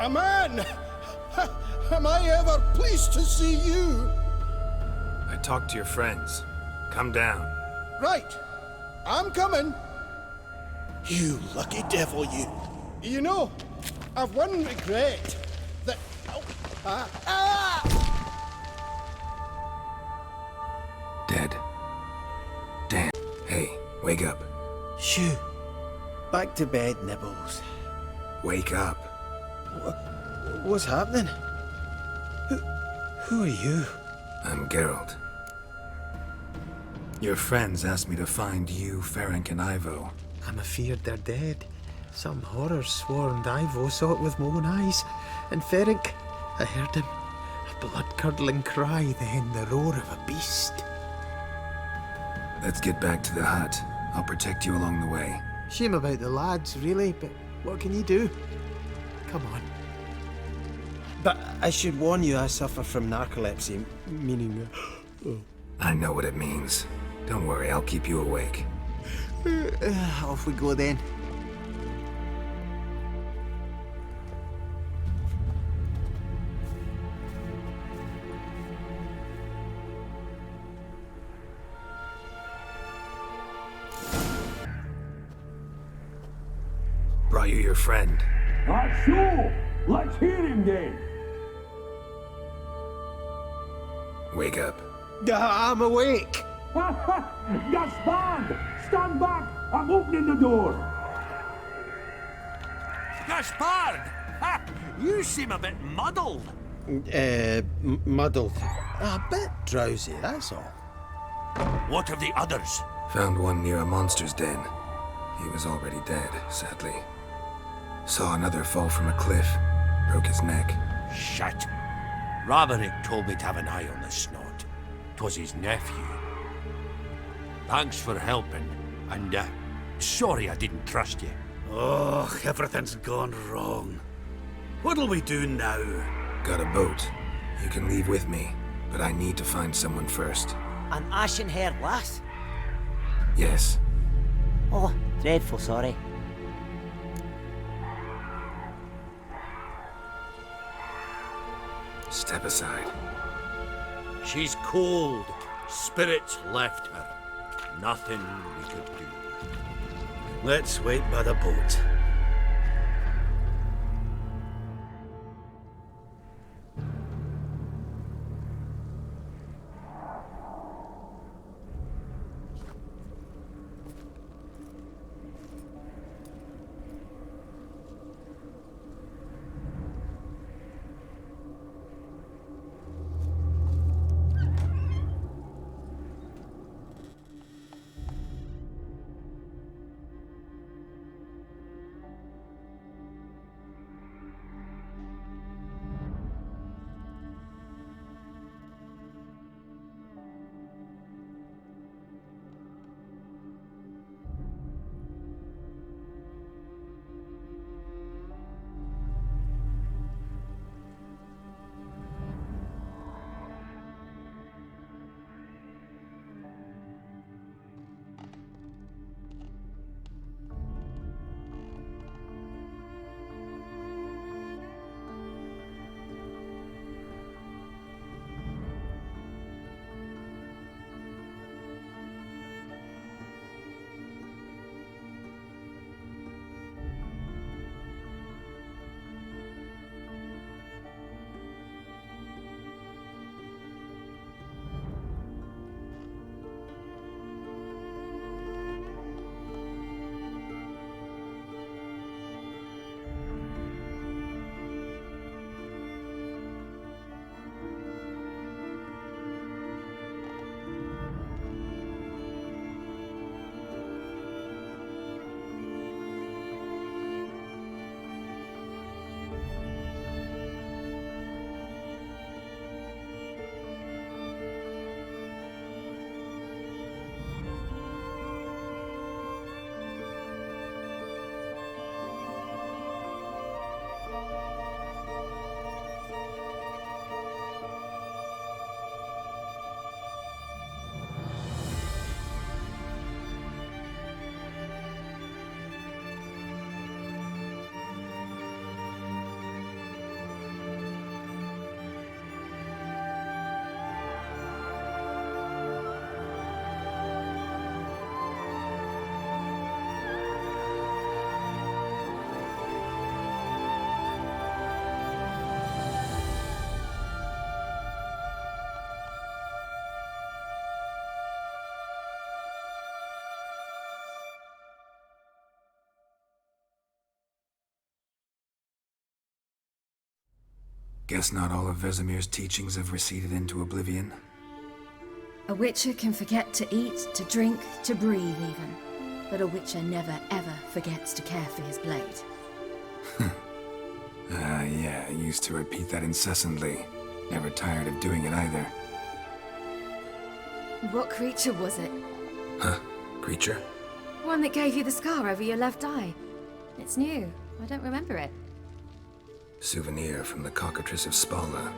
A man! Am I ever pleased to see you? I talked to your friends. Come down. Right. I'm coming. You lucky devil, you. You know, I've one regret. That... Oh, Dead. Damn. Hey, wake up. Shoo. Back to bed, Nibbles. Wake up. What's happening? Who are you? I'm Geralt. Your friends asked me to find you, Ferenc, and Ivo. I'm afeard they're dead. Some horror sworn Ivo saw it with my own eyes. And Ferenc, I heard him. A blood-curdling cry, then the roar of a beast. Let's get back to the hut. I'll protect you along the way. Shame about the lads, really, but what can you do? Come on. But I should warn you, I suffer from narcolepsy, meaning... I know what it means. Don't worry, I'll keep you awake. Off we go then. Brought you your friend. That's so! Let's hear him then! Wake up. I'm awake! Gaspard! Stand back! I'm opening the door! Gaspard! Ha! You seem a bit muddled. Muddled. A bit drowsy, that's all. What of the others? Found one near a monster's den. He was already dead, sadly. Saw another fall from a cliff. Broke his neck. Shit. Raverick told me to have an eye on the snot. 'Twas his nephew. Thanks for helping, and sorry I didn't trust you. Oh, everything's gone wrong. What'll we do now? Got a boat. You can leave with me, but I need to find someone first. An ashen-haired lass? Yes. Oh, dreadful sorry. Step aside. She's cold. Spirits left her. Nothing we could do. Let's wait by the boat. Guess not all of Vesemir's teachings have receded into oblivion. A witcher can forget to eat, to drink, to breathe even. But a witcher never ever forgets to care for his blade. Yeah, I used to repeat that incessantly. Never tired of doing it either. What creature was it? Huh? Creature? One that gave you the scar over your left eye. It's new. I don't remember it. Souvenir from the Cockatrice of Spala.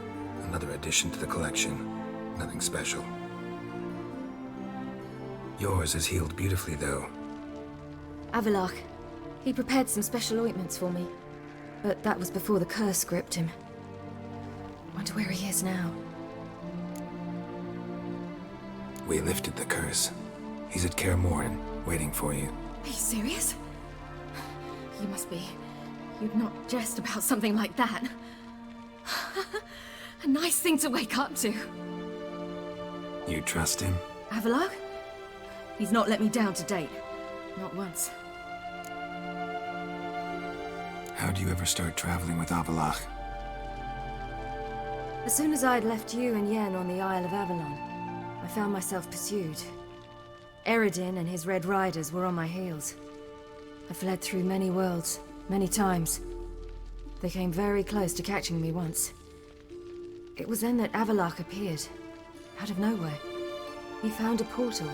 Another addition to the collection. Nothing special. Yours is healed beautifully, though. Avalach. He prepared some special ointments for me. But that was before the curse gripped him. Wonder where he is now. We lifted the curse. He's at Kaer Morhen, waiting for you. Are you serious? You must be. You'd not jest about something like that. A nice thing to wake up to. You trust him? Avalach? He's not let me down to date. Not once. How'd you ever start traveling with Avalach? As soon as I'd left you and Yen on the Isle of Avalon, I found myself pursued. Eredin and his Red Riders were on my heels. I fled through many worlds, many times. They came very close to catching me once. It was then that Avalach appeared, out of nowhere. He found a portal,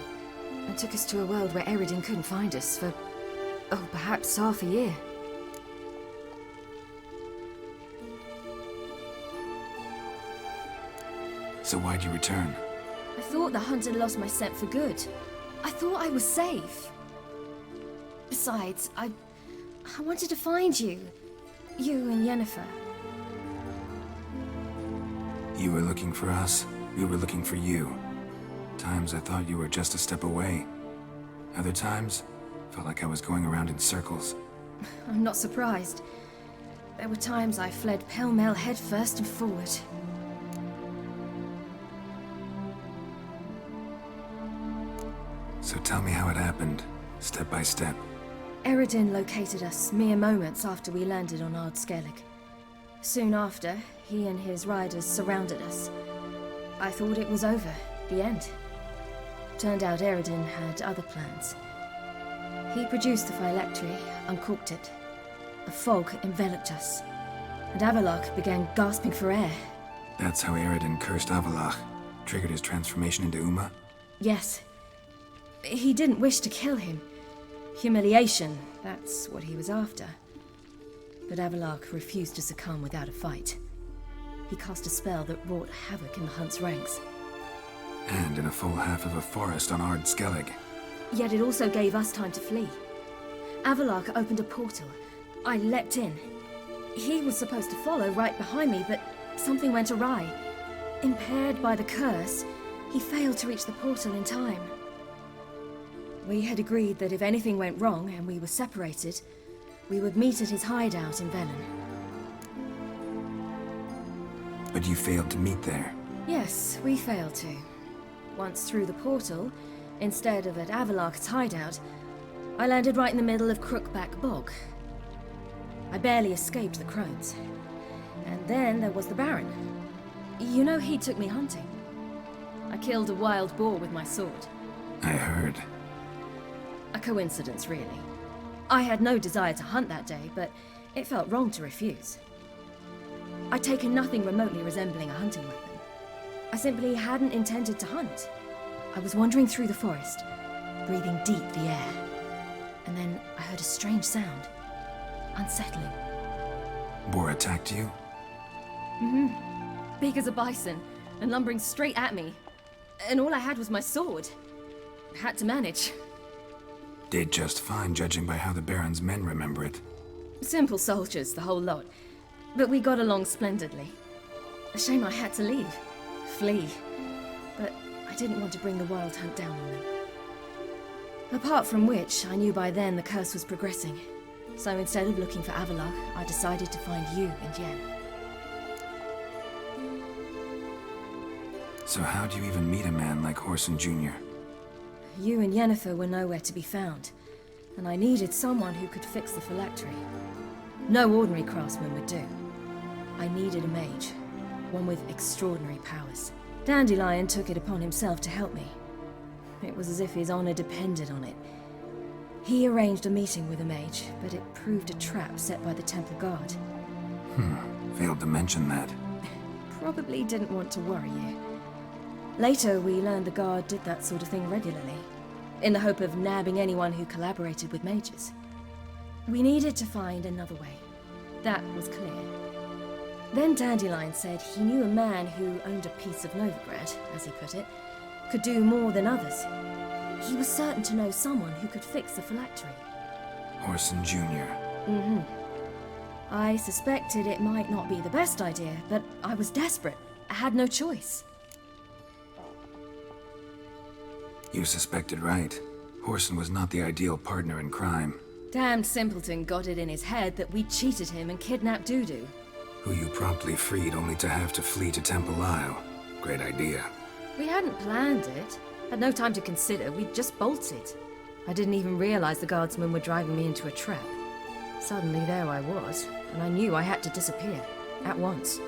and took us to a world where Eredin couldn't find us for, oh, perhaps half a year. So why'd you return? I thought the hunt had lost my scent for good. I thought I was safe. Besides, I wanted to find you. You and Yennefer. You were looking for us, we were looking for you. Times I thought you were just a step away. Other times, felt like I was going around in circles. I'm not surprised. There were times I fled pell-mell headfirst and forward. So tell me how it happened, step by step. Eredin located us mere moments after we landed on Ard Skellig. Soon after, he and his riders surrounded us. I thought it was over, the end. Turned out Eredin had other plans. He produced the phylactery, uncorked it. A fog enveloped us, and Avalach began gasping for air. That's how Eredin cursed Avalach, triggered his transformation into Uma? Yes. He didn't wish to kill him. Humiliation, that's what he was after. But Avalach refused to succumb without a fight. He cast a spell that wrought havoc in the hunt's ranks. And in a full half of a forest on Ard Skellig. Yet it also gave us time to flee. Avalach opened a portal. I leapt in. He was supposed to follow right behind me, but something went awry. Impaired by the curse, he failed to reach the portal in time. We had agreed that if anything went wrong and we were separated, we would meet at his hideout in Velen. But you failed to meet there. Yes, we failed to. Once through the portal, instead of at Avalach's hideout, I landed right in the middle of Crookback Bog. I barely escaped the crones. And then there was the Baron. You know, he took me hunting. I killed a wild boar with my sword. I heard. A coincidence, really. I had no desire to hunt that day, but it felt wrong to refuse. I'd taken nothing remotely resembling a hunting weapon. I simply hadn't intended to hunt. I was wandering through the forest, breathing deep the air. And then I heard a strange sound. Unsettling. Boar attacked you? Big as a bison, and lumbering straight at me. And all I had was my sword. Had to manage. Did just fine, judging by how the Baron's men remember it. Simple soldiers, the whole lot. But we got along splendidly. A shame I had to leave. Flee. But I didn't want to bring the wild hunt down on them. Apart from which, I knew by then the curse was progressing. So instead of looking for Avalach, I decided to find you and Yen. So how'd you even meet a man like Horson Jr.? You and Yennefer were nowhere to be found, and I needed someone who could fix the phylactery. No ordinary craftsman would do. I needed a mage, one with extraordinary powers. Dandelion took it upon himself to help me. It was as if his honor depended on it. He arranged a meeting with a mage, but it proved a trap set by the temple guard. Failed to mention that. Probably didn't want to worry you. Later, we learned the guard did that sort of thing regularly, in the hope of nabbing anyone who collaborated with mages. We needed to find another way. That was clear. Then Dandelion said he knew a man who owned a piece of Novigrad, as he put it, could do more than others. He was certain to know someone who could fix the phylactery. Orson Jr. I suspected it might not be the best idea, but I was desperate. I had no choice. You suspected right. Orson was not the ideal partner in crime. Damned simpleton got it in his head that we cheated him and kidnapped Dudu. Who you promptly freed only to have to flee to Temple Isle. Great idea. We hadn't planned it. Had no time to consider, we just bolted. I didn't even realize the guardsmen were driving me into a trap. Suddenly there I was, and I knew I had to disappear. At once.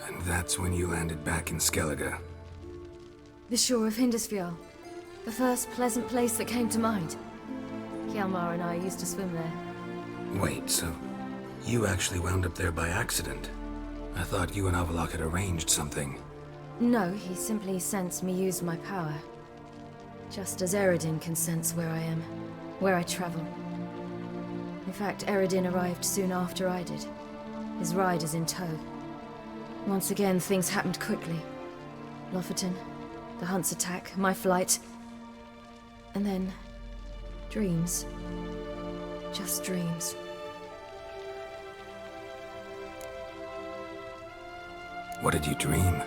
And that's when you landed back in Skellige. The shore of Hindisfjall. The first pleasant place that came to mind. Hjalmar and I used to swim there. Wait, so you actually wound up there by accident? I thought you and Avalok had arranged something. No, he simply sensed me use my power. Just as Eredin can sense where I am, where I travel. In fact, Eredin arrived soon after I did. His riders in tow. Once again, things happened quickly. Lofoten, the Hunt's attack, my flight. And then, dreams. Just dreams. What did you dream?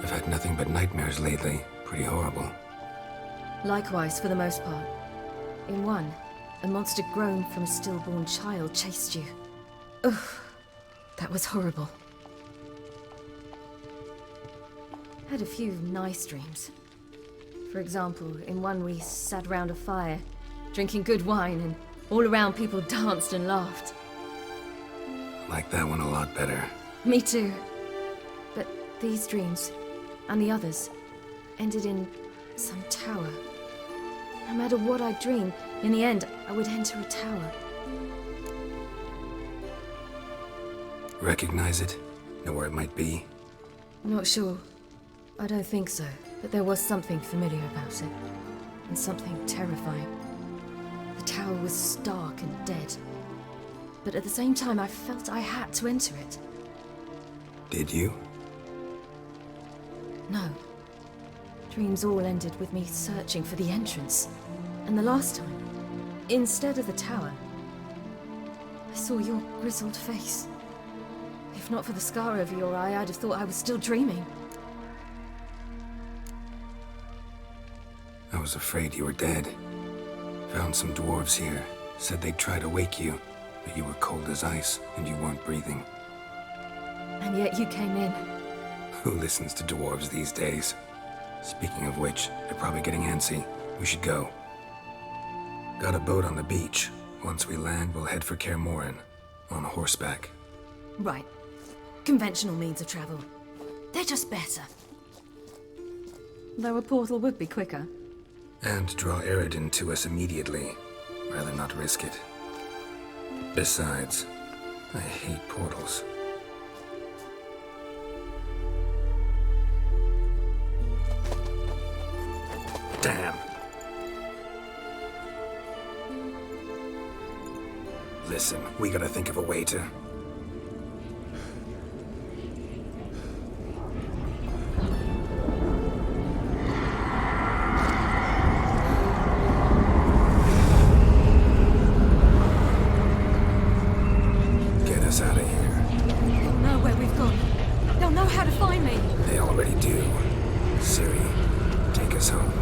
I've had nothing but nightmares lately. Pretty horrible. Likewise, for the most part. In one, a monster grown from a stillborn child chased you. Ugh, that was horrible. Had a few nice dreams. For example, in one we sat round a fire, drinking good wine, and all around people danced and laughed. Like that one a lot better. Me too. But these dreams, and the others, ended in some tower. No matter what I dreamed, in the end, I would enter a tower. Recognize it? Know where it might be? Not sure. I don't think so, but there was something familiar about it. And something terrifying. The tower was stark and dead. But at the same time, I felt I had to enter it. Did you? No. Dreams all ended with me searching for the entrance. And the last time, instead of the tower, I saw your grizzled face. If not for the scar over your eye, I'd have thought I was still dreaming. I was afraid you were dead. Found some dwarves here. Said they'd try to wake you, but you were cold as ice and you weren't breathing. And yet you came in. Who listens to dwarves these days? Speaking of which, they're probably getting antsy. We should go. Got a boat on the beach. Once we land, we'll head for Kaer Morhen. On horseback. Right. Conventional means of travel. They're just better. Though a portal would be quicker. And draw Eredin to us immediately. Rather not risk it. Besides, I hate portals. Damn. Listen, we gotta think of a way to... Get us out of here. They'll know where we've gone. They'll know how to find me. They already do. Ciri, take us home.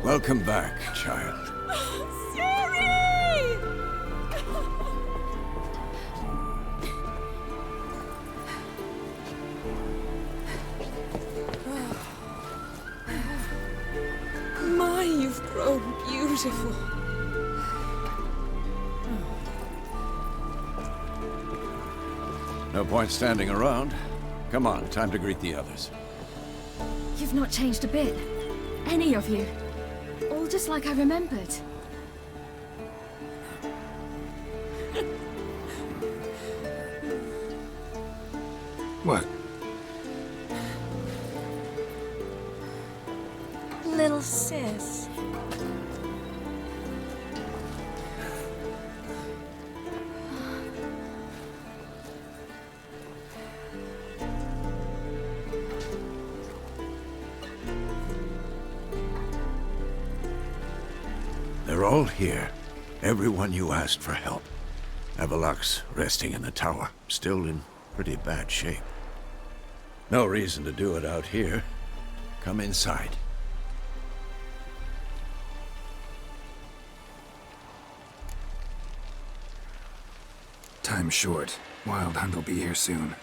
Welcome back, child. My, you've grown beautiful. No point standing around. Come on, time to greet the others. You've not changed a bit. Any of you. All just like I remembered. What? Little sis. They're all here. Everyone you asked for help. Avalok's resting in the tower, still in pretty bad shape. No reason to do it out here. Come inside. Time's short. Wild Hunt will be here soon.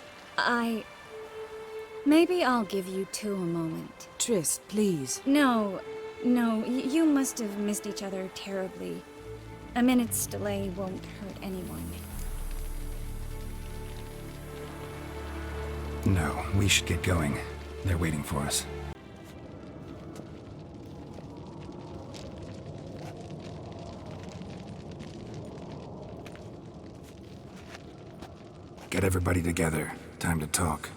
Maybe I'll give you two a moment. Triss, please. No, you must have missed each other terribly. A minute's delay won't hurt anyone. No, we should get going. They're waiting for us. Get everybody together. Time to talk.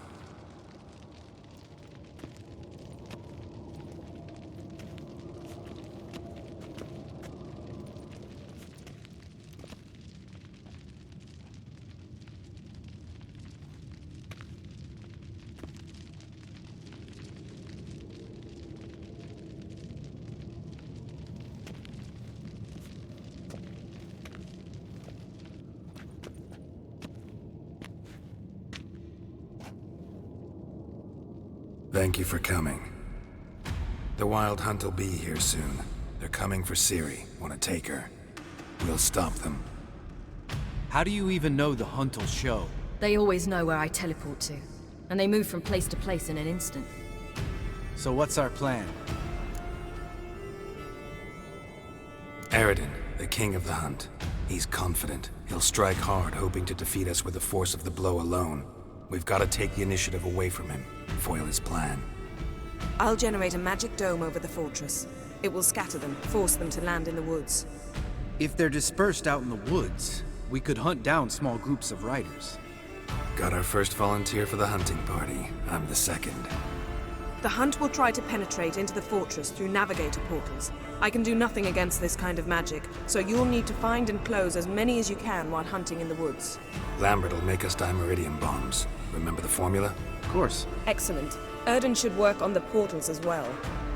Thank you for coming. The Wild Hunt will be here soon. They're coming for Ciri. Want to take her? We'll stop them. How do you even know the Hunt will show? They always know where I teleport to. And they move from place to place in an instant. So what's our plan? Eredin, the king of the Hunt. He's confident. He'll strike hard, hoping to defeat us with the force of the blow alone. We've got to take the initiative away from him, foil his plan. I'll generate a magic dome over the fortress. It will scatter them, force them to land in the woods. If they're dispersed out in the woods, we could hunt down small groups of riders. Got our first volunteer for the hunting party. I'm the second. The Hunt will try to penetrate into the fortress through navigator portals. I can do nothing against this kind of magic, so you'll need to find and close as many as you can while hunting in the woods. Lambert will make us dimeridium bombs. Remember the formula? Of course. Excellent. Erden should work on the portals as well.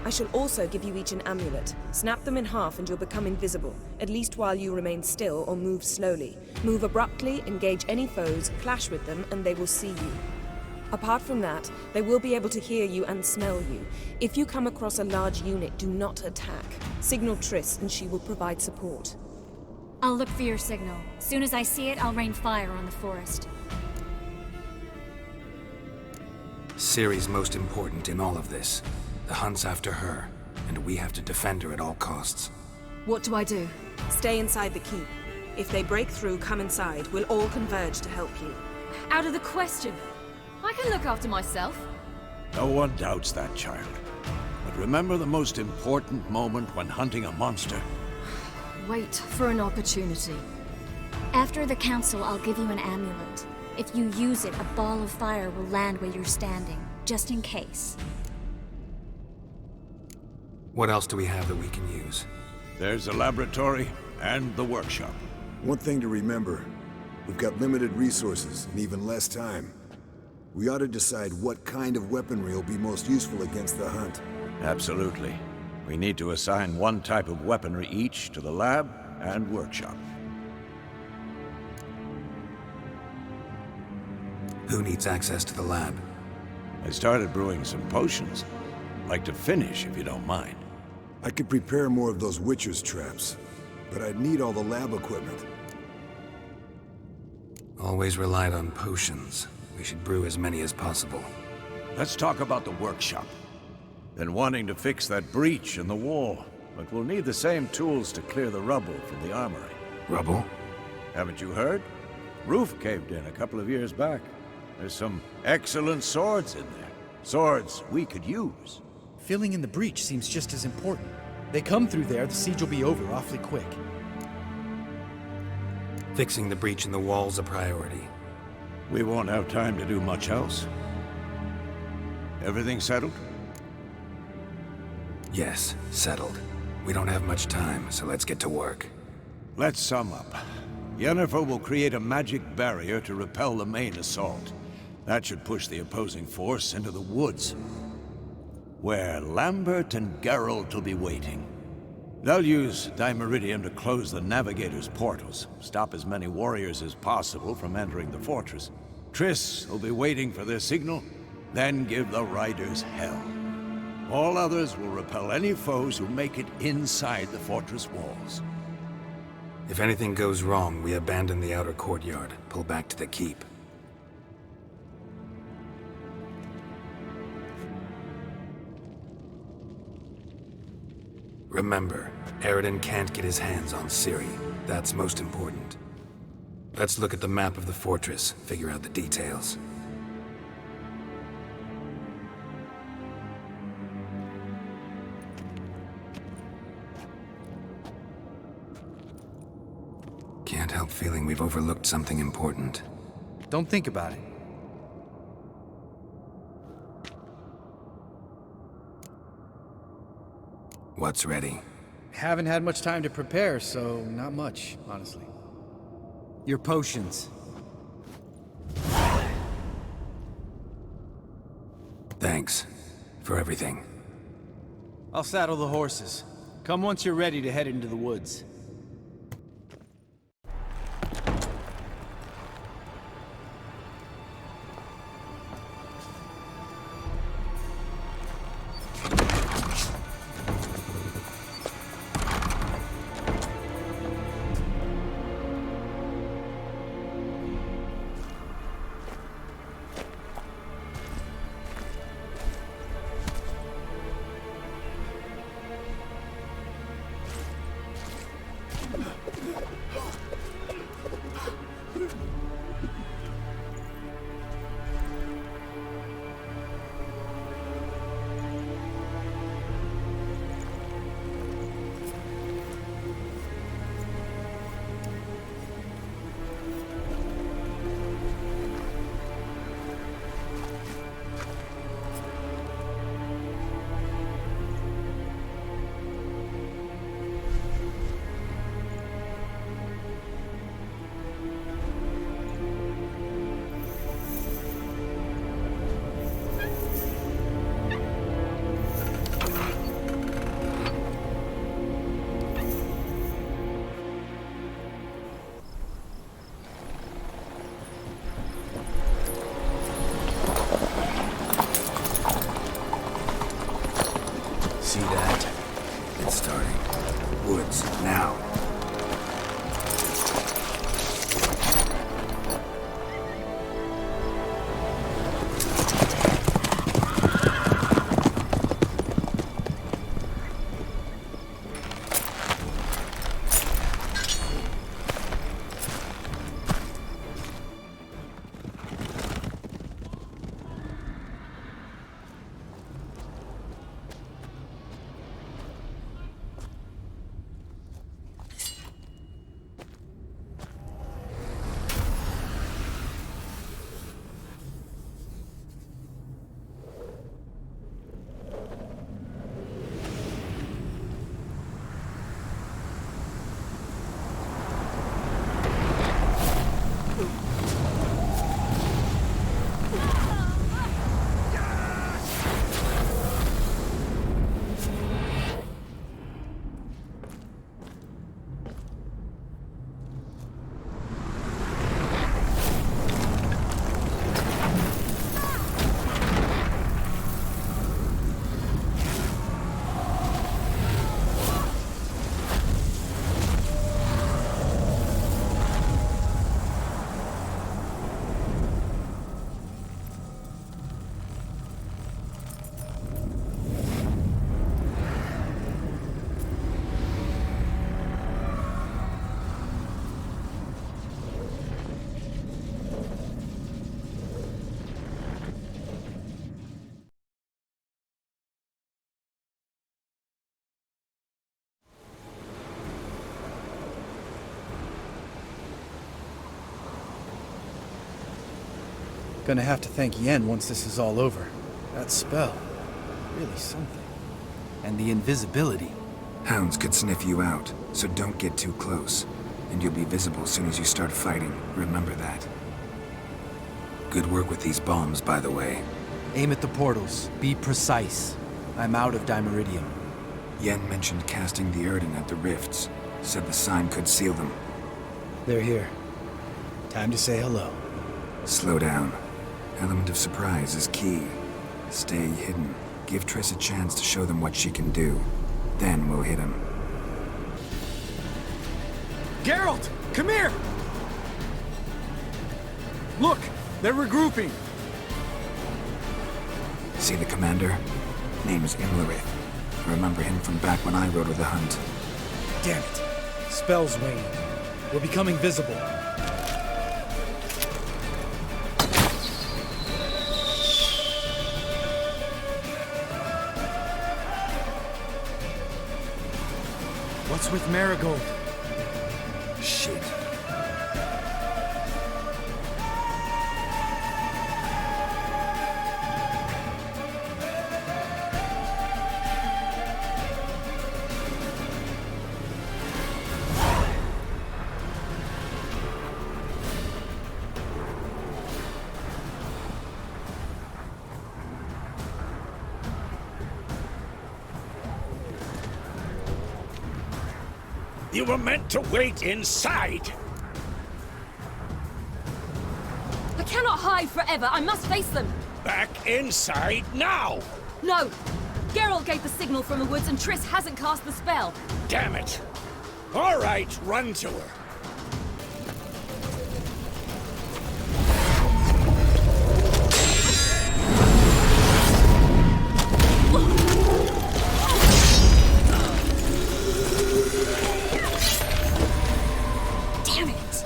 I shall also give you each an amulet. Snap them in half and you'll become invisible, at least while you remain still or move slowly. Move abruptly, engage any foes, clash with them, and they will see you. Apart from that, they will be able to hear you and smell you. If you come across a large unit, do not attack. Signal Triss and she will provide support. I'll look for your signal. Soon as I see it, I'll rain fire on the forest. Ciri's most important in all of this. The Hunt's after her, and we have to defend her at all costs. What do I do? Stay inside the keep. If they break through, come inside. We'll all converge to help you. Out of the question. I can look after myself. No one doubts that, child. But remember the most important moment when hunting a monster. Wait for an opportunity. After the council, I'll give you an amulet. If you use it, a ball of fire will land where you're standing, just in case. What else do we have that we can use? There's the laboratory and the workshop. One thing to remember, we've got limited resources and even less time. We ought to decide what kind of weaponry will be most useful against the Hunt. Absolutely. We need to assign one type of weaponry each to the lab and workshop. Who needs access to the lab? I started brewing some potions. Like to finish, if you don't mind. I could prepare more of those Witcher's traps, but I'd need all the lab equipment. Always relied on potions. We should brew as many as possible. Let's talk about the workshop. Been wanting to fix that breach in the wall, but we'll need the same tools to clear the rubble from the armory. Rubble? Haven't you heard? Roof caved in a couple of years back. There's some excellent swords in there. Swords we could use. Filling in the breach seems just as important. They come through there, the siege will be over awfully quick. Fixing the breach in the wall's a priority. We won't have time to do much else. Everything settled? Yes, settled. We don't have much time, so let's get to work. Let's sum up. Yennefer will create a magic barrier to repel the main assault. That should push the opposing force into the woods, where Lambert and Geralt will be waiting. They'll use Dimeridium to close the Navigator's portals, stop as many warriors as possible from entering the fortress. Triss will be waiting for their signal, then give the riders hell. All others will repel any foes who make it inside the fortress walls. If anything goes wrong, we abandon the outer courtyard, pull back to the keep. Remember, Eredin can't get his hands on Ciri. That's most important. Let's look at the map of the fortress, figure out the details. Can't help feeling we've overlooked something important. Don't think about it. What's ready? Haven't had much time to prepare, so not much, honestly. Your potions. Thanks. For everything. I'll saddle the horses. Come once you're ready to head into the woods. Gonna have to thank Yen once this is all over. That spell, really something. And the invisibility. Hounds could sniff you out, so don't get too close. And you'll be visible as soon as you start fighting. Remember that. Good work with these bombs, by the way. Aim at the portals. Be precise. I'm out of Dimeridium. Yen mentioned casting the Erden at the rifts. Said the sign could seal them. They're here. Time to say hello. Slow down. Element of surprise is key. Stay hidden. Give Triss a chance to show them what she can do. Then we'll hit him. Geralt! Come here! Look! They're regrouping! See the commander? Name is Imlerith. Remember him from back when I rode with the hunt. Damn it! Spell's waning. We're becoming visible. What's with Marigold? Shit. You were meant to wait inside! I cannot hide forever. I must face them. Back inside now! No! Geralt gave the signal from the woods and Triss hasn't cast the spell. Damn it! All right, run to her. Damn it!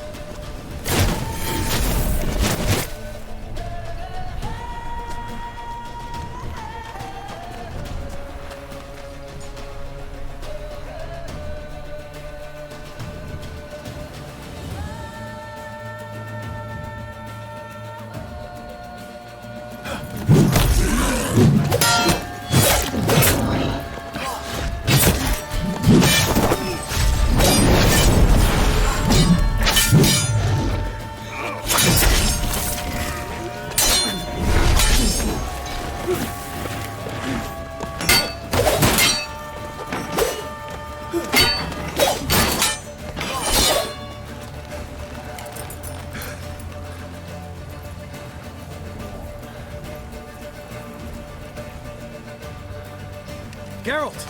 Geralt!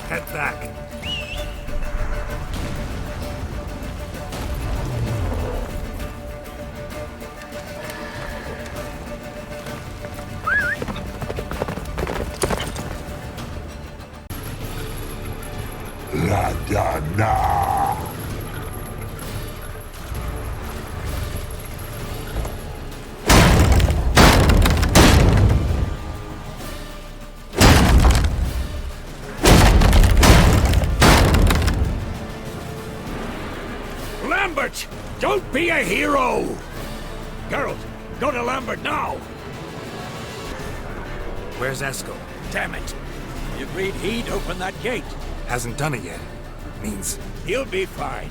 Head back. La Dana! Lambert! Don't be a hero! Geralt, go to Lambert now! Where's Eskel? Damn it! He agreed he'd open that gate. Hasn't done it yet. Means... He'll be fine.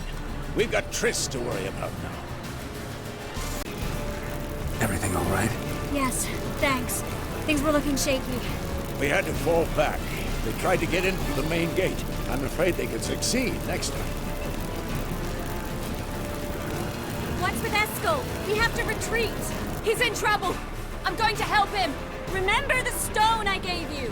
We've got Triss to worry about now. Everything all right? Yes, thanks. Things were looking shaky. We had to fall back. They tried to get in through the main gate. I'm afraid they could succeed next time. What's with Eskel? We have to retreat. He's in trouble. I'm going to help him. Remember the stone I gave you.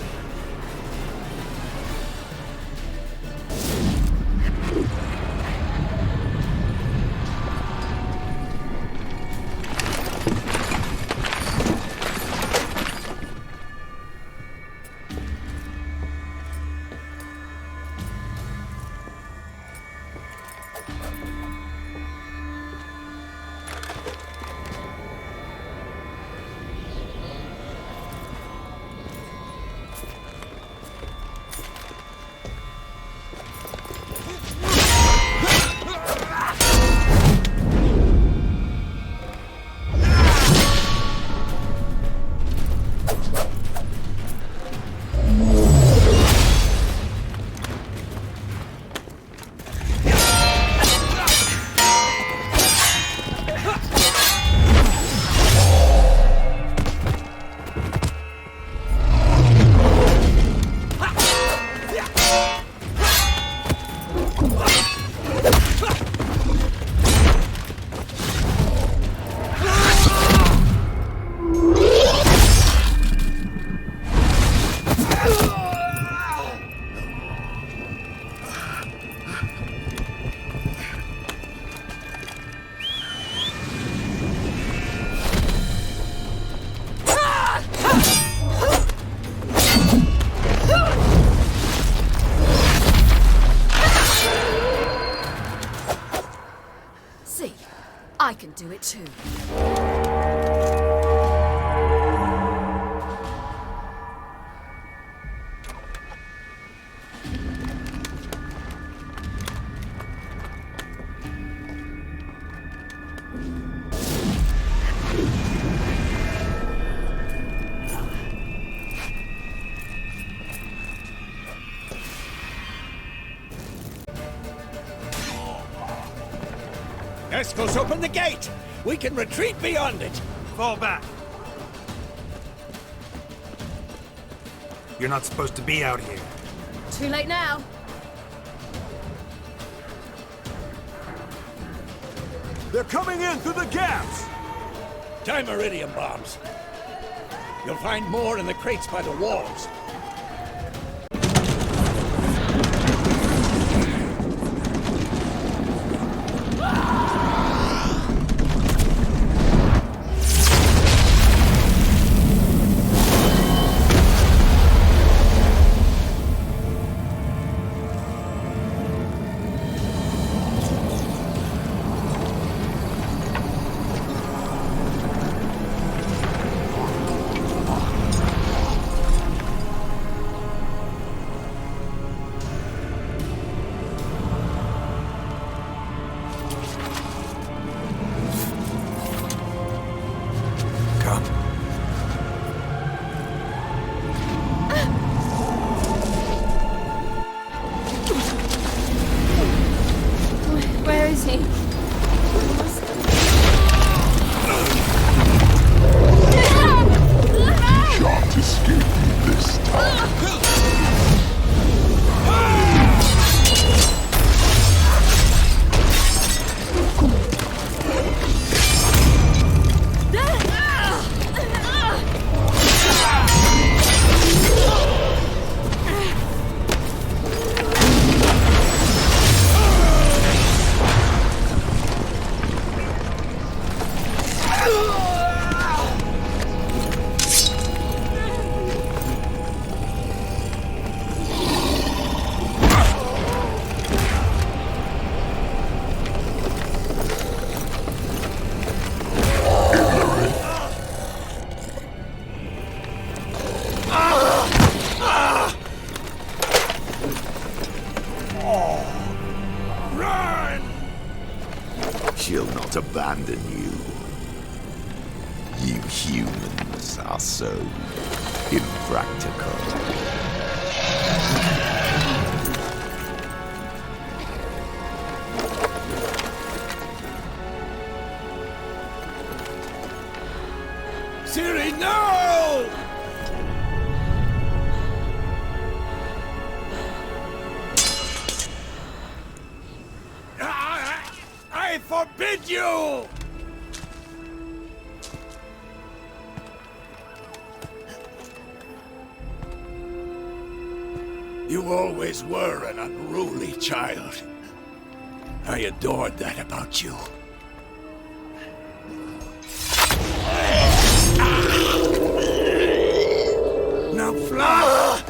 do it too. Escos, open the gate! We can retreat beyond it! Fall back. You're not supposed to be out here. Too late now. They're coming in through the gaps! Time iridium bombs. You'll find more in the crates by the walls. Where is he? Can't escape me this time. She'll not abandon you. You humans are so impractical. Siri, no! I forbid you! You always were an unruly child. I adored that about you. Now fly!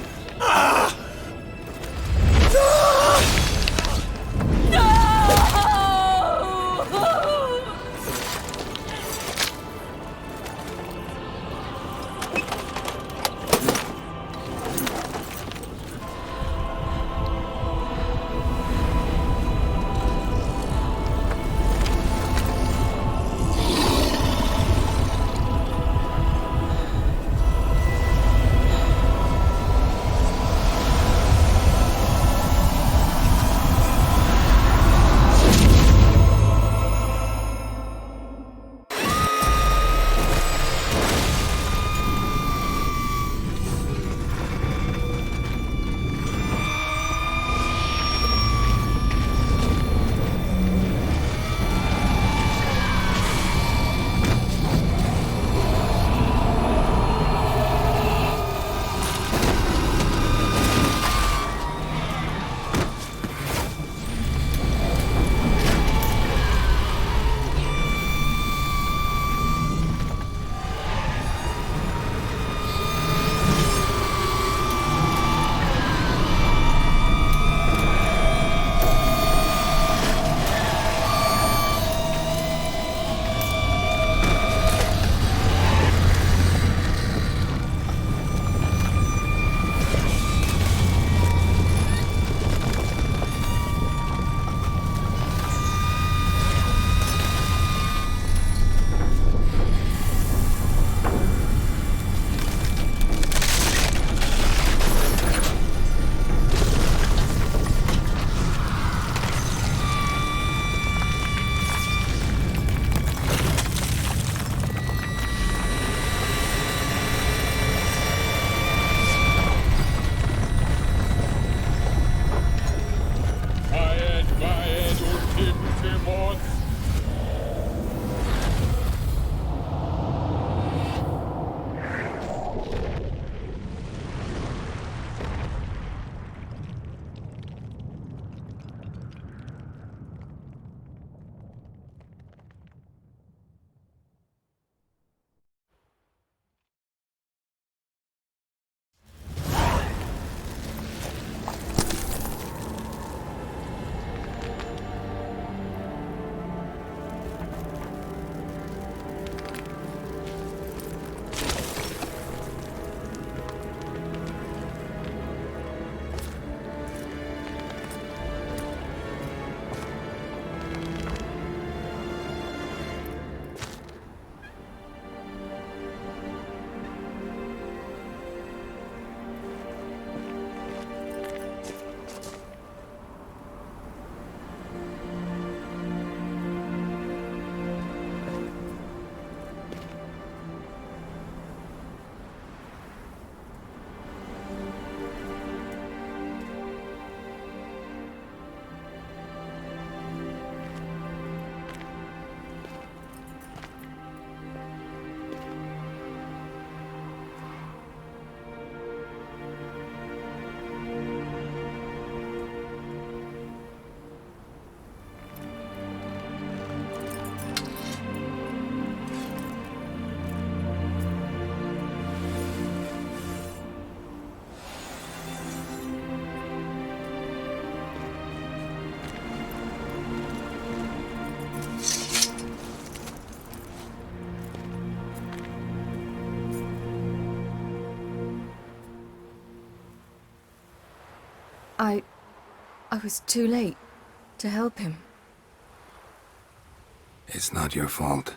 I was too late to help him. It's not your fault.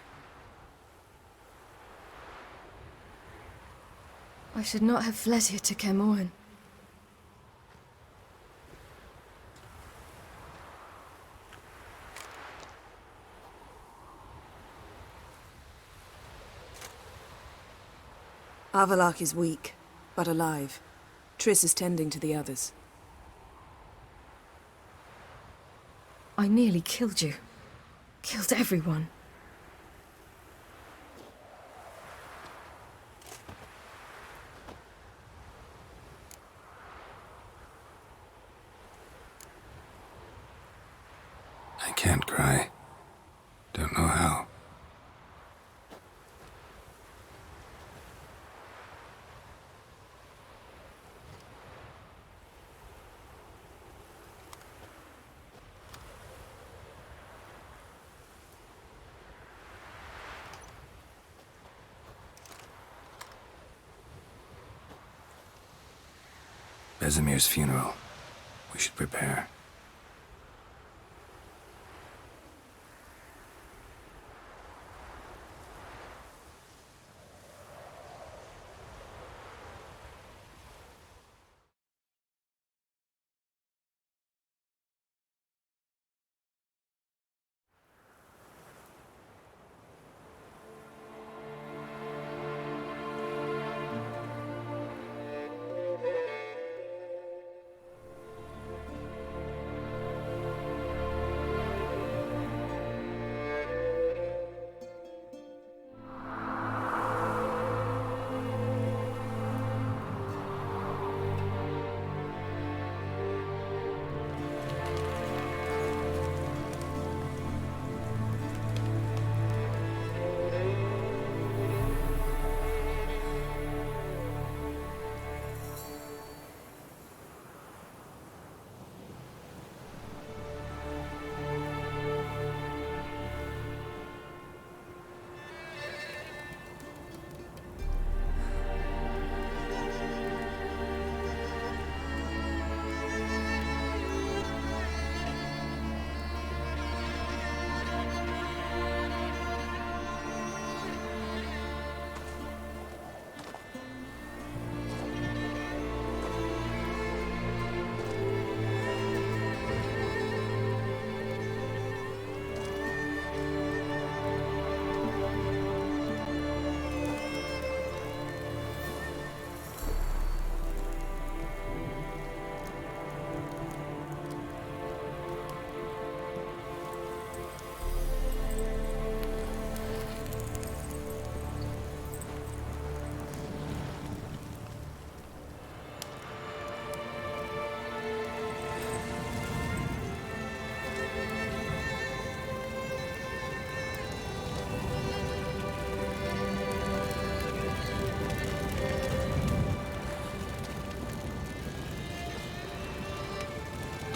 I should not have fled here to Kermoran. Avalok is weak, but alive. Triss is tending to the others. I nearly killed you. Killed everyone. I can't cry. Don't know how. Bezimir's funeral. We should prepare.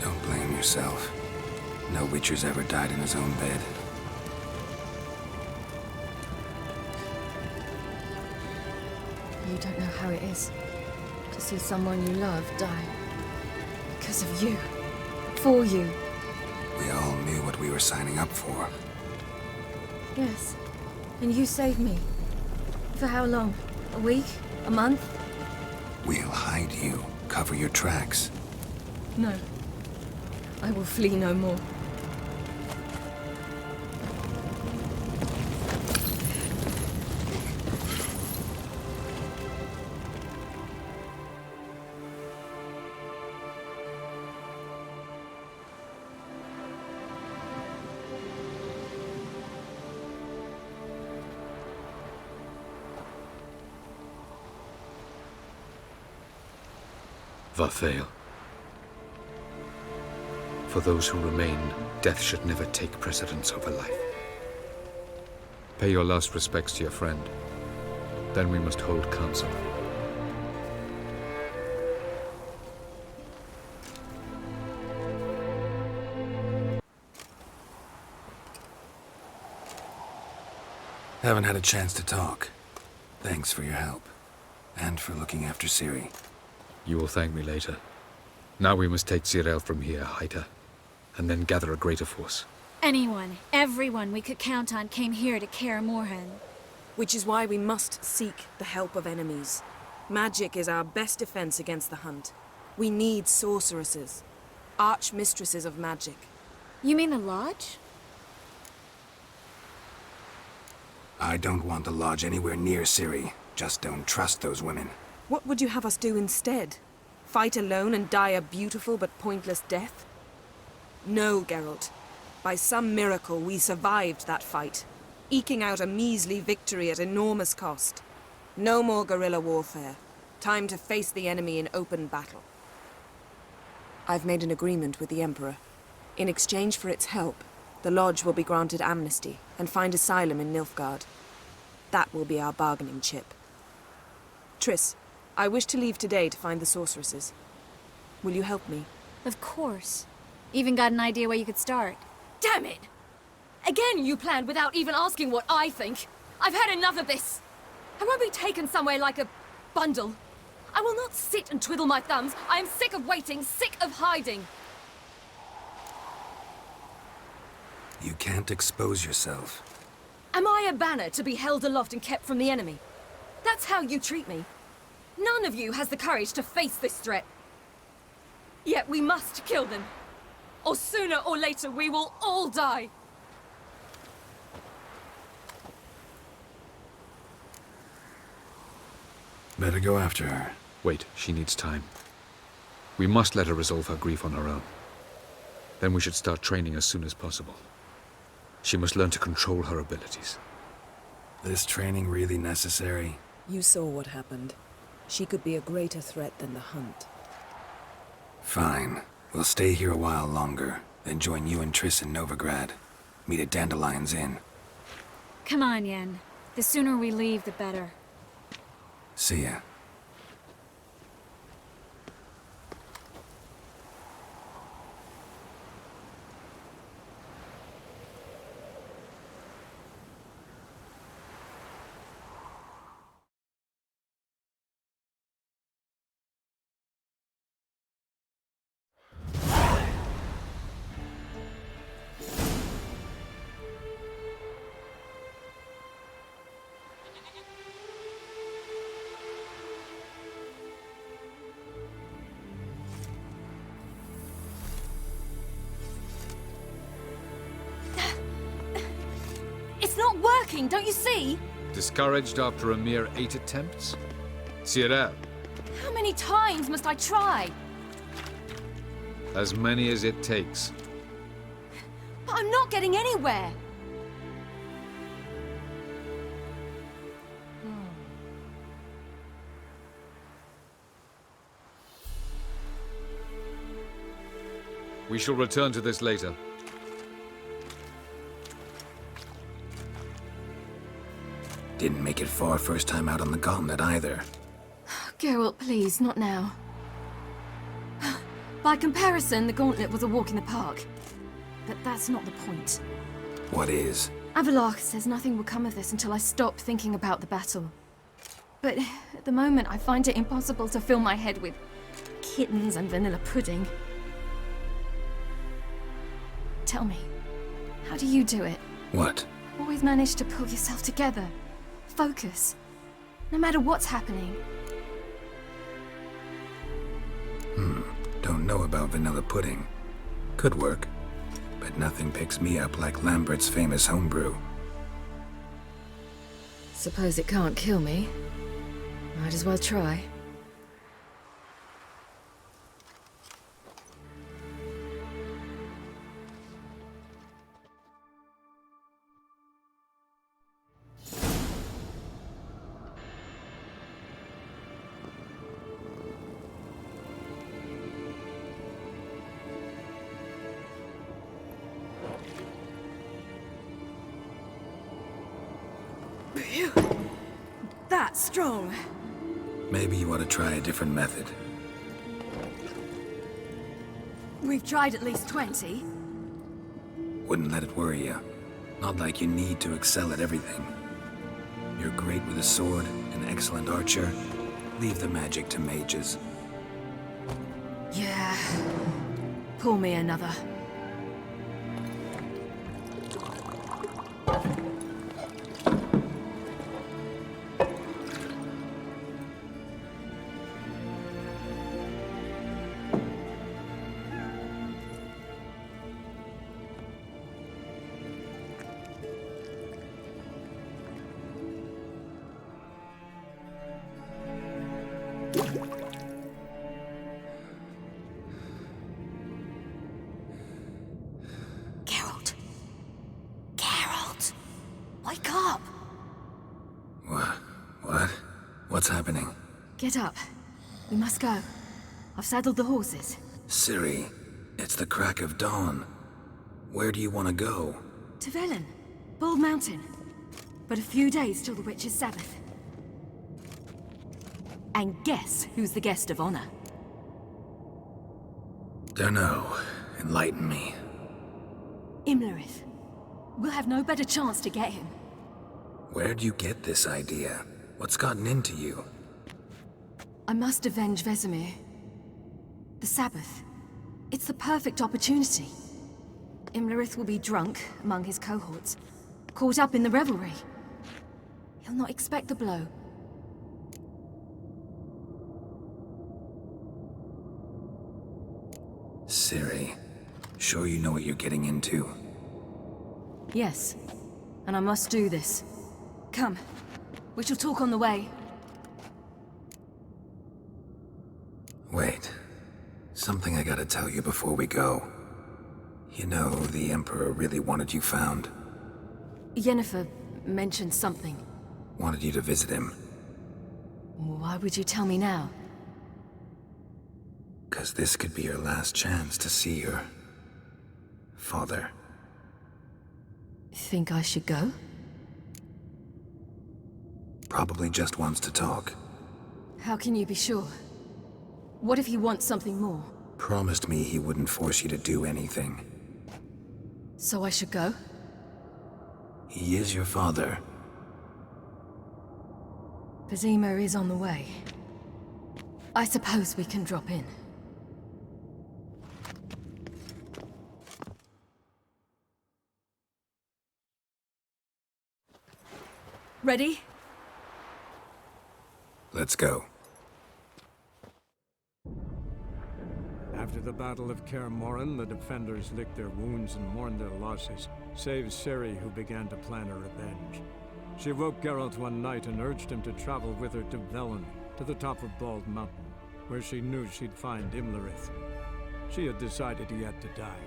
Don't blame yourself. No Witcher's ever died in his own bed. You don't know how it is to see someone you love die. Because of you. For you. We all knew what we were signing up for. Yes. And you saved me. For how long? A week? A month? We'll hide you. Cover your tracks. No. I will flee no more. Vathael. For those who remain, death should never take precedence over life. Pay your last respects to your friend. Then we must hold council. Haven't had a chance to talk. Thanks for your help. And for looking after Ciri. You will thank me later. Now we must take Cyril from here, hide her, and then gather a greater force. Anyone, everyone we could count on came here to Kaer Morhen. Which is why we must seek the help of enemies. Magic is our best defense against the hunt. We need sorceresses, archmistresses of magic. You mean the Lodge? I don't want the Lodge anywhere near Ciri. Just don't trust those women. What would you have us do instead? Fight alone and die a beautiful but pointless death? No, Geralt. By some miracle, we survived that fight, eking out a measly victory at enormous cost. No more guerrilla warfare. Time to face the enemy in open battle. I've made an agreement with the Emperor. In exchange for its help, the Lodge will be granted amnesty and find asylum in Nilfgaard. That will be our bargaining chip. Triss, I wish to leave today to find the sorceresses. Will you help me? Of course. Even got an idea where you could start. Damn it! Again you planned without even asking what I think. I've had enough of this. I won't be taken somewhere like a bundle. I will not sit and twiddle my thumbs. I am sick of waiting, sick of hiding. You can't expose yourself. Am I a banner to be held aloft and kept from the enemy? That's how you treat me. None of you has the courage to face this threat. Yet we must kill them. Or sooner or later we will all die. Better go after her. Wait, she needs time. We must let her resolve her grief on her own. Then we should start training as soon as possible. She must learn to control her abilities. This training really necessary? You saw what happened. She could be a greater threat than the hunt. Fine. We'll stay here a while longer, then join you and Triss in Novigrad. Meet at Dandelion's Inn. Come on, Yen. The sooner we leave, the better. See ya. It's not working, don't you see? Discouraged after a mere 8 attempts? Cyril, How many times must I try? as many as it takes. But I'm not getting anywhere. We shall return to this later. Didn't make it far first time out on the gauntlet either. Geralt, please, not now. By comparison, the gauntlet was a walk in the park. But that's not the point. What is? Avallac'h says nothing will come of this until I stop thinking about the battle. But at the moment, I find it impossible to fill my head with kittens and vanilla pudding. Tell me, how do you do it? What? Always manage to pull yourself together. Focus. No matter what's happening. Don't know about vanilla pudding. Could work. But nothing picks me up like Lambert's famous homebrew. Suppose it can't kill me. Might as well try. That's strong. Maybe you ought to try a different method. We've tried at least 20. Wouldn't let it worry you. Not like you need to excel at everything. You're great with a sword, an excellent archer. Leave the magic to mages. Yeah, Pour me another. Wake up! What? What's happening? Get up. We must go. I've saddled the horses. Ciri, it's the crack of dawn. Where do you want to go? To Velen. Bald Mountain. But a few days till the Witch's Sabbath. And guess who's the guest of honor? Dunno. Enlighten me. Imlerith. We'll have no better chance to get him. Where'd you get this idea? What's gotten into you? I must avenge Vesemir. The Sabbath. It's the perfect opportunity. Imlerith will be drunk among his cohorts, caught up in the revelry. He'll not expect the blow. Ciri, sure you know what you're getting into? Yes, and I must do this. Come, we shall talk on the way. Wait. Something I gotta tell you before we go. You know, the Emperor really wanted you found. Yennefer mentioned something. Wanted you to visit him. Why would you tell me now? 'Cause this could be your last chance to see your father. Think I should go? Probably just wants to talk. How can you be sure? What if he wants something more? Promised me he wouldn't force you to do anything. So I should go? He is your father. Vesemir is on the way. I suppose we can drop in. Ready? Let's go. After the Battle of Kaer Morhen, the defenders licked their wounds and mourned their losses, save Ciri, who began to plan her revenge. She woke Geralt one night and urged him to travel with her to Velen, to the top of Bald Mountain, where she knew she'd find Imlerith. She had decided he had to die.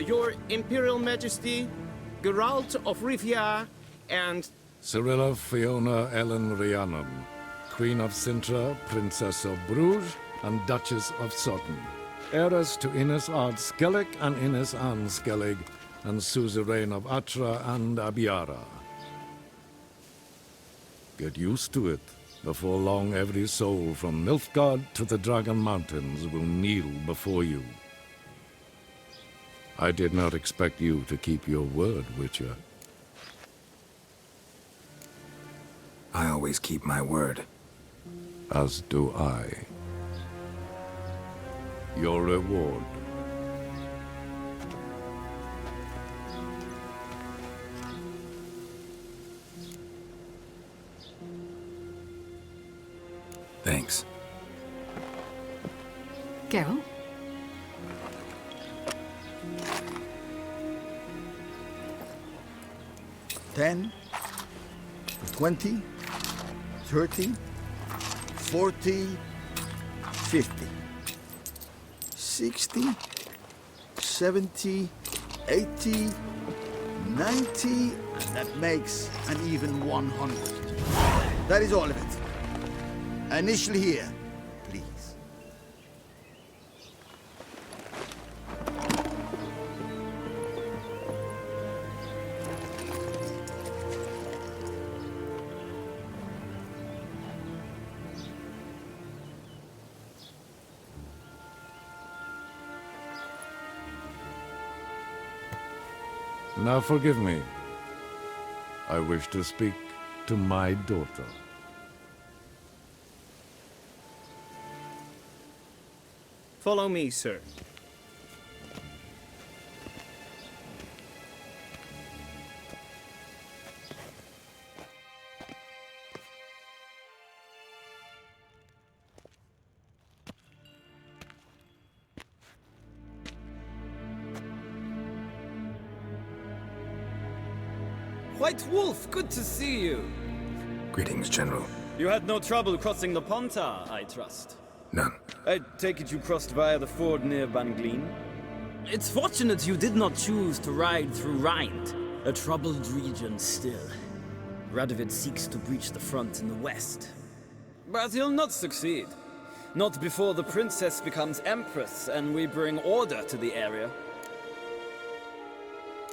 Your Imperial Majesty, Geralt of Rivia, and... Cirilla Fiona Ellen Rhiannon, Queen of Sintra, Princess of Bruges, and Duchess of Sutton. Heiress to Innes Ard Skellig and Innes Anne Skellig, and suzerain of Atra and Abiara. Get used to it. Before long, every soul from Nilfgaard to the Dragon Mountains will kneel before you. I did not expect you to keep your word, Witcher. I always keep my word. As do I. Your reward. Thanks. Geralt? 10, 20, 30, 40, 50, 60, 70, 80, 90, and that makes an even 100. That is all of it. Initial here, please. Now forgive me. I wish to speak to my daughter. Follow me, sir. White Wolf, good to see you. Greetings, General. You had no trouble crossing the Ponta, I trust. None. I take it you crossed via the ford near Banglin? It's fortunate you did not choose to ride through Rind, a troubled region still. Radovid seeks to breach the front in the west. But he'll not succeed. Not before the princess becomes empress and we bring order to the area.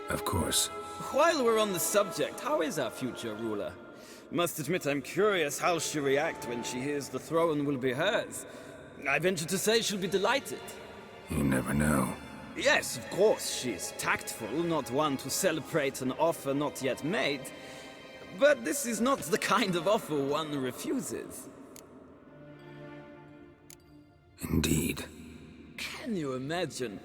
Of course. While we're on the subject, how is our future ruler? Must admit I'm curious how she'll react when she hears the throne will be hers. I venture to say she'll be delighted. You never know. Yes, of course, she's tactful, not one to celebrate an offer not yet made. But this is not the kind of offer one refuses. Indeed. Can you imagine?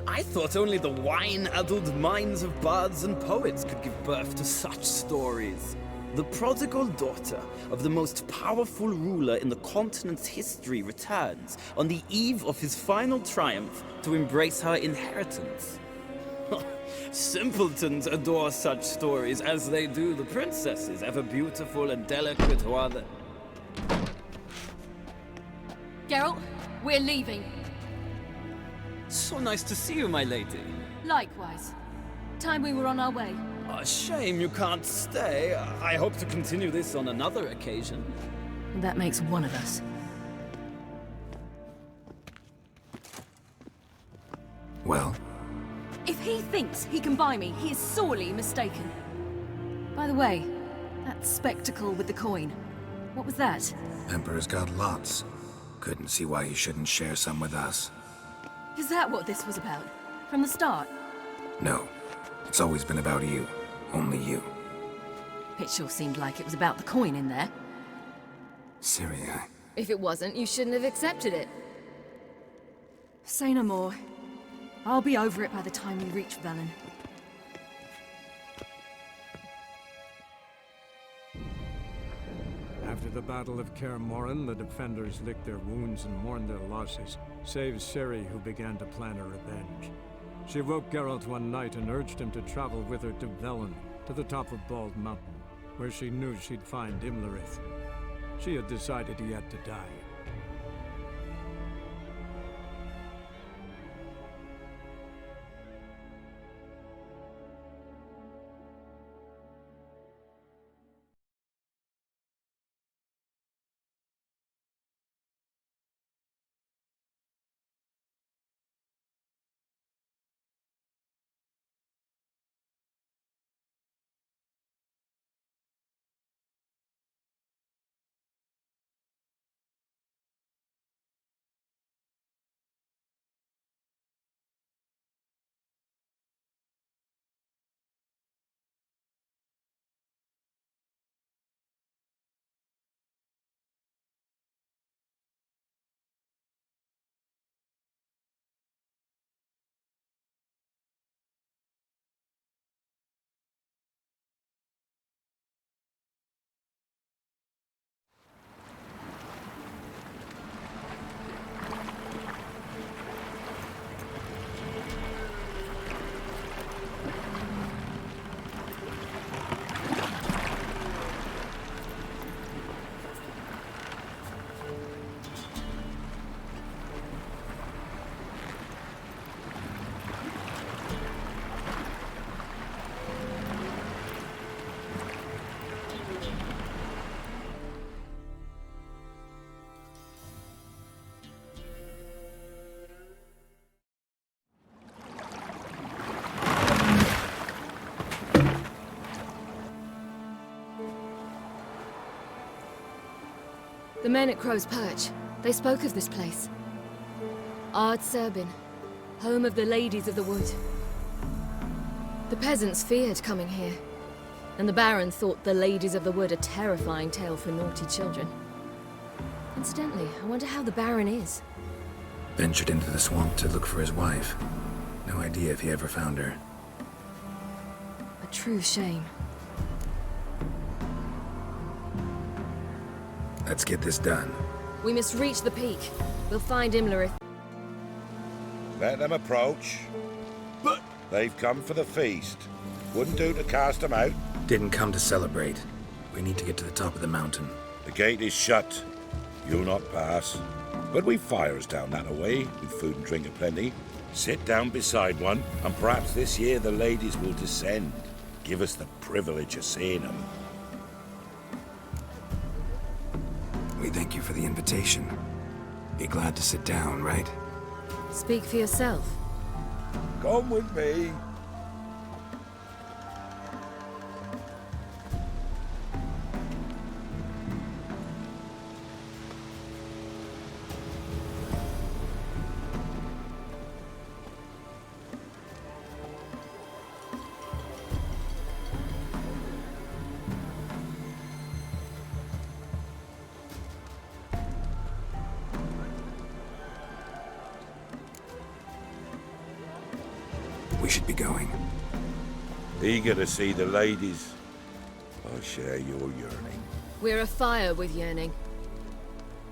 I thought only the wine-addled minds of bards and poets could give birth to such stories. The prodigal daughter of the most powerful ruler in the continent's history returns on the eve of his final triumph to embrace her inheritance. Simpletons adore such stories as they do the princesses, ever beautiful and delicate while the... Geralt, we're leaving. So nice to see you, my lady. Likewise. Time we were on our way. A shame you can't stay. I hope to continue this on another occasion. That makes one of us. Well? If he thinks he can buy me, he is sorely mistaken. By the way, that spectacle with the coin, what was that? Emperor's got lots. Couldn't see why he shouldn't share some with us. Is that what this was about? From the start? No. It's always been about you. Only you. It sure seemed like it was about the coin in there. Ciri, If it wasn't, you shouldn't have accepted it. Say no more. I'll be over it by the time we reach Velen. After the Battle of Kaer Morhen, the defenders licked their wounds and mourned their losses, save Ciri, who began to plan a revenge. She woke Geralt one night and urged him to travel with her to Velen, to the top of Bald Mountain, where she knew she'd find Imlerith. She had decided he had to die. men at Crow's Perch. They spoke of this place. Ard Serbin, home of the Ladies of the Wood. The peasants feared coming here, and the Baron thought the Ladies of the Wood a terrifying tale for naughty children. Incidentally, I wonder how the Baron is. Ventured into the swamp to look for his wife. No idea if he ever found her. A true shame. Let's get this done. We must reach the peak. We'll find Imlerith. Let them approach. But they've come for the feast. Wouldn't do to cast them out. Didn't come to celebrate. We need to get to the top of the mountain. The gate is shut. You'll not pass. But we've fires down that away, with food and drink aplenty. Sit down beside one, and perhaps this year the ladies will descend. Give us the privilege of seeing them. We thank you for the invitation. Be glad to sit down, right? Speak for yourself. Come with me. We should be going. Eager to see the ladies. I share your yearning. We're afire with yearning.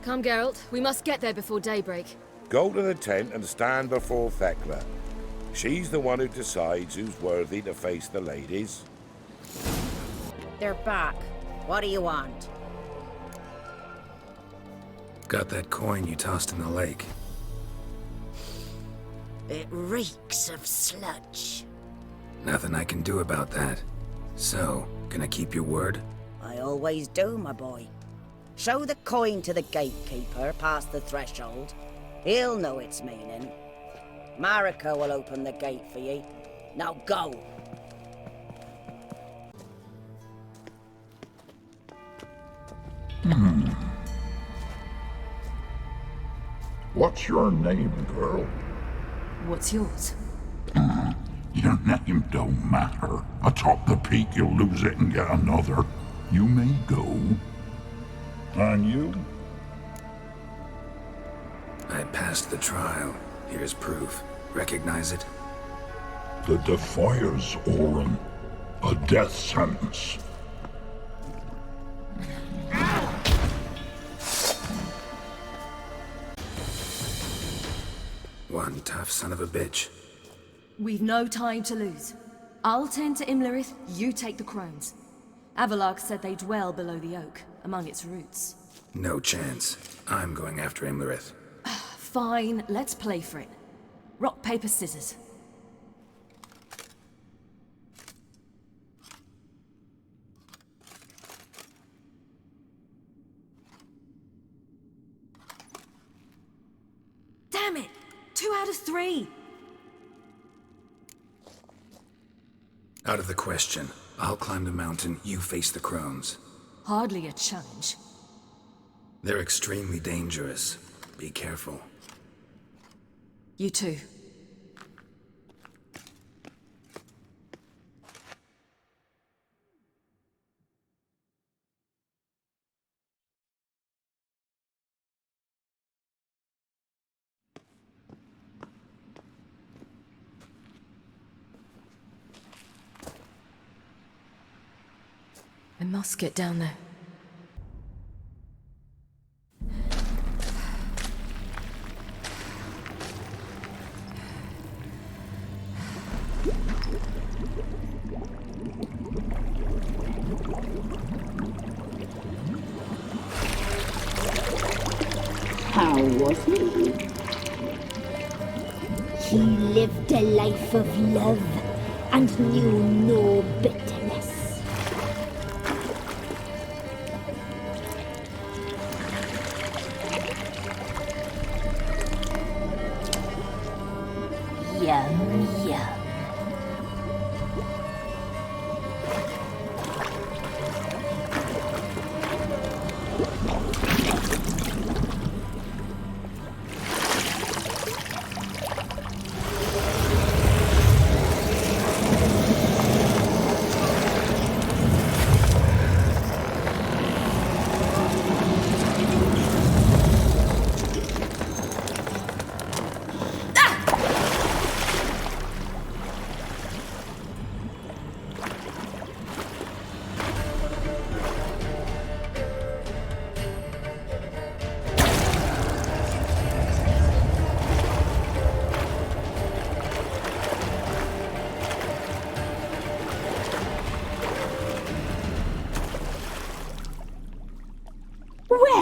Come, Geralt. We must get there before daybreak. Go to the tent and stand before Thekla. She's the one who decides who's worthy to face the ladies. They're back. What do you want? Got that coin you tossed in the lake. It reeks of sludge. Nothing I can do about that. So, gonna keep your word? I always do, my boy. Show the coin to the gatekeeper past the threshold. He'll know its meaning. Marika will open the gate for ye. Now go! What's your name, girl? What's yours? Your name don't matter. Atop the peak, you'll lose it and get another. You may go. And you? I passed the trial. Here's proof. Recognize it? The Defier's Orin. A death sentence. One tough son of a bitch. We've no time to lose. I'll tend to Imlerith, you take the crones. Avalok said they dwell below the oak, among its roots. No chance. I'm going after Imlerith. Fine, let's play for it. Rock, paper, scissors. Damn it! 2 out of 3! Out of the question. I'll climb the mountain, you face the crones. Hardly a challenge. They're extremely dangerous. Be careful. You too. I must get down there. How was he? He lived a life of love and knew no bitterness. Yum, yum.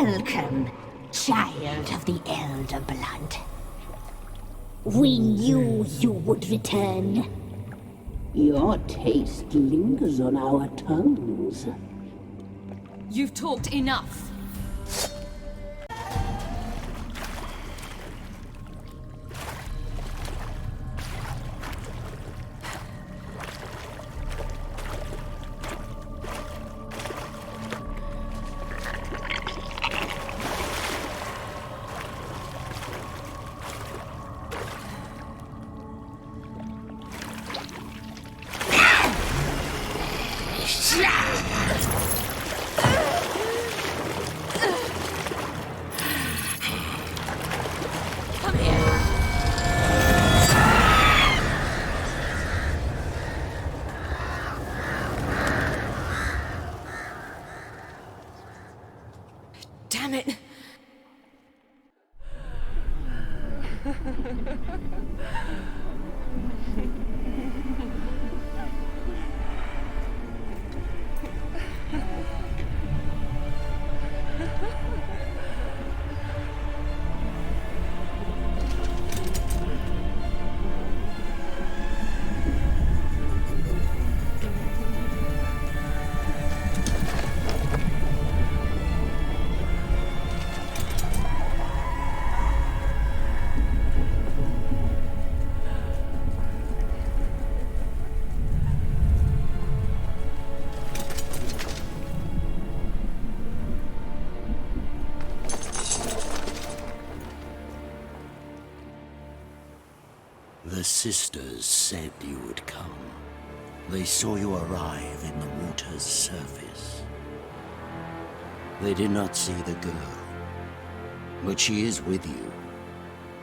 Welcome, child of the Elder Blood. We knew you would return. Your taste lingers on our tongues. You've talked enough. Damn it! The sisters said you would come. They saw you arrive in the water's surface. They did not see the girl. But she is with you,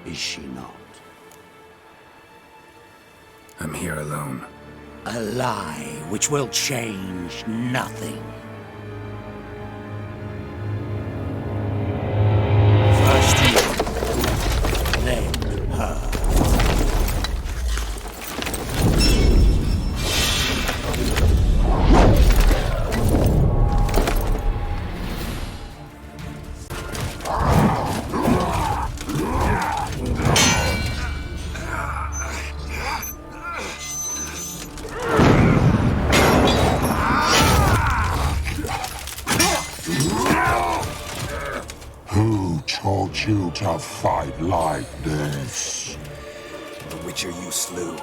is she not? I'm here alone. A lie which will change nothing. First you, then her. Who taught you to fight like this? The Witcher you slew.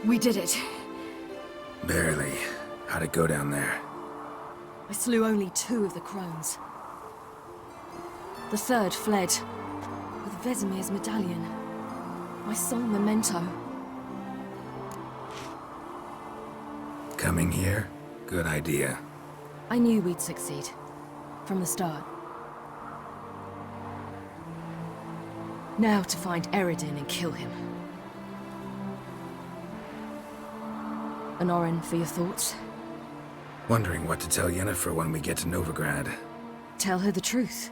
We did it. Barely. How'd it go down there? I slew only 2 of the crones. The third fled with Vesemir's medallion. My sole memento. Coming here? Good idea. I knew we'd succeed. From the start. Now to find Eredin and kill him. Honorin, for your thoughts? Wondering what to tell Yennefer when we get to Novigrad. Tell her the truth.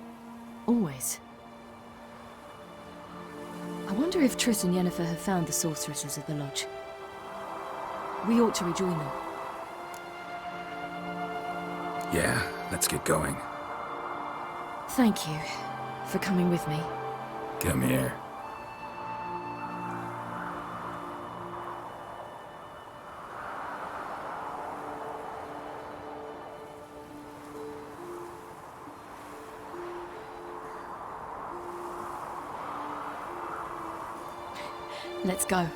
Always. I wonder if Triss and Yennefer have found the sorceresses at the lodge. We ought to rejoin them. Yeah, let's get going. Thank you for coming with me. Come here. Let's go.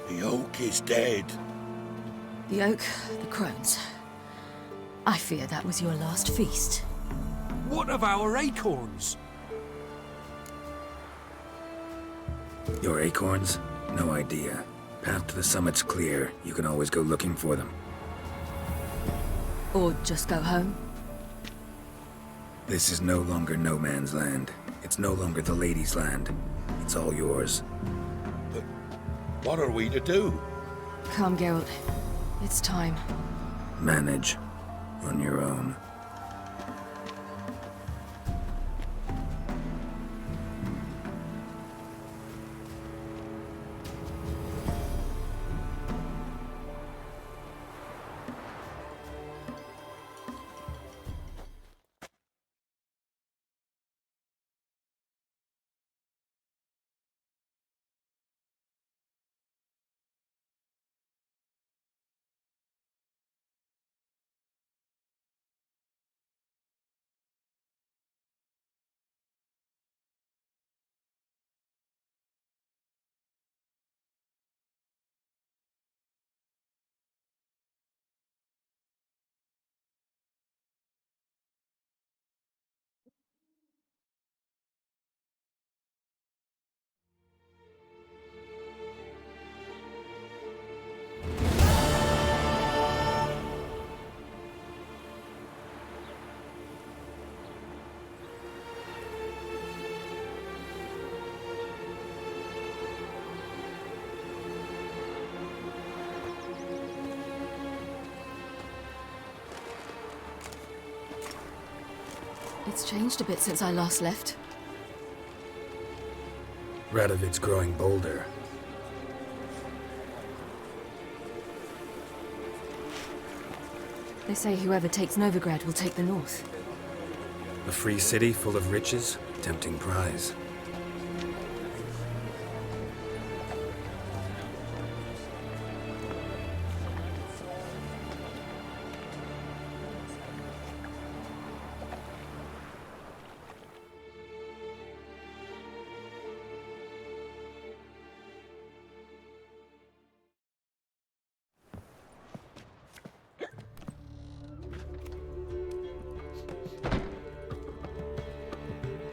The oak is dead. The oak, the crones. I fear that was your last feast. What of our acorns? Your acorns? No idea. Path to the summit's clear. You can always go looking for them. Or just go home. This is no longer no man's land. It's no longer the lady's land. It's all yours. But what are we to do? Come, Geralt. It's time. Manage. On your own. It's changed a bit since I last left. Radovid's growing bolder. They say whoever takes Novigrad will take the north. A free city full of riches, tempting prize.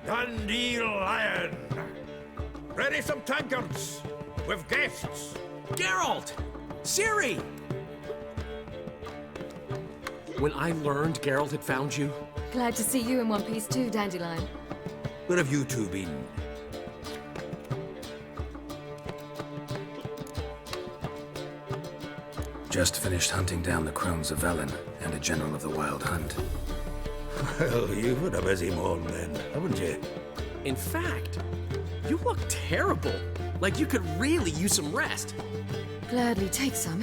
Dundee Lion! Ready some tankards! With guests! Geralt! Ciri! When I learned Geralt had found you... Glad to see you in one piece too, Dandelion. Where have you two been? Just finished hunting down the crones of Velen and a general of the Wild Hunt. Well, you've had a busy morning then, haven't you? In fact, you look terrible. Like you could really use some rest. Gladly take some.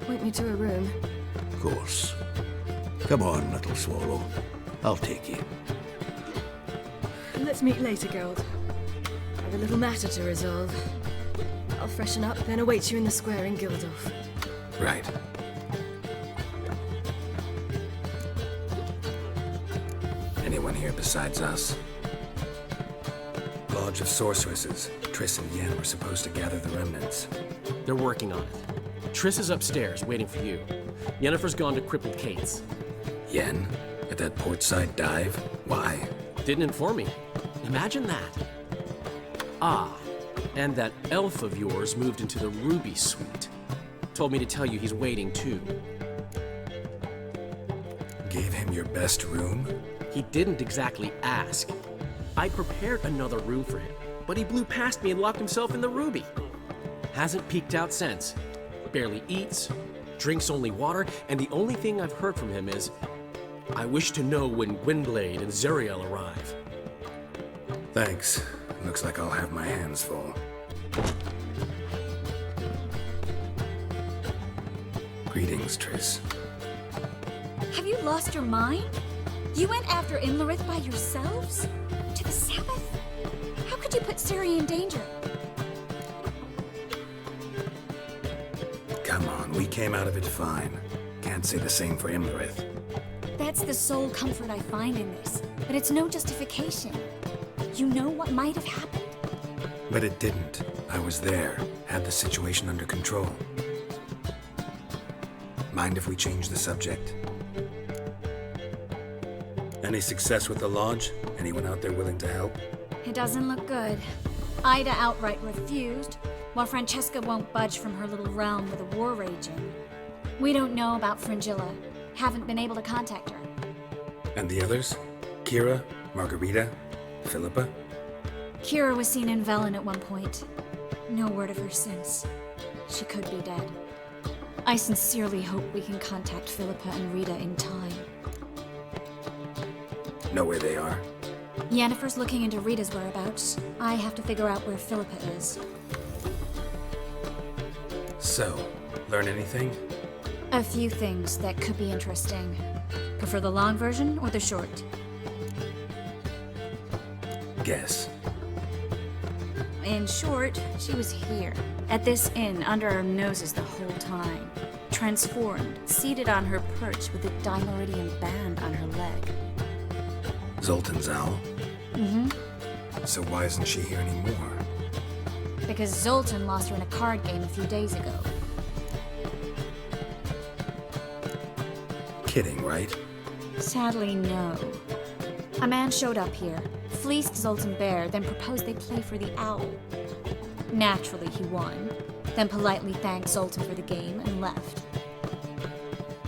Point me to a room. Of course. Come on, little swallow. I'll take you. Let's meet later, Geralt. I have a little matter to resolve. I'll freshen up, then await you in the square in Gildorf. Right. Anyone here besides us? Lodge of Sorceresses. Triss and Yen were supposed to gather the remnants. They're working on it. Triss is upstairs, waiting for you. Yennefer's gone to Crippled Kate's. Yen? At that portside dive? Why? Didn't inform me. Imagine that. Ah, and that elf of yours moved into the Ruby Suite. Told me to tell you he's waiting too. Gave him your best room? He didn't exactly ask. I prepared another room for him, but he blew past me and locked himself in the Ruby. Hasn't peeked out since. Barely eats, drinks only water, and the only thing I've heard from him is, I wish to know when Gwynblade and Zariel arrive. Thanks. Looks like I'll have my hands full. Greetings, Triss. Have you lost your mind? You went after Imlerith by yourselves? To the Sabbath? How could you put Ciri in danger? come on, we came out of it fine. Can't say the same for Imlerith. That's the sole comfort I find in this. But it's no justification. You know what might have happened. But it didn't. I was there, had the situation under control. Mind if we change the subject? Any success with the lodge? Anyone out there willing to help? It doesn't look good. Ida outright refused, while Francesca won't budge from her little realm with a war raging. We don't know about Fringilla. Haven't been able to contact her. And the others? Kira? Margarita? Philippa? Kira was seen in Velen at one point. No word of her since. She could be dead. I sincerely hope we can contact Philippa and Rita in time. Know where they are? Yennefer's looking into Rita's whereabouts. I have to figure out where Philippa is. So, learn anything? A few things that could be interesting. Prefer the long version or the short? Guess. In short, she was here, at this inn, under our noses the whole time. Transformed, seated on her perch with a Dimeridian band on her leg. Zoltan's owl? Mm-hmm. So why isn't she here anymore? Because Zoltan lost her in a card game a few days ago. Kidding, right? Sadly, no. A man showed up here, fleeced Zoltan bare, then proposed they play for the owl. Naturally, he won, then politely thanked Zoltan for the game and left.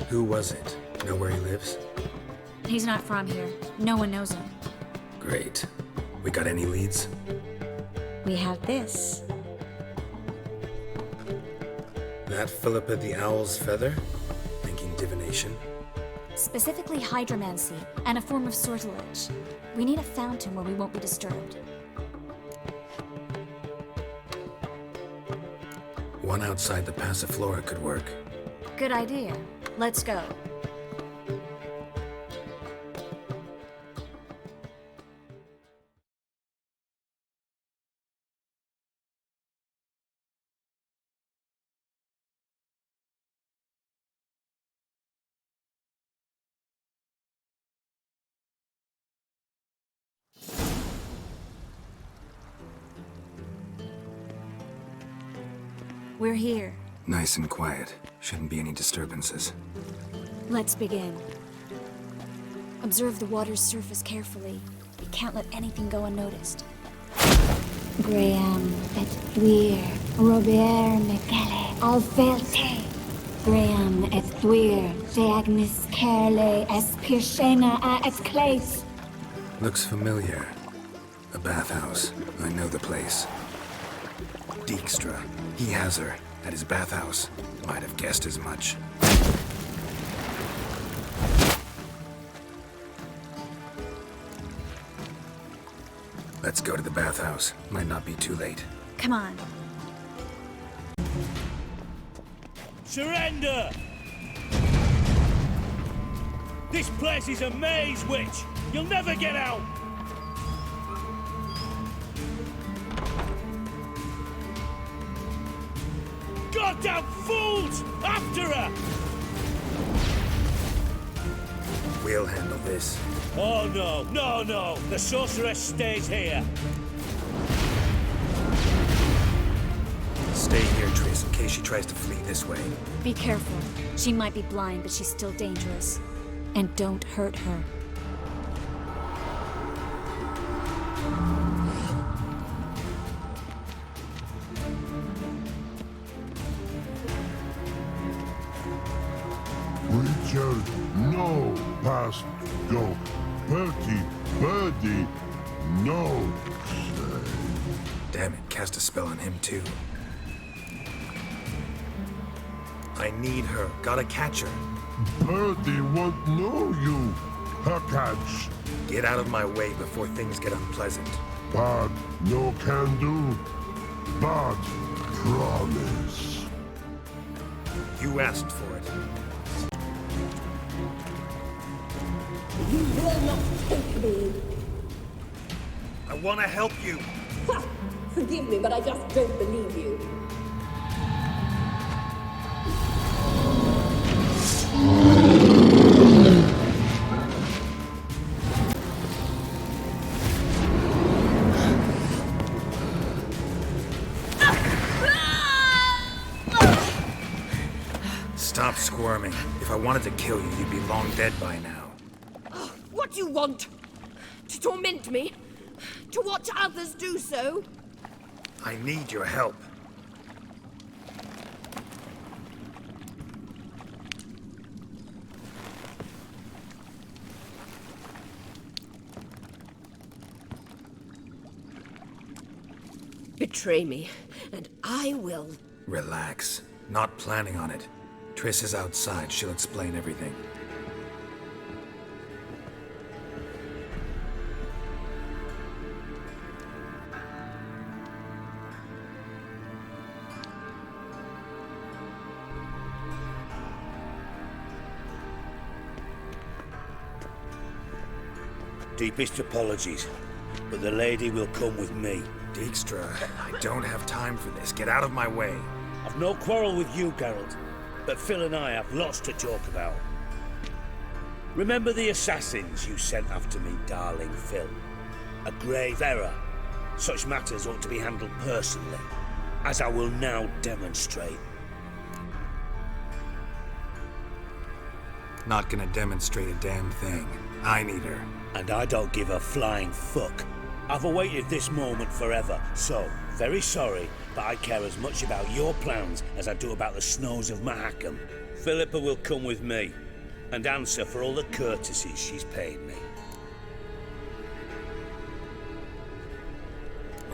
Who was it? Know where he lives? He's not from here. No one knows him. Great. We got any leads? We have this. That Philippa the Owl's feather? Thinking divination? Specifically hydromancy, and a form of sortilege. We need a fountain where we won't be disturbed. One outside the Passiflora could work. Good idea. Let's go. We're here. Nice and quiet. Shouldn't be any disturbances. Let's begin. Observe the water's surface carefully. We can't let anything go unnoticed. Graham et thuir, Robert Mekele, Alfelte. Graham et thuir, Deagnis Kerle, es Pirshena a et Clace. Looks familiar. A bathhouse. I know the place. Dijkstra. He has her at his bathhouse. Might have guessed as much. Let's go to the bathhouse. Might not be too late. Come on. Surrender! This place is a maze, witch! You'll never get out! Goddamn fools! After her! We'll handle this. Oh no, no, no! The sorceress stays here! Stay here, Triss, in case she tries to flee this way. Be careful. She might be blind, but she's still dangerous. And don't hurt her. Richard, no past go. Bertie, birdie, no say. Damn it, cast a spell on him too. I need her. Gotta catch her. Birdie won't know you. Her catch. Get out of my way before things get unpleasant. Bad, no can do. Bad, promise. You asked for it. You will not take me. I want to help you. Ha! Forgive me, but I just don't believe you. squirming. If I wanted to kill you, you'd be long dead by now. Oh, what do you want? To torment me? To watch others do so? I need your help. Betray me, and I will. Relax. Not planning on it. Triss is outside. She'll explain everything. Deepest apologies, but the lady will come with me. Dijkstra, I don't have time for this. Get out of my way. I've no quarrel with you, Geralt, but Phil and I have lots to talk about. Remember the assassins you sent after me, darling Phil? A grave error. Such matters ought to be handled personally, as I will now demonstrate. Not gonna demonstrate a damn thing. I need her. And I don't give a flying fuck. I've awaited this moment forever, so, very sorry, but I care as much about your plans as I do about the snows of Mahakam. Philippa will come with me, and answer for all the courtesies she's paid me.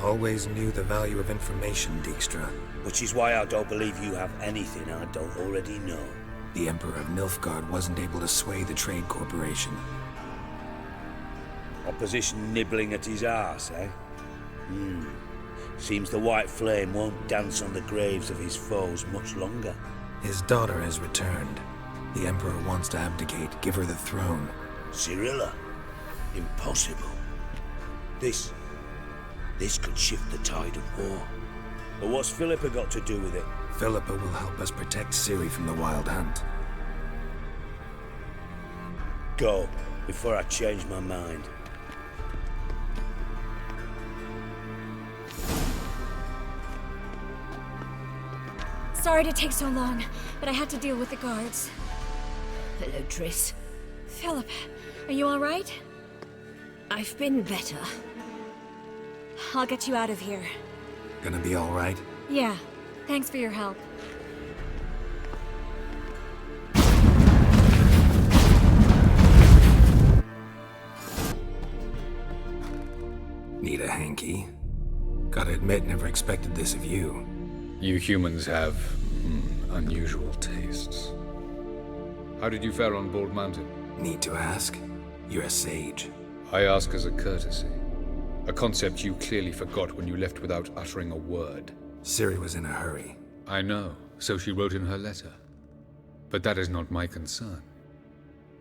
Always knew the value of information, Dijkstra. Which is why I don't believe you have anything I don't already know. The Emperor of Nilfgaard wasn't able to sway the Trade Corporation. Opposition nibbling at his arse, eh? Seems the White Flame won't dance on the graves of his foes much longer. His daughter has returned. The Emperor wants to abdicate, give her the throne. Cirilla? Impossible. This could shift the tide of war. But what's Philippa got to do with it? Philippa will help us protect Ciri from the Wild Hunt. Go, before I change my mind. Sorry to take so long, but I had to deal with the guards. Hello, Triss. Philip, are you all right? I've been better. I'll get you out of here. Gonna be all right? Yeah, thanks for your help. Need a hanky? Gotta admit, never expected this of you. You humans have unusual tastes. How did you fare on Bald Mountain? Need to ask? You're a sage. I ask as a courtesy. A concept you clearly forgot when you left without uttering a word. Ciri was in a hurry. I know, so she wrote in her letter. But that is not my concern.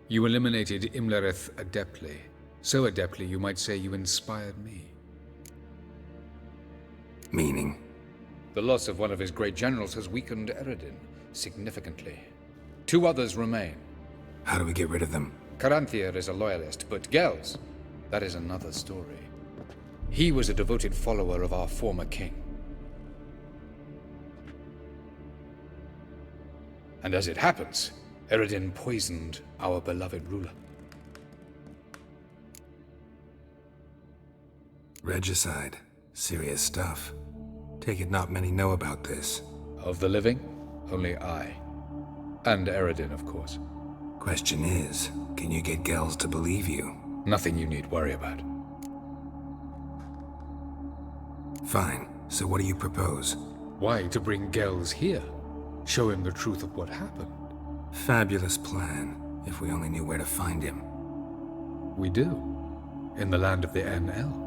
You eliminated Imlerith adeptly. So adeptly you might say you inspired me. Meaning? The loss of one of his great generals has weakened Eredin significantly. 2 others remain. How do we get rid of them? Caranthier is a loyalist, but Gels, that is another story. He was a devoted follower of our former king. And as it happens, Eredin poisoned our beloved ruler. Regicide. Serious stuff. Take it not many know about this. Of the living, only I. And Eredin, of course. Question is, can you get Gels to believe you? Nothing you need worry about. Fine. So what do you propose? Why, to bring Gels here. Show him the truth of what happened. Fabulous plan, if we only knew where to find him. We do. In the land of the NL.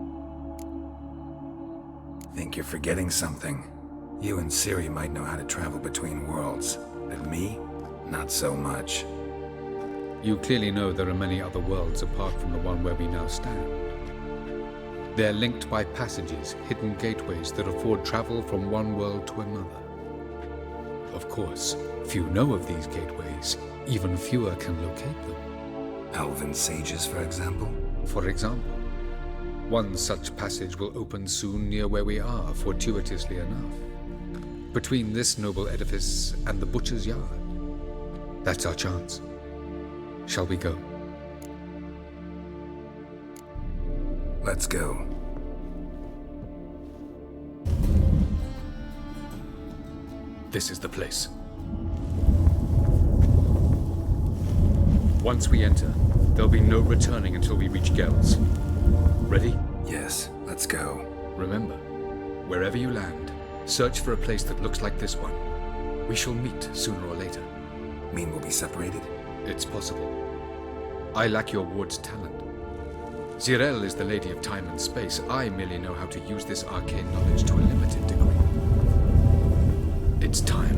Think you're forgetting something. You and Ciri might know how to travel between worlds, but me? Not so much. You clearly know there are many other worlds apart from the one where we now stand. They're linked by passages, hidden gateways that afford travel from one world to another. Of course, few know of these gateways. Even fewer can locate them. Elven sages, for example? For example. One such passage will open soon near where we are, fortuitously enough. Between this noble edifice and the butcher's yard. That's our chance. Shall we go? Let's go. This is the place. Once we enter, there'll be no returning until we reach Gel's. Ready? Yes, let's go. Remember, wherever you land, search for a place that looks like this one. We shall meet sooner or later. Mean we'll be separated? It's possible. I lack your ward's talent. Zirel is the Lady of Time and Space. I merely know how to use this arcane knowledge to a limited degree. It's time.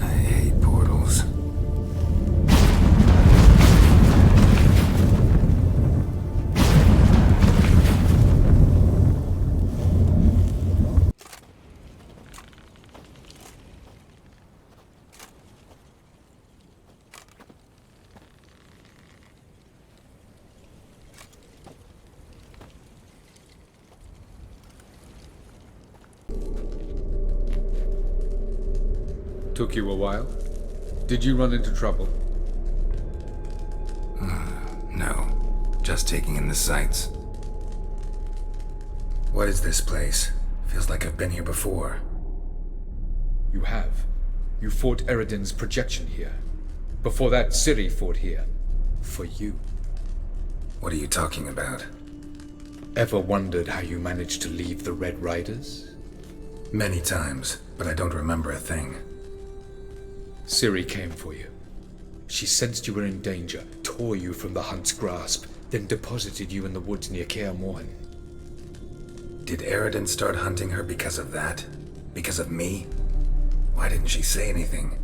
I hate portals. Took you a while? Did you run into trouble? No. Just taking in the sights. What is this place? Feels like I've been here before. You have. You fought Eredin's projection here. Before that, Ciri fought here. For you. What are you talking about? Ever wondered how you managed to leave the Red Riders? Many times, but I don't remember a thing. Ciri came for you. She sensed you were in danger, tore you from the Hunt's grasp, then deposited you in the woods near Kaer Morhen. Did Eredin start hunting her because of that? Because of me? Why didn't she say anything?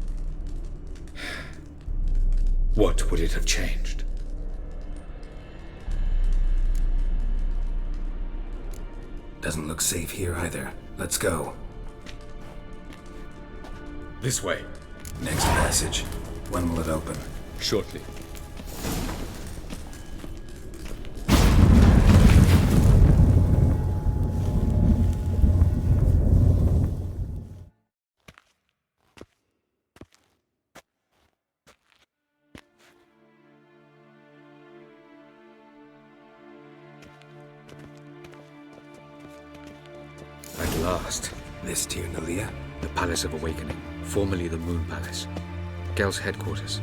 What would it have changed? Doesn't look safe here either. Let's go. This way. Next passage. When will it open? Shortly. At last. This Tyr Nalia? The Palace of Awakening, formerly the Moon Palace. Gel's headquarters.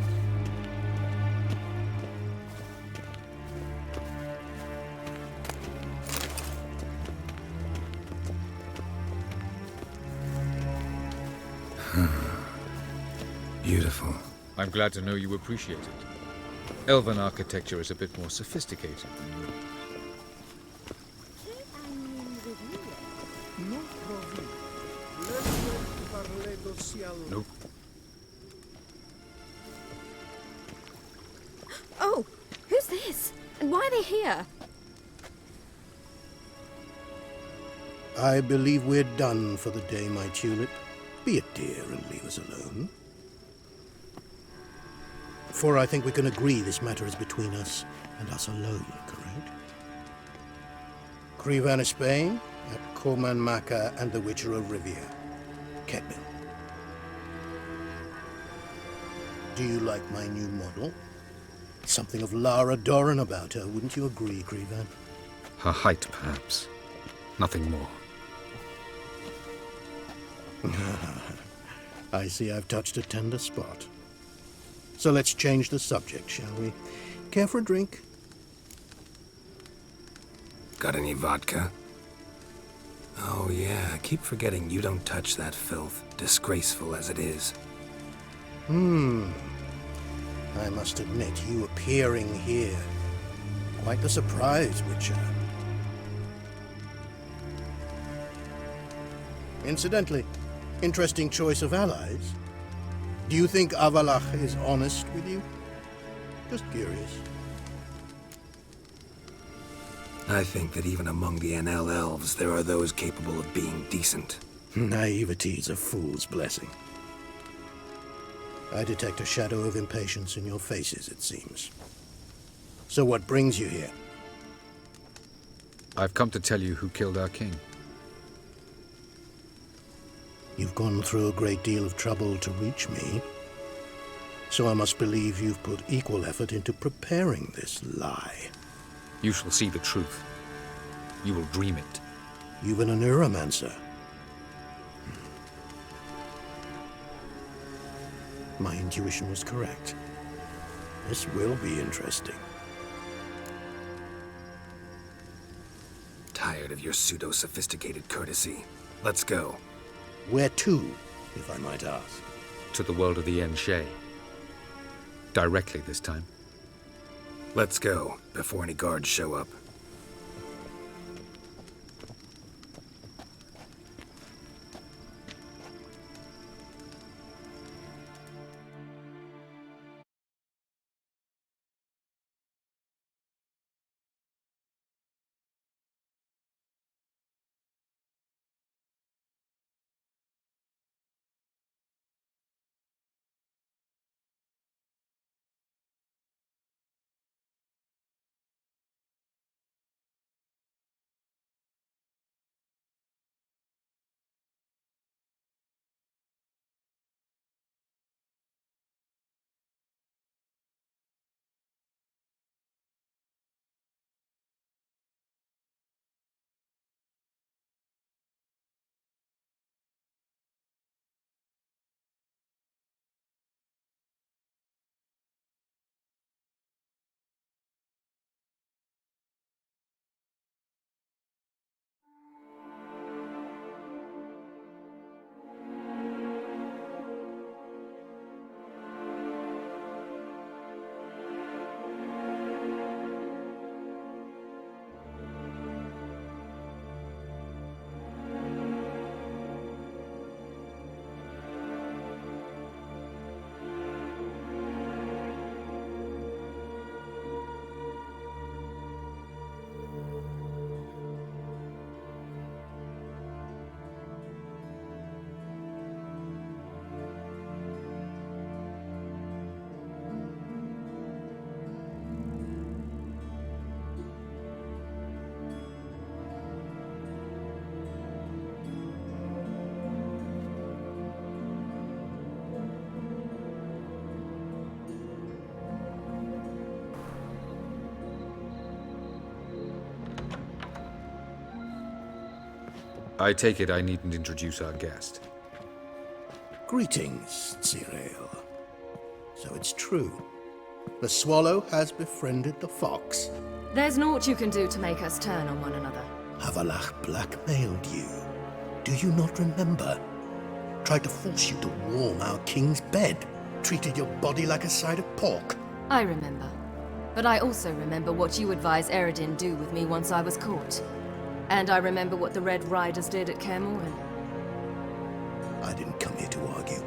Beautiful. I'm glad to know you appreciate it. Elven architecture is a bit more sophisticated than you. Nope. Oh, who's this? And why are they here? I believe we're done for the day, my tulip. Be a dear and leave us alone. For I think we can agree this matter is between us and us alone, correct? Crevan of Spain, at Corman Maca and the Witcher of Rivia. Ketman. Do you like my new model? Something of Lara Doran about her, wouldn't you agree, Crevan? Her height, perhaps. Nothing more. I see I've touched a tender spot. So let's change the subject, shall we? Care for a drink? Got any vodka? Oh yeah, I keep forgetting you don't touch that filth, disgraceful as it is. I must admit, you appearing here, quite the surprise, Witcher. Incidentally, interesting choice of allies. Do you think Avalach is honest with you? Just curious. I think that even among the NL elves, there are those capable of being decent. Naivety is a fool's blessing. I detect a shadow of impatience in your faces, it seems. So what brings you here? I've come to tell you who killed our king. You've gone through a great deal of trouble to reach me, so I must believe you've put equal effort into preparing this lie. You shall see the truth. You will dream it. You've been a neuromancer. My intuition was correct. This will be interesting. Tired of your pseudo-sophisticated courtesy. Let's go. Where to, if I might ask? To the world of the Enshe. Directly this time. Let's go, before any guards show up. I take it I needn't introduce our guest. Greetings, Cyril. So it's true. The swallow has befriended the fox. There's naught you can do to make us turn on one another. Avalach blackmailed you. Do you not remember? Tried to force you to warm our king's bed. Treated your body like a side of pork. I remember. But I also remember what you advised Eredin do with me once I was caught. And I remember what the Red Riders did at Kaer Morhen. I didn't come here to argue.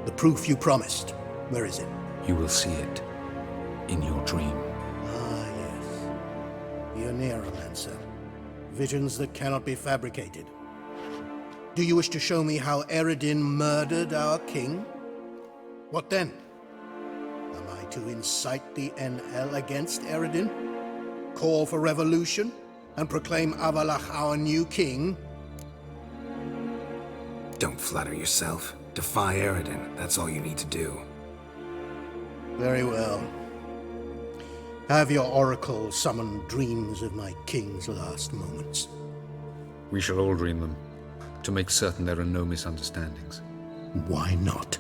The proof you promised, where is it? You will see it in your dream. Ah, yes. The Neuromancer. Visions that cannot be fabricated. Do you wish to show me how Eredin murdered our king? What then? Am I to incite the NL against Eredin? Call for revolution? And proclaim Avalach our new king? Don't flatter yourself. Defy Eredin. That's all you need to do. Very well. Have your oracle summon dreams of my king's last moments. We shall all dream them, to make certain there are no misunderstandings. Why not?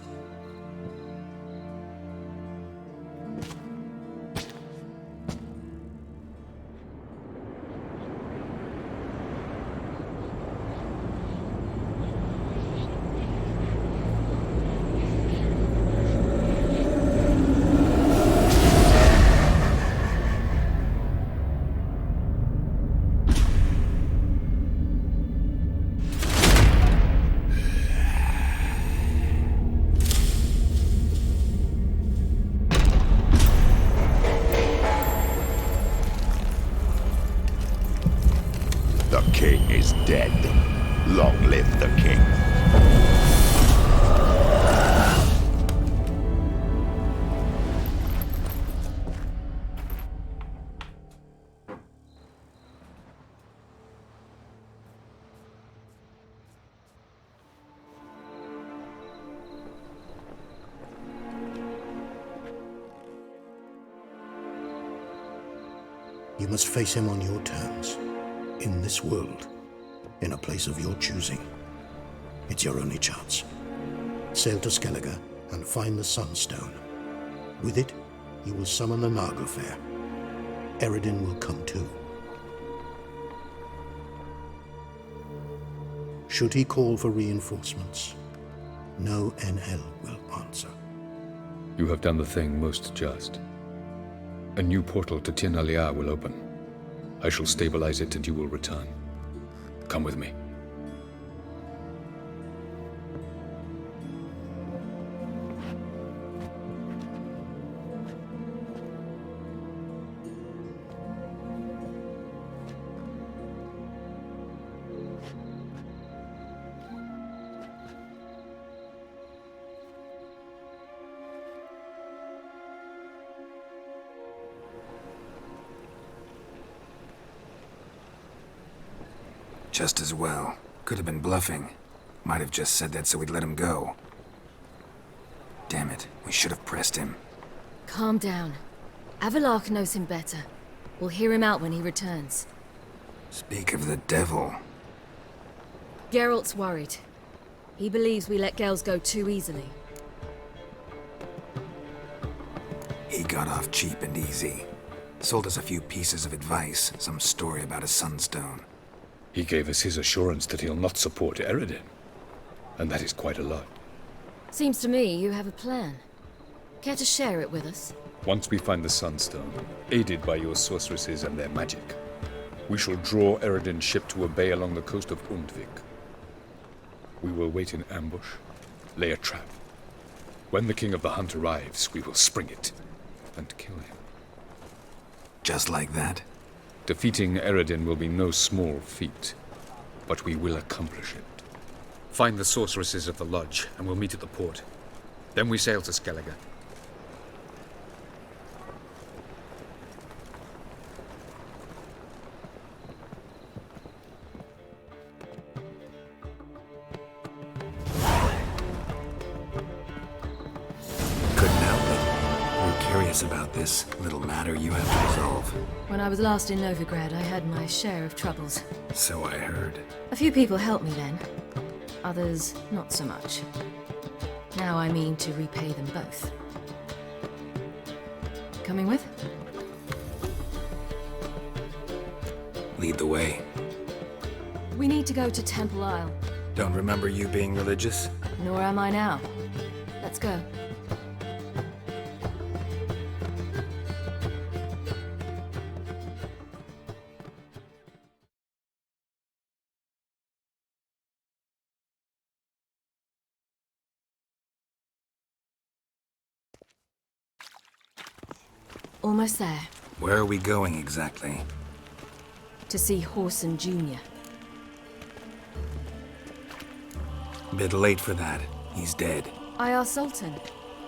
You must face him on your terms. In this world. In a place of your choosing. It's your only chance. Sail to Skellige and find the Sunstone. With it, you will summon the Naga Fair. Eredin will come too. Should he call for reinforcements, no NL will answer. You have done the thing most just. A new portal to Tir Nalia will open. I shall stabilize it and you will return. Come with me. Just as well. Could have been bluffing. Might have just said that so we'd let him go. Damn it, we should have pressed him. Calm down. Avalark knows him better. We'll hear him out when he returns. Speak of the devil. Geralt's worried. He believes we let Gels go too easily. He got off cheap and easy. Sold us a few pieces of advice, some story about a sunstone. He gave us his assurance that he'll not support Eredin. And that is quite a lot. Seems to me you have a plan. Care to share it with us? Once we find the Sunstone, aided by your sorceresses and their magic, we shall draw Eredin's ship to a bay along the coast of Undvik. We will wait in ambush, lay a trap. When the King of the Hunt arrives, we will spring it and kill him. Just like that? Defeating Eredin will be no small feat, but we will accomplish it. Find the sorceresses of the lodge, and we'll meet at the port. Then we sail to Skellige. Couldn't help it. We're curious about this little matter you have to resolve. When I was last in Novigrad, I had my share of troubles. So I heard. A few people helped me then. Others, not so much. Now I mean to repay them both. Coming with? Lead the way. We need to go to Temple Isle. Don't remember you being religious? Nor am I now. Let's go. Almost there. Where are we going exactly? To see Horson Jr. Bit late for that. He's dead. I asked Sultan,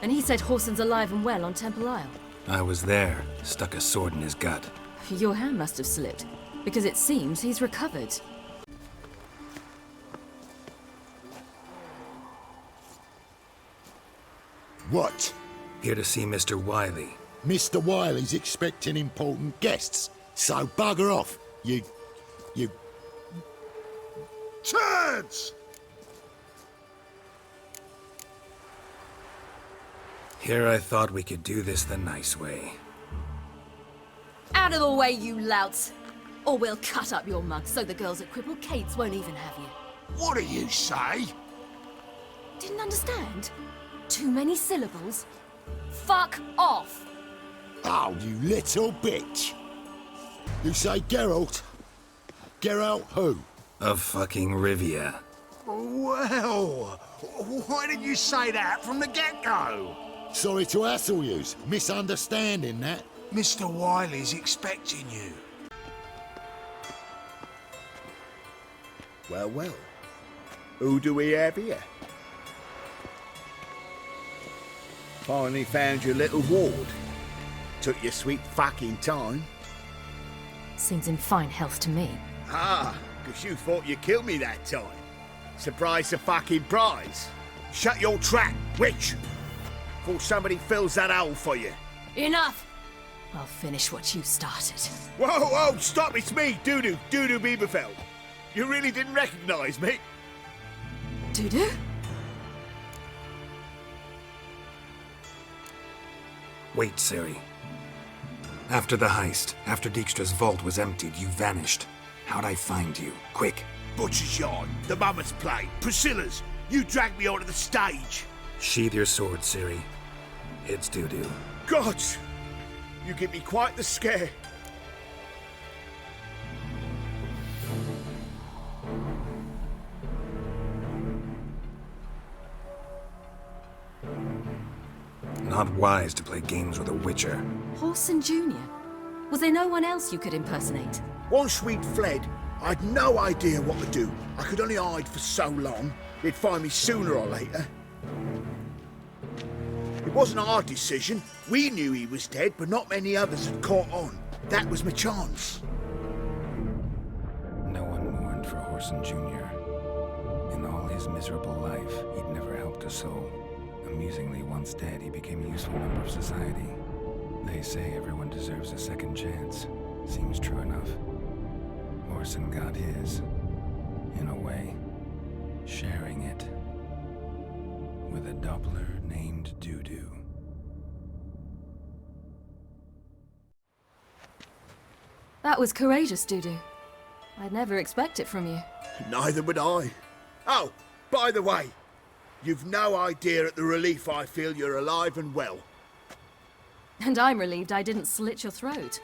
and he said Horson's alive and well on Temple Isle. I was there. Stuck a sword in his gut. Your hand must have slipped, because it seems he's recovered. What? Here to see Mr. Wiley. Mr. Wiley's expecting important guests, so bugger off, you turds! Here I thought we could do this the nice way. Out of the way, you louts! Or we'll cut up your mug so the girls at Cripple Kate's won't even have you. What do you say? Didn't understand? Too many syllables? Fuck off! Oh, you little bitch! You say Geralt? Geralt who? Of fucking Rivia. Well, why didn't you say that from the get-go? Sorry to hassle yous. Misunderstanding that. Mr. Wiley's expecting you. Well, well. Who do we have here? Finally found your little ward. Took your sweet fucking time. Seems in fine health to me. Ah, because you thought you killed me that time. Surprise the fucking prize. Shut your trap, witch! Before somebody fills that hole for you. Enough! I'll finish what you started. Whoa, whoa, stop, it's me, Dudu Bieberfeld. You really didn't recognize me? Dudu? Wait, Ciri. After the heist, after Dijkstra's vault was emptied, you vanished. How'd I find you? Quick. Butcher's Yard, the Mammoth's Play, Priscilla's. You dragged me onto the stage. Sheathe your sword, Ciri. It's Dudu. God! You give me quite the scare. Not wise to play games with a Witcher. Whoreson Jr.? Was there no one else you could impersonate? Once we'd fled, I'd no idea what to do. I could only hide for so long. They'd find me sooner or later. It wasn't our decision. We knew he was dead, but not many others had caught on. That was my chance. No one mourned for Whoreson Jr. In all his miserable life, he'd never helped a soul. Amusingly, once dead, he became a useful member of society. They say everyone deserves a second chance. Seems true enough. Whoreson got his, in a way, sharing it with a Doppler named Dudu. That was courageous, Dudu. I'd never expect it from you. Neither would I. Oh, by the way, you've no idea at the relief I feel you're alive and well. And I'm relieved I didn't slit your throat.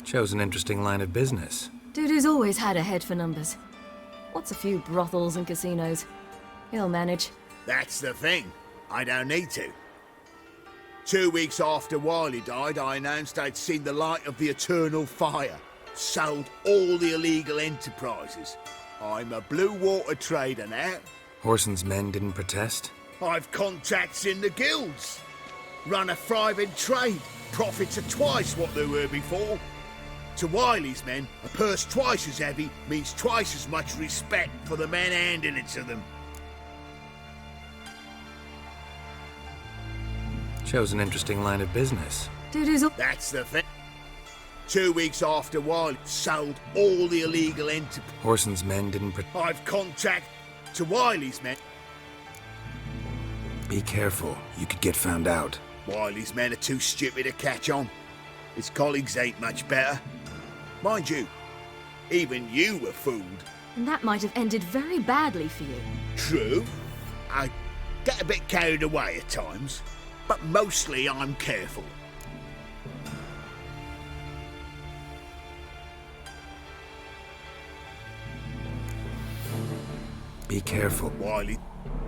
Chose an interesting line of business. Dudu's always had a head for numbers. What's a few brothels and casinos? He'll manage. That's the thing. I don't need to. 2 weeks after Wiley died, I announced I'd seen the light of the eternal fire. Sold all the illegal enterprises. I'm a blue water trader now. Whoreson's men didn't protest? I've contacts in the guilds. Run a thriving trade. Profits are twice what they were before. To Wiley's men, a purse twice as heavy means twice as much respect for the men handing it to them. Chose an interesting line of business. Dudu's... That's the thing. 2 weeks after Wiley sold all the illegal enterprises. Whoreson's men didn't I've contact to Wiley's men. Be careful. You could get found out. Wiley's men are too stupid to catch on. His colleagues ain't much better. Mind you, even you were fooled. And that might have ended very badly for you. True. I get a bit carried away at times, but mostly I'm careful. Be careful. Wiley.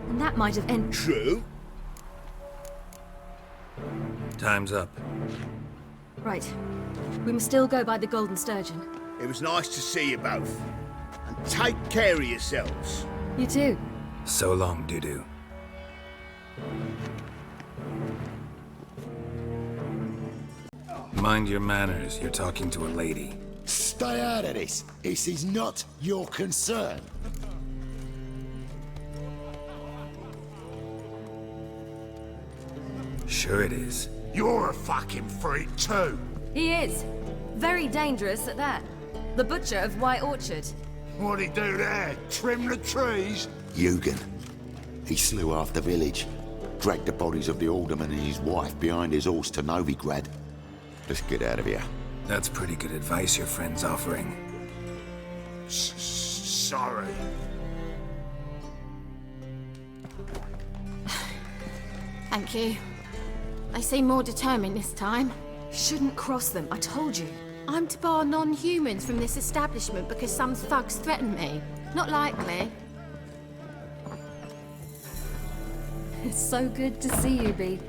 And that might have ended... True. Time's up. Right. We must still go by the Golden Sturgeon. It was nice to see you both. And take care of yourselves. You too. So long, Dudu. Mind your manners. You're talking to a lady. Stay out of this. This is not your concern. Sure it is. You're a fucking freak too. He is. Very dangerous at that. The butcher of White Orchard. What'd he do there? Trim the trees? Eugen. He slew half the village, dragged the bodies of the alderman and his wife behind his horse to Novigrad. Let's get out of here. That's pretty good advice your friend's offering. Sorry. Thank you. They seem more determined this time. Shouldn't cross them, I told you. I'm to bar non-humans from this establishment because some thugs threaten me. Not likely. It's so good to see you, Bee.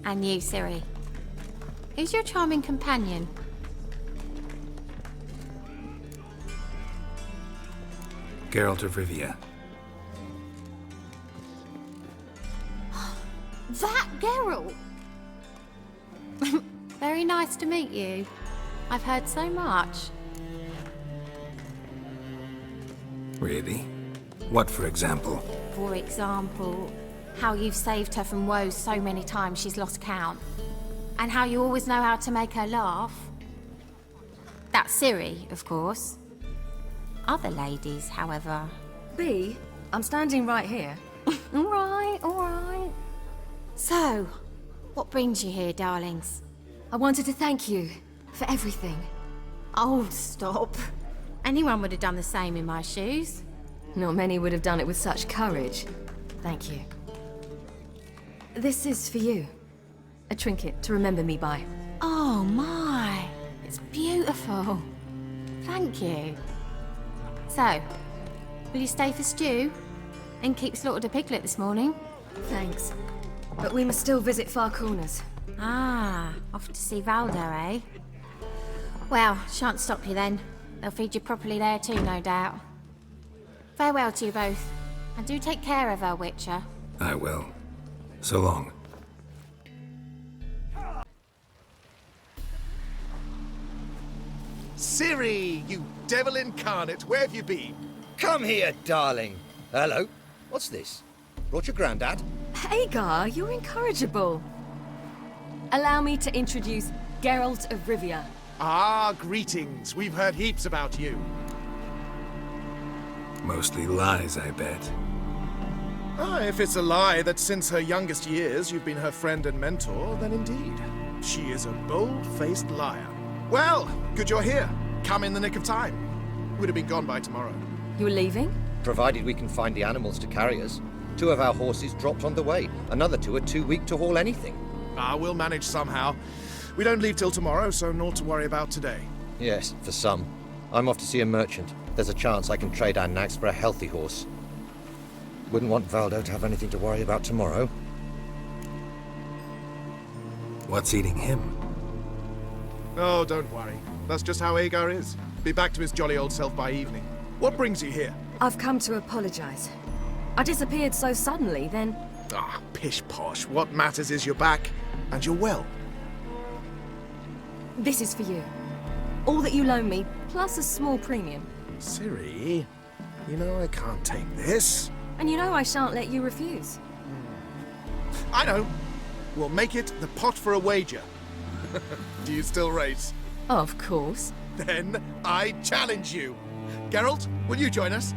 And you, Ciri. Who's your charming companion? Geralt of Rivia. That Geralt! Very nice to meet you. I've heard so much. Really? What, for example? For example, how you've saved her from woes so many times she's lost count. And how you always know how to make her laugh. That's Ciri, of course. Other ladies, however... B, I'm standing right here. All right. So, what brings you here, darlings? I wanted to thank you for everything. Oh, stop. Anyone would have done the same in my shoes. Not many would have done it with such courage. Thank you. This is for you. A trinket to remember me by. Oh my, it's beautiful. Thank you. So, will you stay for stew? And keep slaughtered a piglet this morning? Thanks. But we must still visit Far Corners. Ah, off to see Valdo, eh? Well, shan't stop you then. They'll feed you properly there too, no doubt. Farewell to you both. And do take care of her, Witcher. I will. So long. Ciri, you devil incarnate, where have you been? Come here, darling. Hello. What's this? Brought your granddad? Hagar, you're incorrigible. Allow me to introduce Geralt of Rivia. Ah, greetings. We've heard heaps about you. Mostly lies, I bet. Ah, if it's a lie that since her youngest years you've been her friend and mentor, then indeed. She is a bold-faced liar. Well, good you're here. Come in the nick of time. Would have been gone by tomorrow. You're leaving? Provided we can find the animals to carry us. 2 of our horses dropped on the way. Another 2 are too weak to haul anything. Ah, we'll manage somehow. We don't leave till tomorrow, so naught to worry about today. Yes, for some. I'm off to see a merchant. There's a chance I can trade our nags for a healthy horse. Wouldn't want Valdo to have anything to worry about tomorrow. What's eating him? Oh, don't worry. That's just how Agar is. Be back to his jolly old self by evening. What brings you here? I've come to apologize. I disappeared so suddenly, then... Ah, pish-posh. What matters is you're back, and you're well. This is for you. All that you loan me, plus a small premium. Ciri, you know I can't take this. And you know I shan't let you refuse. I know. We'll make it the pot for a wager. Do you still race? Of course. Then I challenge you. Geralt, will you join us?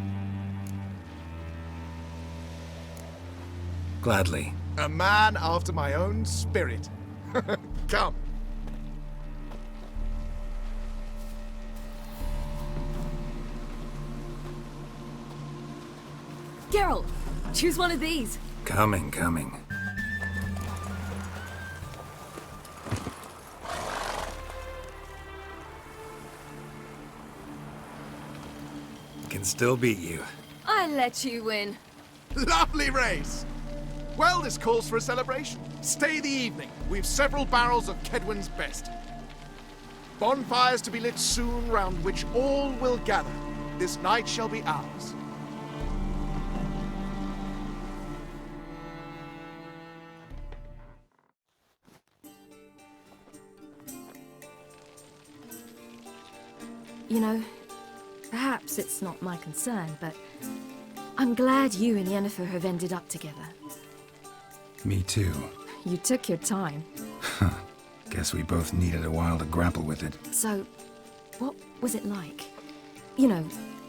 Gladly. A man after my own spirit. Come. Geralt, choose one of these. Coming. Can still beat you. I let you win. Lovely race! Well, this calls for a celebration. Stay the evening. We've several barrels of Kedwen's best. Bonfires to be lit soon, round which all will gather. This night shall be ours. You know, perhaps it's not my concern, but I'm glad you and Yennefer have ended up together. Me too. You took your time. Guess we both needed a while to grapple with it. So, what was it like? You know,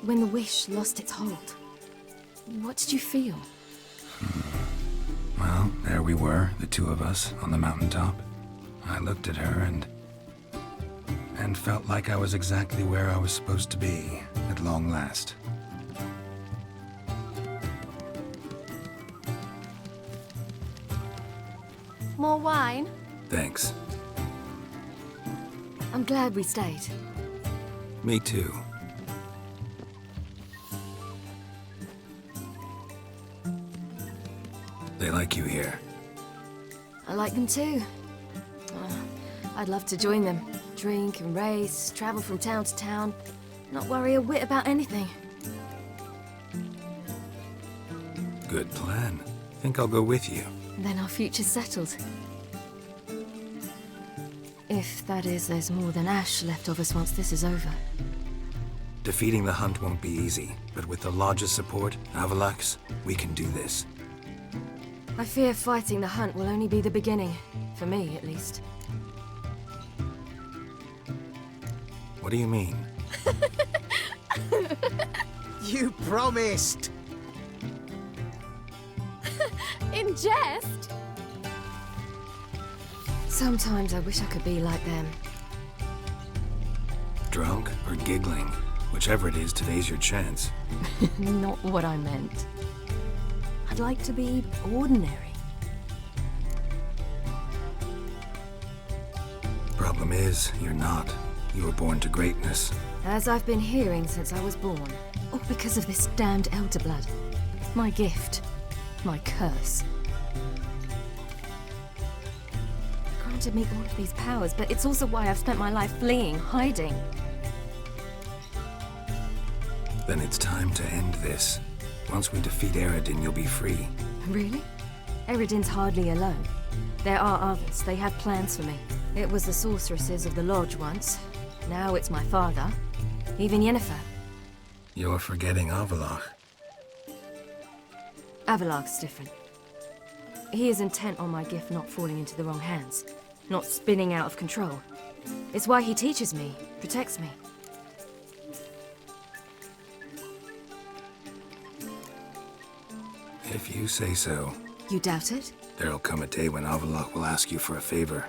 when the wish lost its hold. What did you feel? Well, there we were, the 2 of us, on the mountaintop. I looked at her and felt like I was exactly where I was supposed to be, at long last. More wine? Thanks. I'm glad we stayed. Me too. They like you here. I like them too. I'd love to join them. Drink and race, travel from town to town, not worry a whit about anything. Good plan. Think I'll go with you. Then our future's settled. If, that is, there's more than ash left of us once this is over. Defeating the hunt won't be easy. but with the Lodge's support, Avalax, we can do this. I fear fighting the hunt will only be the beginning. For me, at least. What do you mean? You promised! In jest? Sometimes I wish I could be like them. Drunk or giggling? Whichever it is, today's your chance. Not what I meant. I'd like to be ordinary. Problem is, you're not. You were born to greatness. As I've been hearing since I was born. All because of this damned elder blood. My gift. My curse. Granted me all of these powers, but it's also why I've spent my life fleeing, hiding. Then it's time to end this. Once we defeat Eredin, you'll be free. Really? Eredin's hardly alone. There are others. They have plans for me. It was the sorceresses of the Lodge once. Now it's my father. Even Yennefer. You're forgetting Avalach. Avalach's different. He is intent on my gift not falling into the wrong hands. Not spinning out of control. It's why he teaches me, protects me. If you say so. You doubt it? There'll come a day when Avalach will ask you for a favor.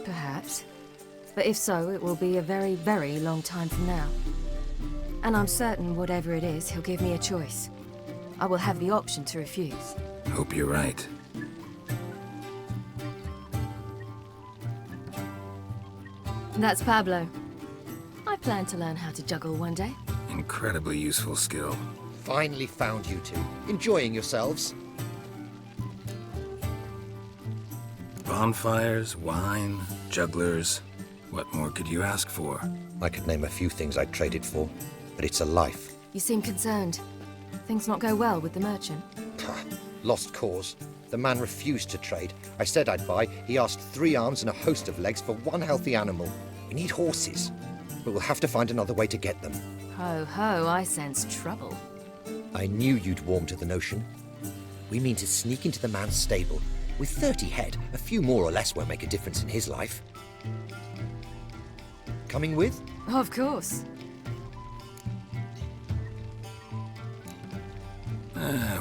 Perhaps. But if so, it will be a very, very long time from now. And I'm certain whatever it is, he'll give me a choice. I will have the option to refuse. Hope you're right. That's Pablo. I plan to learn how to juggle one day. Incredibly useful skill. Finally found you two. Enjoying yourselves? Bonfires, wine, jugglers. What more could you ask for? I could name a few things I'd trade it for, but it's a life. You seem concerned. Things not go well with the merchant? Lost cause. The man refused to trade. I said I'd buy. He asked 3 arms and a host of legs for 1 healthy animal. We need horses, but we'll have to find another way to get them. Ho ho, I sense trouble. I knew you'd warm to the notion. We mean to sneak into the man's stable. With 30 head, a few more or less won't make a difference in his life. Coming with? Of course.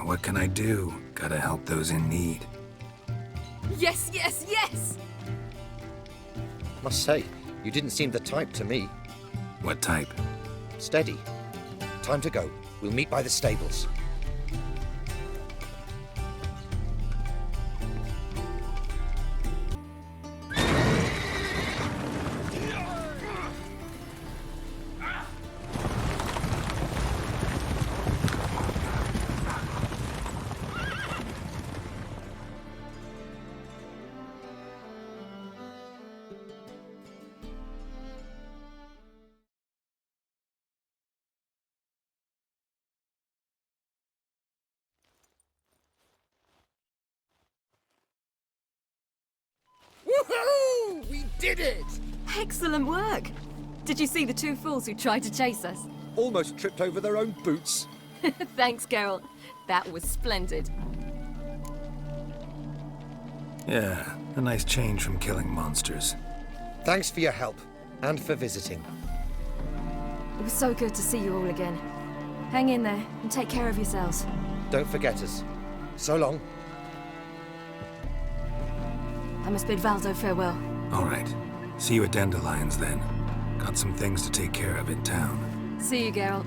What can I do? Gotta help those in need. Yes, yes, yes! Must say, you didn't seem the type to me. What type? Steady. Time to go. We'll meet by the stables. Woohoo! We did it! Excellent work! Did you see the 2 fools who tried to chase us? Almost tripped over their own boots. Thanks, Geralt. That was splendid. Yeah, a nice change from killing monsters. Thanks for your help, and for visiting. It was so good to see you all again. Hang in there, and take care of yourselves. Don't forget us. So long. I must bid Valdo farewell. All right. See you at Dandelions, then. Got some things to take care of in town. See you, Geralt.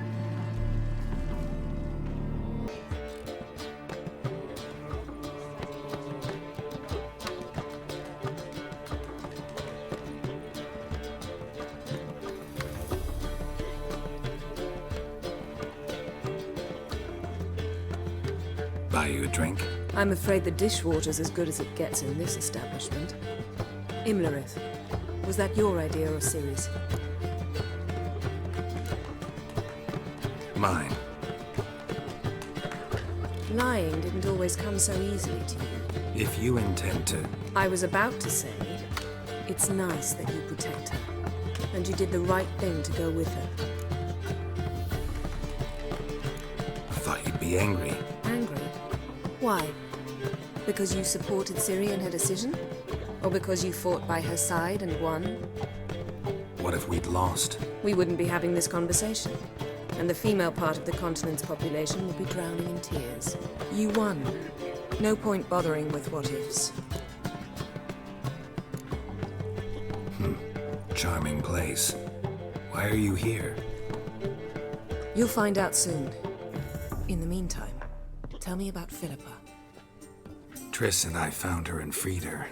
Buy you a drink? I'm afraid the dishwater's as good as it gets in this establishment. Imlerith, was that your idea or Ciri's? Mine. Lying didn't always come so easily to you. If you intend to... I was about to say, it's nice that you protect her. And you did the right thing to go with her. thought you'd be angry. Angry? Why? Because you supported Ciri in her decision? Or because you fought by her side and won? What if we'd lost? We wouldn't be having this conversation. And the female part of the continent's population would be drowning in tears. You won. No point bothering with what-ifs. Charming place. Why are you here? You'll find out soon. In the meantime, tell me about Philippa. Triss and I found her and freed her.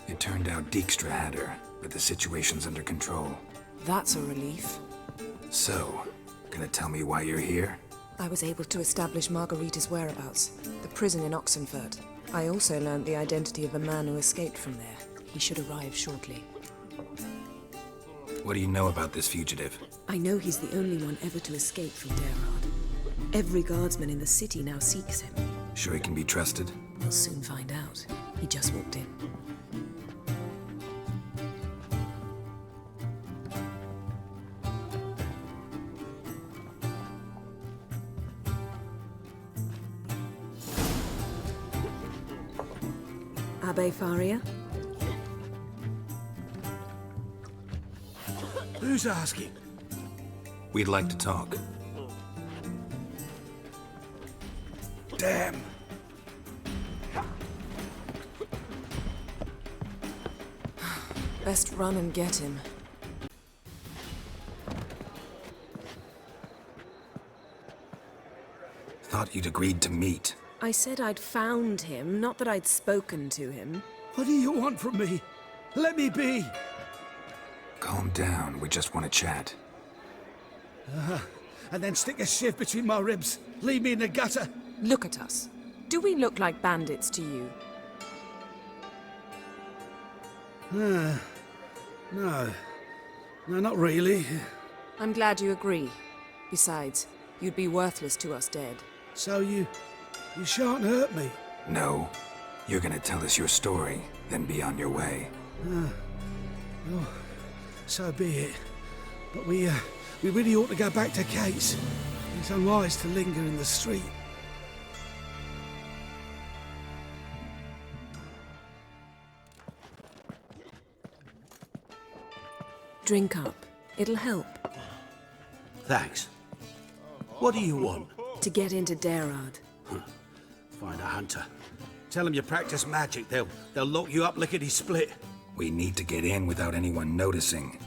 It turned out Dijkstra had her, but the situation's under control. That's a relief. So, gonna tell me why you're here? I was able to establish Margarita's whereabouts, the prison in Oxenfurt. I also learned the identity of a man who escaped from there. He should arrive shortly. What do you know about this fugitive? I know he's the only one ever to escape from Daerad. Every guardsman in the city now seeks him. Sure he can be trusted? We'll soon find out. He just walked in. Abbe Faria? Who's asking? We'd like to talk. Damn. Best run and get him. Thought you'd agreed to meet. I said I'd found him, not that I'd spoken to him. What do you want from me? Let me be. Calm down, we just want to chat. And then stick a sieve between my ribs. Leave me in the gutter. Look at us. Do we look like bandits to you? No. No, not really. I'm glad you agree. Besides, you'd be worthless to us dead. So you shan't hurt me. No. You're gonna tell us your story, then be on your way. Oh, so be it. But we really ought to go back to Kate's. It's unwise to linger in the street. Drink up. It'll help. Thanks. What do you want? To get into Daerad. Find a hunter. Tell them you practice magic. They'll lock you up lickety-split. We need to get in without anyone noticing.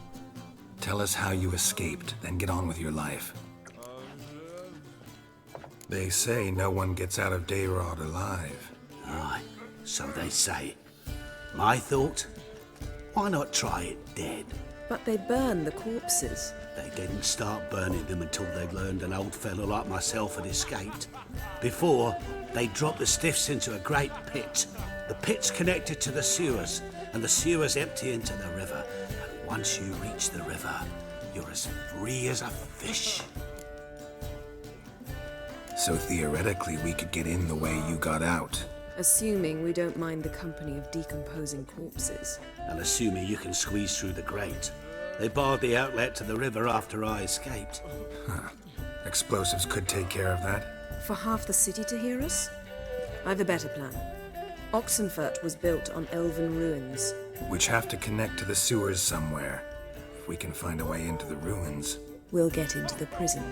Tell us how you escaped, then get on with your life. They say no one gets out of Daerad alive. Aye, so they say. My thought? Why not try it dead? But they burn the corpses. They didn't start burning them until they'd learned an old fellow like myself had escaped. Before, they dropped the stiffs into a great pit. The pit's connected to the sewers, and the sewers empty into the river. And once you reach the river, you're as free as a fish. So theoretically, we could get in the way you got out. Assuming we don't mind the company of decomposing corpses. And assuming you can squeeze through the grate. They barred the outlet to the river after I escaped. Huh. Explosives could take care of that. For half the city to hear us? I've a better plan. Oxenfurt was built on elven ruins. Which have to connect to the sewers somewhere. If we can find a way into the ruins. We'll get into the prison.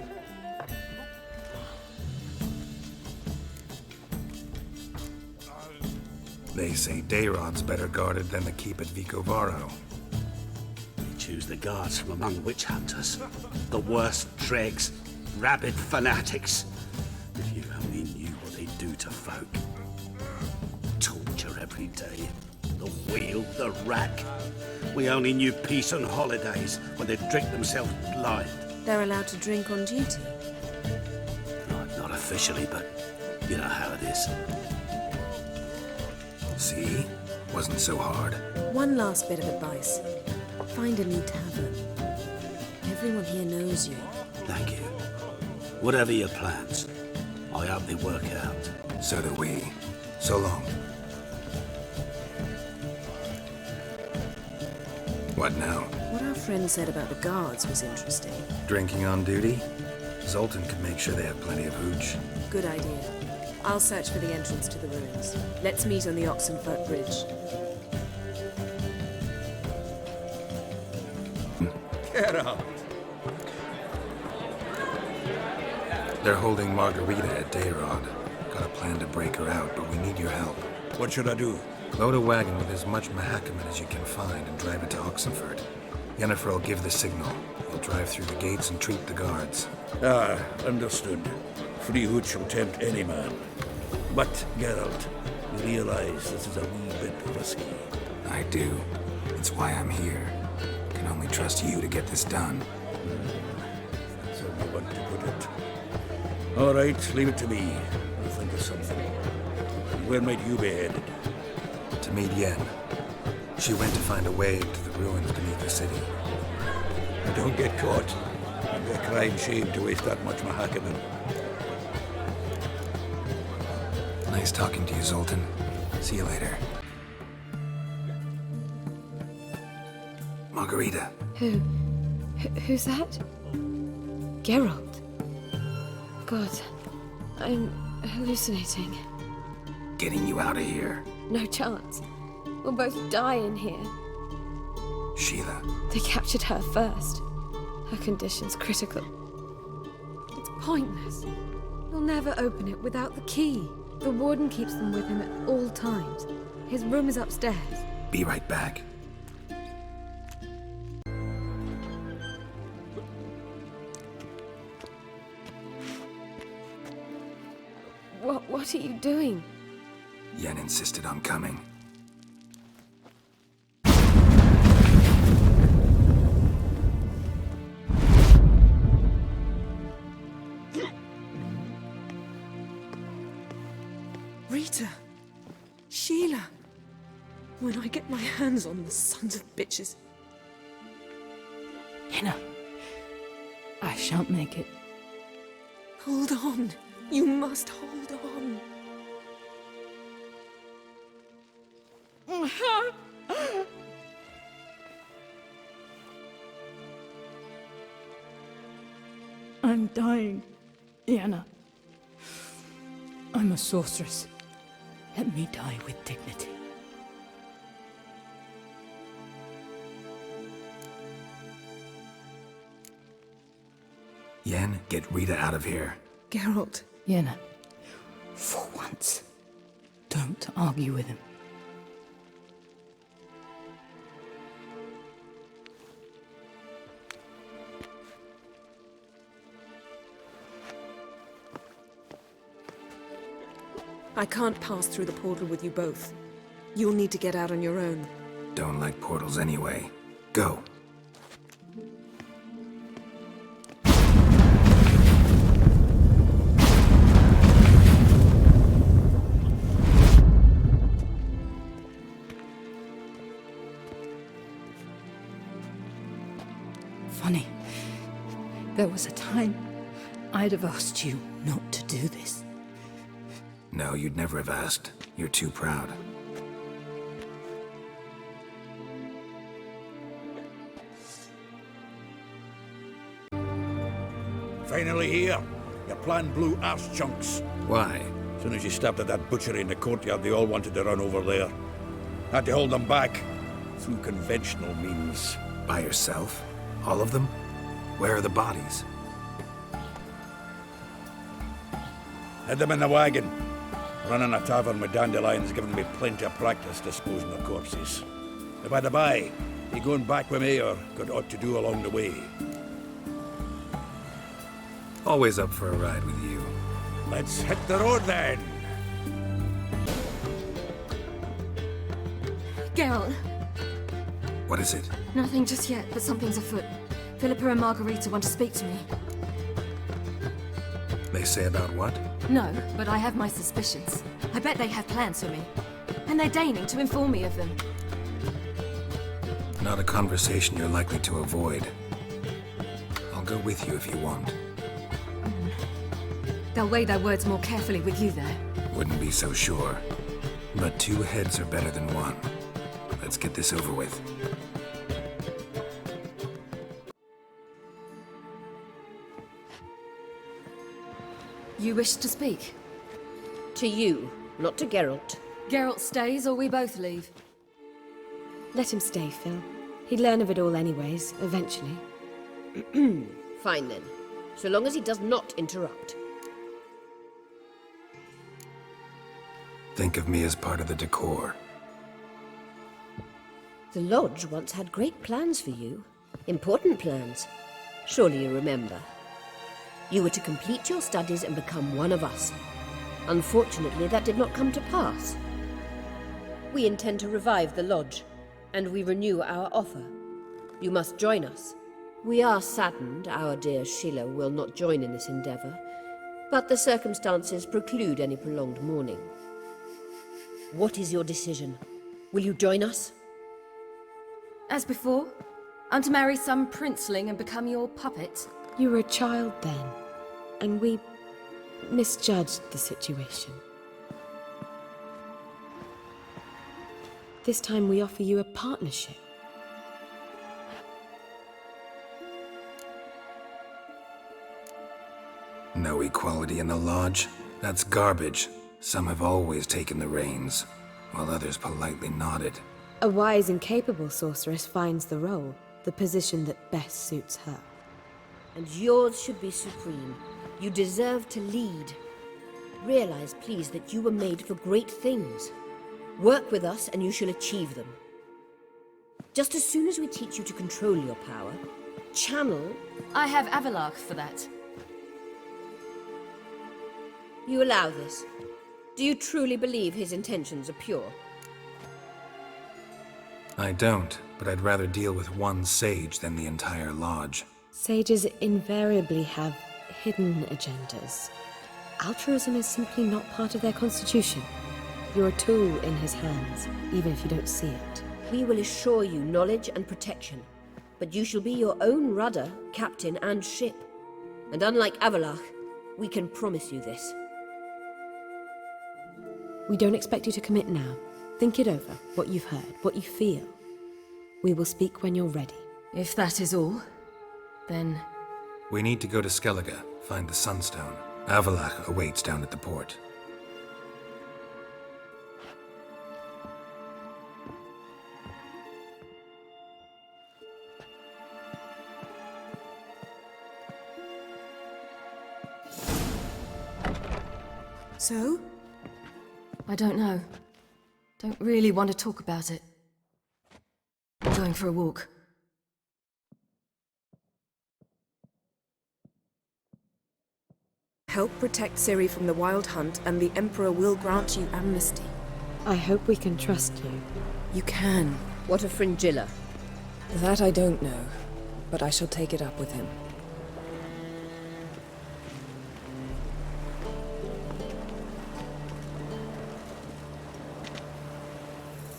They say Daerad's better guarded than the keep at Vicovaro. We choose the guards from among witch hunters. The worst dregs, rabid fanatics. If you only knew what they do to folk. Torture every day. The wheel, the rack. We only knew peace on holidays when they'd drink themselves blind. They're allowed to drink on duty? Not officially, but you know how it is. See? Wasn't so hard. One last bit of advice. Find a new tavern. Everyone here knows you. Thank you. Whatever your plans, I hope they work out. So do we. So long. What now? What our friend said about the guards was interesting. Drinking on duty? Zoltan could make sure they have plenty of hooch. Good idea. I'll search for the entrance to the ruins. Let's meet on the Oxenfurt Bridge. Get up. They're holding Margarita at Dayrod. Got a plan to break her out, but we need your help. What should I do? Load a wagon with as much Mahakaman as you can find and drive it to Oxenfurt. Yennefer will give the signal. You'll drive through the gates and treat the guards. Ah, understood. Freehood shall tempt any man. But, Geralt, you realize this is a wee bit risky. I do. It's why I'm here. Can only trust you to get this done. That's how you want to put it. All right, leave it to me. I'll think of something. Where might you be headed? To meet Yen. She went to find a way to the ruins beneath the city. But don't get caught. It'd be a crying shame to waste that much Mahakaman. Nice talking to you, Zoltan. See you later. Margarita. Who's that? Geralt. God, I'm hallucinating. Getting you out of here. No chance. We'll both die in here. Sheila. They captured her first. Her condition's critical. It's pointless. He'll never open it without the key. The warden keeps them with him at all times. His room is upstairs. Be right back. What are you doing? Yen insisted on coming. Rita! Sheila! When I get my hands on the sons of bitches. Yenna, I shan't make it. Hold on. You must hold on. I'm dying, Yenna. I'm a sorceress. Let me die with dignity. Yen, get Rita out of here. Geralt. Yenna, for once, don't argue with him. I can't pass through the portal with you both. You'll need to get out on your own. Don't like portals anyway. Go. Funny. There was a time I'd have asked you not to do this. No, you'd never have asked. You're too proud. Finally here. Your plan blew arse chunks. Why? As soon as you stopped at that butchery in the courtyard, they all wanted to run over there. Had to hold them back. Through conventional means. By yourself? All of them? Where are the bodies? Had them in the wagon. Running a tavern with dandelions given me plenty of practice disposing of corpses. And by the by, you going back with me or got aught to do along the way? Always up for a ride with you. Let's hit the road then! Geralt. What is it? Nothing just yet, but something's afoot. Philippa and Margarita want to speak to me. They say about what? No, but I have my suspicions. I bet they have plans for me. And they're deigning to inform me of them. Not a conversation you're likely to avoid. I'll go with you if you want. They'll weigh their words more carefully with you there. Wouldn't be so sure. But 2 heads are better than 1. Let's get this over with. You wish to speak? To you, not to Geralt. Geralt stays or we both leave. Let him stay, Phil. He'd learn of it all anyways, eventually. Fine then, so long as he does not interrupt. Think of me as part of the decor. The Lodge once had great plans for you. Important plans. Surely you remember. You were to complete your studies and become one of us. Unfortunately, that did not come to pass. We intend to revive the Lodge, and we renew our offer. You must join us. We are saddened our dear Sheila will not join in this endeavor, but the circumstances preclude any prolonged mourning. What is your decision? Will you join us? As before? I'm to marry some princeling and become your puppet? You were a child then, and we misjudged the situation. This time we offer you a partnership. No equality in the Lodge? That's garbage. Some have always taken the reins, while others politely nodded. A wise and capable sorceress finds the role, the position that best suits her. And yours should be supreme. You deserve to lead. Realize, please, that you were made for great things. Work with us and you shall achieve them. Just as soon as we teach you to control your power, channel... I have Avalach for that. You allow this. Do you truly believe his intentions are pure? I don't, but I'd rather deal with one sage than the entire Lodge. Sages invariably have hidden agendas. Altruism is simply not part of their constitution. You're a tool in his hands, even if you don't see it. We will assure you knowledge and protection, but you shall be your own rudder, captain, and ship. And unlike Avalach, we can promise you this. We don't expect you to commit now. Think it over, what you've heard, what you feel. We will speak when you're ready. If that is all, then... We need to go to Skellige, find the Sunstone. Avalach awaits down at the port. So? I don't know. Don't really want to talk about it. I'm going for a walk. Help protect Ciri from the Wild Hunt, and the Emperor will grant you amnesty. I hope we can trust you. You can. What of Fringilla? That I don't know, but I shall take it up with him.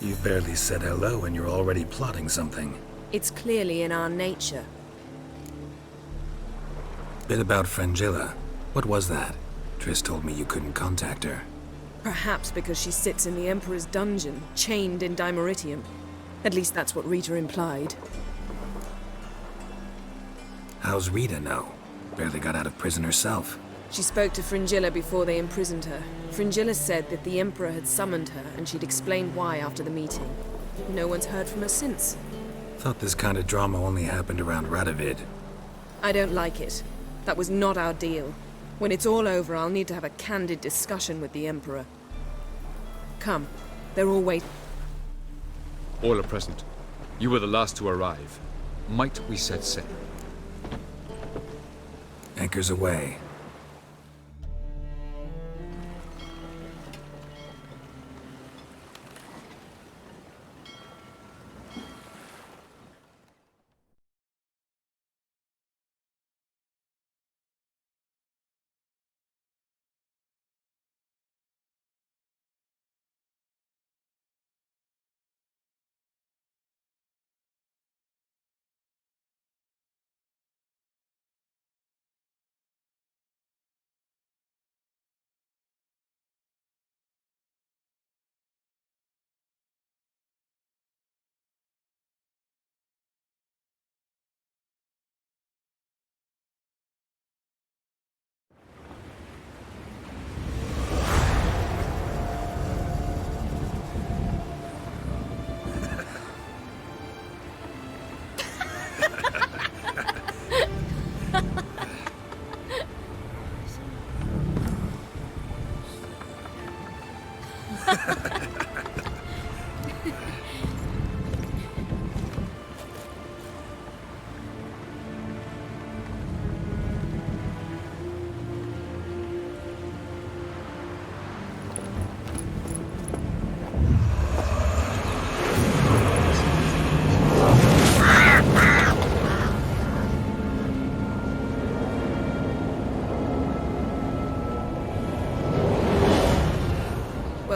You've barely said hello and you're already plotting something. It's clearly in our nature. Bit about Fringilla. What was that? Triss told me you couldn't contact her. Perhaps because she sits in the Emperor's dungeon, chained in Dimeritium. At least that's what Rita implied. How's Rita know? Barely got out of prison herself. She spoke to Fringilla before they imprisoned her. Fringilla said that the Emperor had summoned her, and she'd explained why after the meeting. No one's heard from her since. Thought this kind of drama only happened around Radovid. I don't like it. That was not our deal. When it's all over, I'll need to have a candid discussion with the Emperor. Come. They're all waiting. All are present. You were the last to arrive. Might we set sail? Anchors away.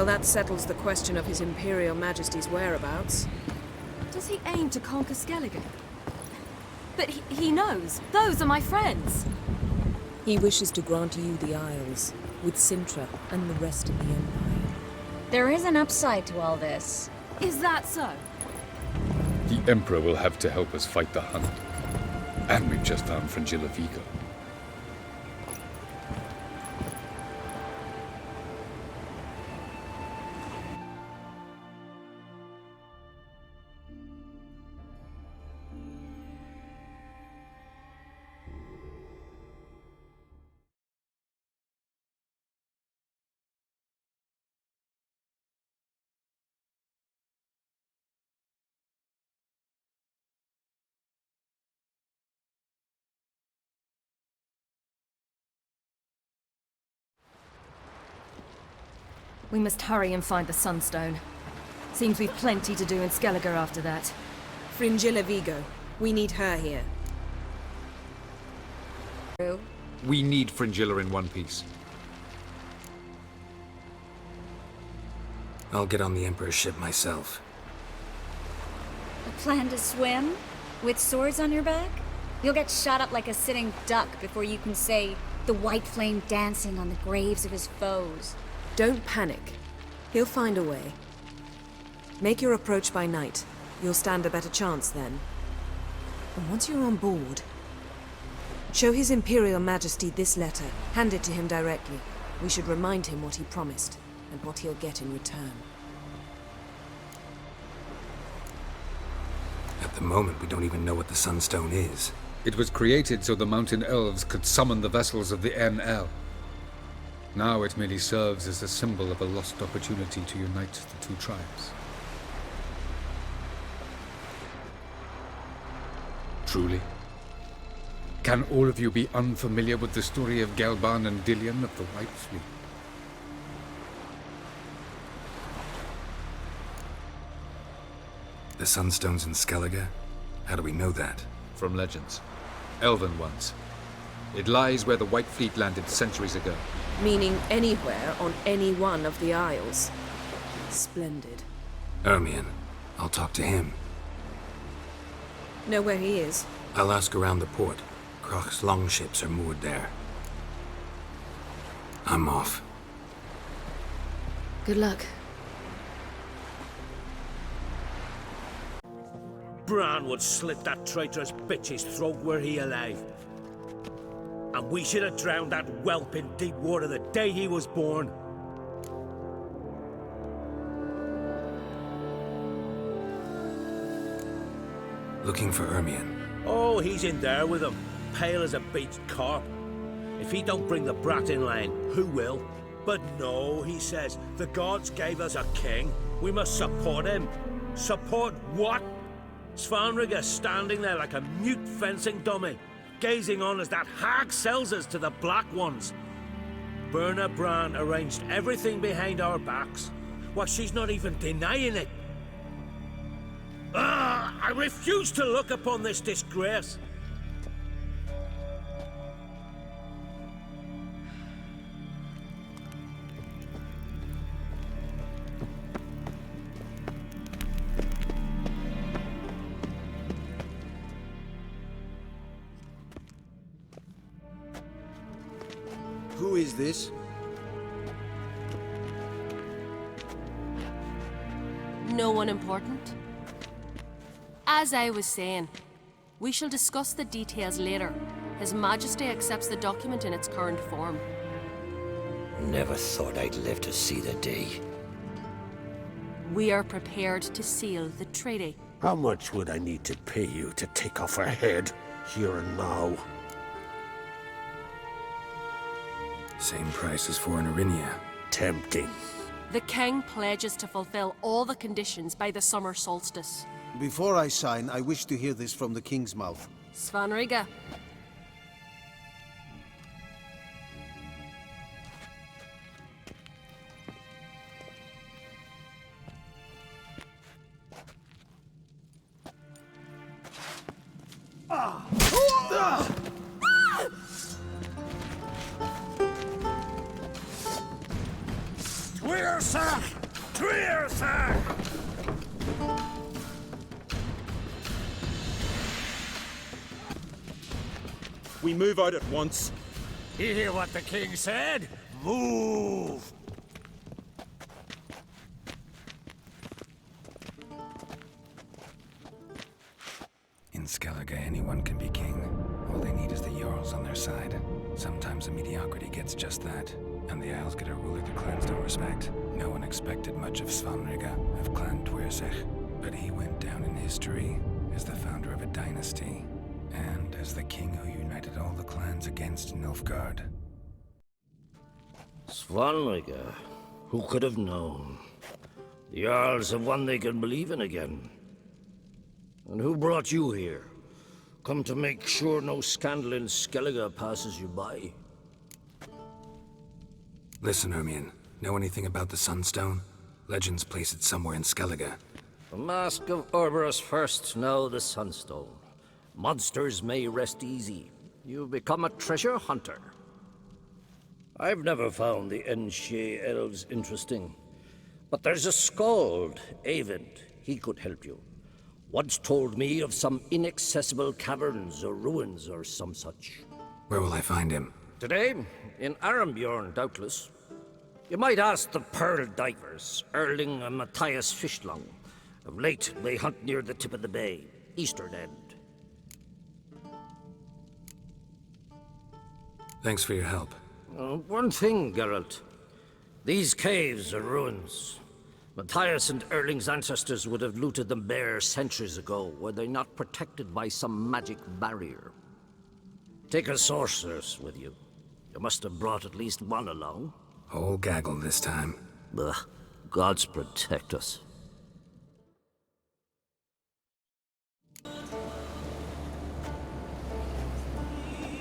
that settles the question of His Imperial Majesty's whereabouts. Does he aim to conquer Skellige? But he knows. Those are my friends. He wishes to grant you the Isles, with Sintra and the rest of the Empire. There is an upside to all this. Is that so? The Emperor will have to help us fight the Hunt. And we've just found Fringilla Vigo. We must hurry and find the Sunstone. Seems we've plenty to do in Skellige after that. Fringilla Vigo. We need her here. We need Fringilla in one piece. I'll get on the Emperor's ship myself. A plan to swim? With swords on your back? You'll get shot up like a sitting duck before you can say, the white flame dancing on the graves of his foes. Don't panic. He'll find a way. Make your approach by night. You'll stand a better chance then. And once you're on board, show His Imperial Majesty this letter. Hand it to him directly. We should remind him what he promised, and what he'll get in return. At the moment, we don't even know what the Sunstone is. It was created so the Mountain Elves could summon the vessels of the NL. Now it merely serves as a symbol of a lost opportunity to unite the two tribes. Truly? Can all of you be unfamiliar with the story of Gelban and Dillion of the White Fleet? The Sunstone's in Skellige? How do we know that? From legends. Elven ones. It lies where the White Fleet landed centuries ago. Meaning anywhere on any one of the Isles. Splendid. Ermion. I'll talk to him. Know where he is? I'll ask around the port. Kroch's longships are moored there. I'm off. Good luck. Bran would slit that traitorous bitch's throat were he alive. And we should have drowned that whelp in deep water the day he was born. Looking for Ermion. Oh, he's in there with him, pale as a beached carp. If he don't bring the brat in line, who will? But no, he says, the gods gave us a king. We must support him. Support what? Svanriga standing there like a mute fencing dummy, gazing on as that hag sells us to the Black Ones. Berna Bran arranged everything behind our backs. Why, she's not even denying it. I refuse to look upon this disgrace. Who is this? No one important. As I was saying, we shall discuss the details later. His Majesty accepts the document in its current form. Never thought I'd live to see the day. We are prepared to seal the treaty. How much would I need to pay you to take off her head, here and now? Same price as for an Arinia. Tempting. The King pledges to fulfill all the conditions by the summer solstice. Before I sign, I wish to hear this from the King's mouth. Svanriga. Tweer, sir! Trier, We move out at once. You hear what the king said? Move! In Skellige, anyone can be king. All they need is the Jarls on their side. Sometimes the mediocrity gets just that, and the Isles get a ruler the clans don't respect. No one expected much of Svanrige, of Clan Twirsech, but he went down in history as the founder of a dynasty, and as the king who united all the clans against Nilfgaard. Svanrige, who could have known? The Jarls have one they can believe in again. And who brought you here? Come to make sure no scandal in Skellige passes you by. Listen, Hermione, know anything about the Sunstone? Legends place it somewhere in Skellige. The Mask of Orberus first, now the Sunstone. Monsters may rest easy. You've become a treasure hunter. I've never found the Enshe elves interesting. But there's a skald, Eyvind. He could help you. Once told me of some inaccessible caverns or ruins or some such. Where will I find him? Today, in Arambjorn, doubtless. You might ask the Pearl Divers, Erling and Matthias Fischlung. Of late, they hunt near the tip of the bay, eastern end. Thanks for your help. One thing, Geralt. These caves are ruins. Matthias and Erling's ancestors would have looted them bare centuries ago, were they not protected by some magic barrier. Take a sorceress with you. You must have brought at least one along. Whole gaggle this time. Ugh, gods protect us.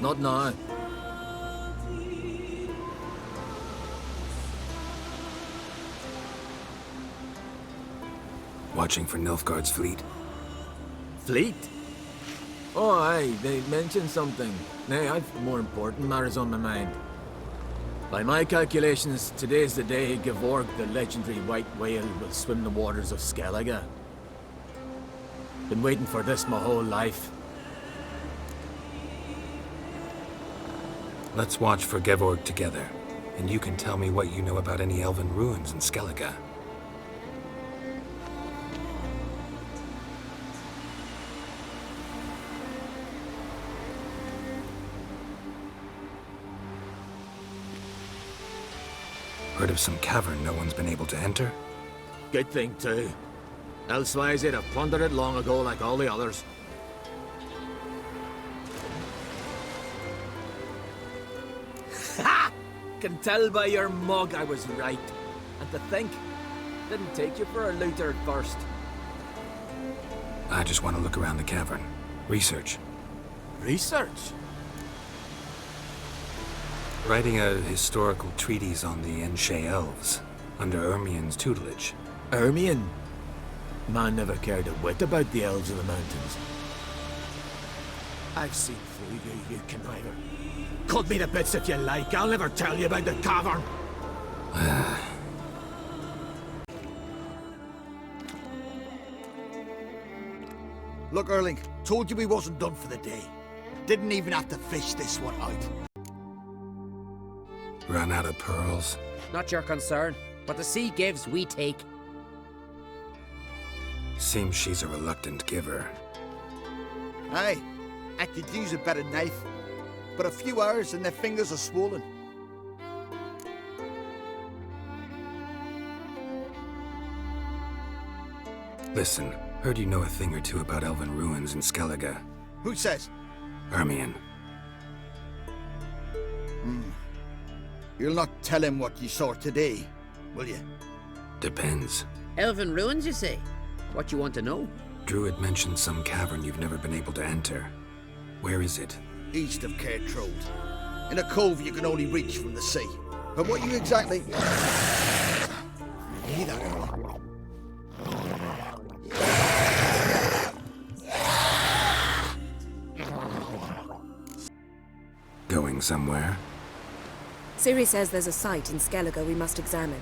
Not now. Watching for Nilfgaard's fleet. Fleet? Oh, aye, they mentioned something. Nay, I've more important matters on my mind. By my calculations, today's the day Gevorg, the legendary white whale, will swim the waters of Skellige. Been waiting for this my whole life. Let's watch for Gevorg together, and you can tell me what you know about any elven ruins in Skellige. Heard of some cavern no one's been able to enter? Good thing, too. Elsewise, they'd have plundered it long ago like all the others. Ha! Can tell by your mug I was right. And to think, didn't take you for a looter at first. I just want to look around the cavern. Research. Research? Writing a historical treatise on the Enshe elves, under Ermien's tutelage. Ermien? Man never cared a whit about the elves of the mountains. I've seen through you, you conniver. Cut me to bits if you like, I'll never tell you about the cavern. Look, Erling, told you we wasn't done for the day. Didn't even have to fish this one out. Run out of pearls? Not your concern. What the sea gives, we take. Seems she's a reluctant giver. Aye, I could use a better knife. But a few hours and their fingers are swollen. Listen, heard you know a thing or two about elven ruins in Skellige. Who says? Ermien. You'll not tell him what you saw today, will you? Depends. Elven ruins, you say? What you want to know? Druid mentioned some cavern you've never been able to enter. Where is it? East of Cairtrode. In a cove you can only reach from the sea. But what you exactly... Hear that, Erling? Going somewhere? Ciri says there's a site in Skellige we must examine.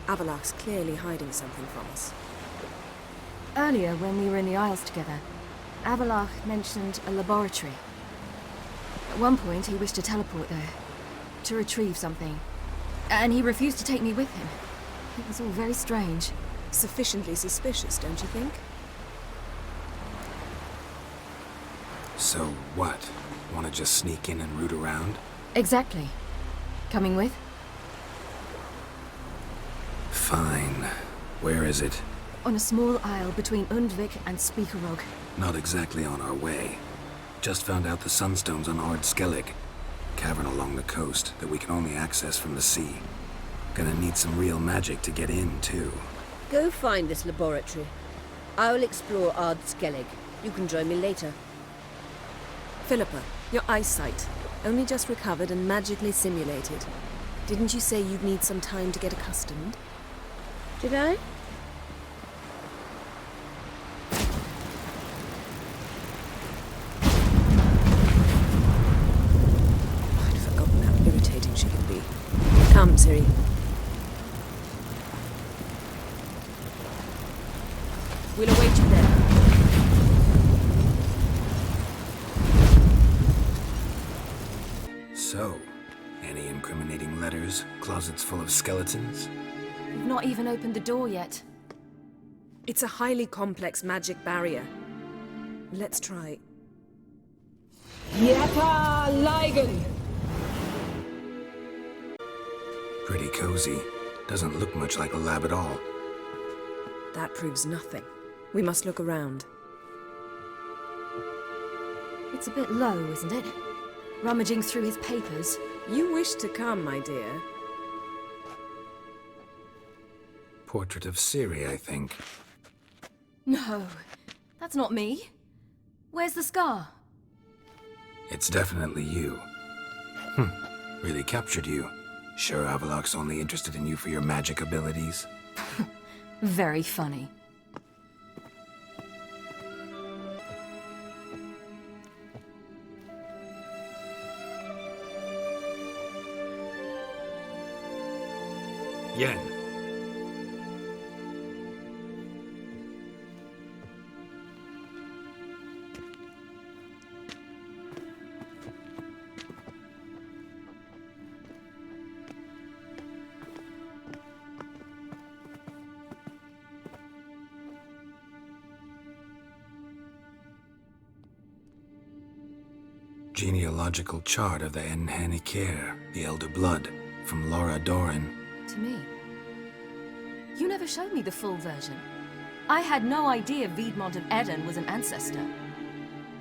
Avalok's clearly hiding something from us. Earlier, when we were in the Isles together, Avalok mentioned a laboratory. At one point, he wished to teleport there, to retrieve something. And he refused to take me with him. It was all very strange. Sufficiently suspicious, don't you think? So what? Want to just sneak in and root around? Exactly. Coming with? Fine. Where is it? On a small isle between Undvik and Speakerog. Not exactly on our way. Just found out the sunstones on Ard Skellig. Cavern along the coast that we can only access from the sea. Gonna need some real magic to get in, too. Go find this laboratory. I'll explore Ard Skellig. You can join me later. Philippa, your eyesight. Only just recovered and magically simulated. Didn't you say you'd need some time to get accustomed? Did I? I'd forgotten how irritating she can be. Come, Ciri. We'll await you there. So, any incriminating letters? Closets full of skeletons? We've not even opened the door yet. It's a highly complex magic barrier. Let's try. Yata Ligen! Pretty cozy. Doesn't look much like a lab at all. That proves nothing. We must look around. It's a bit low, isn't it? Rummaging through his papers. You wish to come, my dear. Portrait of Ciri, I think. No, that's not me. Where's the scar? It's definitely you. Really captured you. Sure Avalok's only interested in you for your magic abilities? Very funny. Yen. Genealogical chart of the Enhanikir, the Elder Blood, from Laura Doran. To me. You never showed me the full version. I had no idea Viedmont of Eden was an ancestor.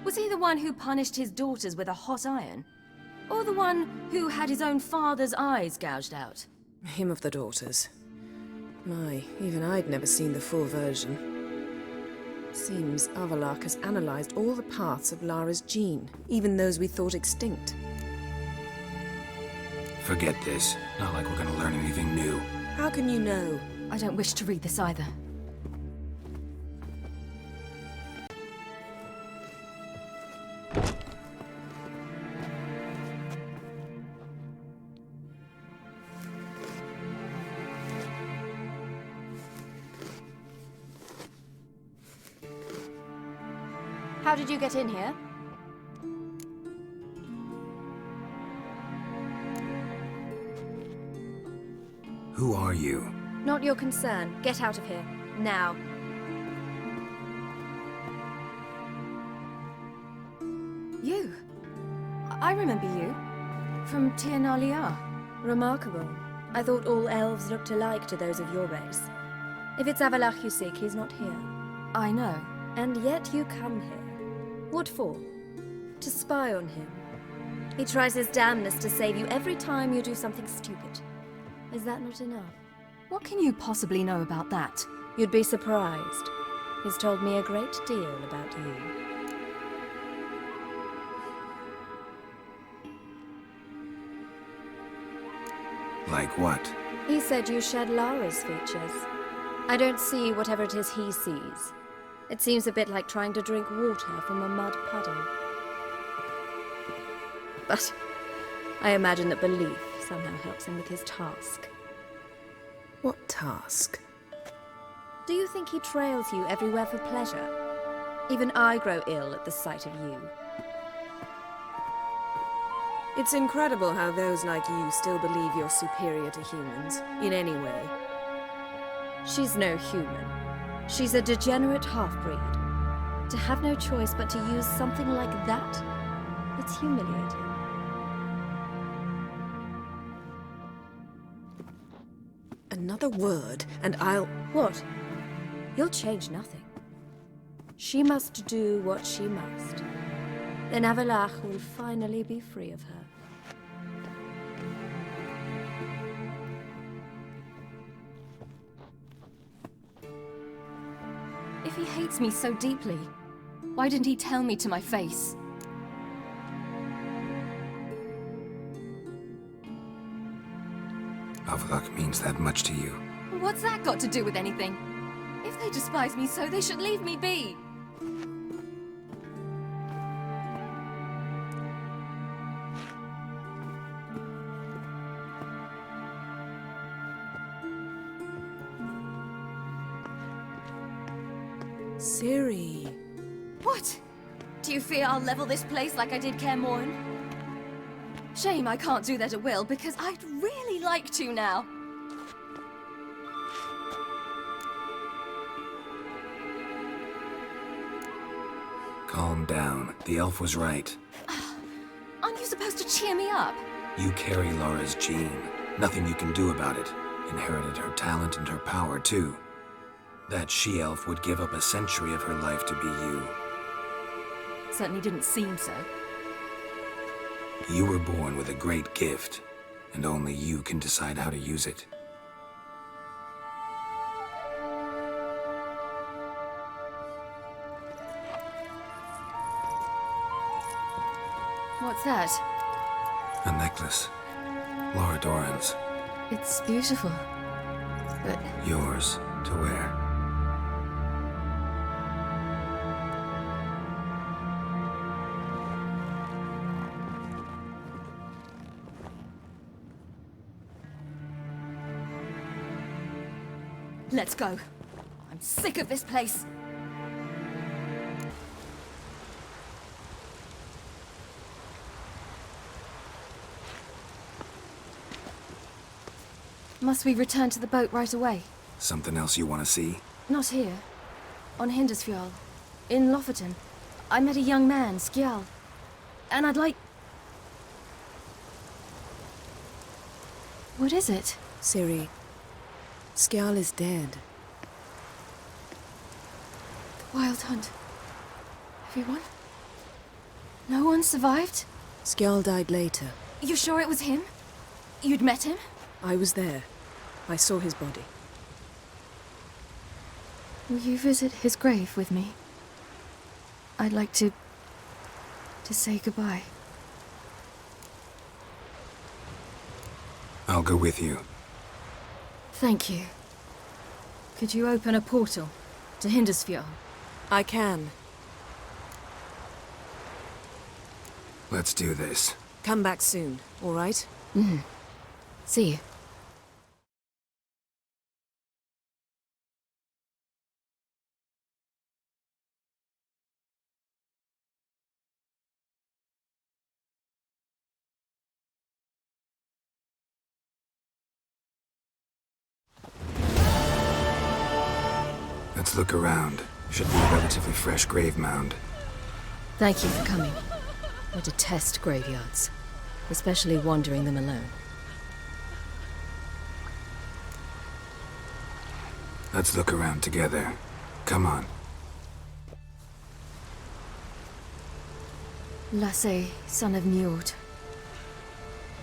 Was he the one who punished his daughters with a hot iron? Or the one who had his own father's eyes gouged out? Him of the daughters. My, even I'd never seen the full version. Seems Avalok has analyzed all the parts of Lara's gene, even those we thought extinct. Forget this. Not like we're gonna learn anything new. How can you know? I don't wish to read this either. How did you get in here? Who are you? Not your concern. Get out of here. Now. You. I remember you. From Tir na Liar. Remarkable. I thought all elves looked alike to those of your race. If it's Avalok you seek, he's not here. I know. And yet you come here. What for? To spy on him. He tries his damnedest to save you every time you do something stupid. Is that not enough? What can you possibly know about that? You'd be surprised. He's told me a great deal about you. Like what? He said you shared Lara's features. I don't see whatever it is he sees. It seems a bit like trying to drink water from a mud puddle. But I imagine that belief somehow helps him with his task. What task? Do you think he trails you everywhere for pleasure? Even I grow ill at the sight of you. It's incredible how those like you still believe you're superior to humans, in any way. She's no human. She's a degenerate half-breed. To have no choice but to use something like that, it's humiliating. Another word, and I'll... What? You'll change nothing. She must do what she must. Then Avalach will finally be free of her. If he hates me so deeply, why didn't he tell me to my face? Avalok means that much to you. What's that got to do with anything? If they despise me so, they should leave me be. Ciri. What? Do you fear I'll level this place like I did Kaer Morhen? Shame I can't do that at will, because I'd really like to now. Calm down. The elf was right. Aren't you supposed to cheer me up? You carry Laura's gene. Nothing you can do about it. Inherited her talent and her power, too. That she-elf would give up a century of her life to be you. Certainly didn't seem so. You were born with a great gift, and only you can decide how to use it. What's that? A necklace. Laura Doran's. It's beautiful, but... Yours to wear. Let's go. I'm sick of this place. Must we return to the boat right away? Something else you want to see? Not here. On Hindersfjall. In Lofoten. I met a young man, Skjal. And I'd like... What is it? Ciri. Skjal is dead. The Wild Hunt. Everyone? No one survived? Skjal died later. You sure it was him? You'd met him? I was there. I saw his body. Will you visit his grave with me? I'd like to say goodbye. I'll go with you. Thank you. Could you open a portal to Hindersfjall? I can. Let's do this. Come back soon, all right? See you. Let's look around. Should be a relatively fresh grave mound. Thank you for coming. I detest graveyards, especially wandering them alone. Let's look around together. Come on. Lasse, son of Njord.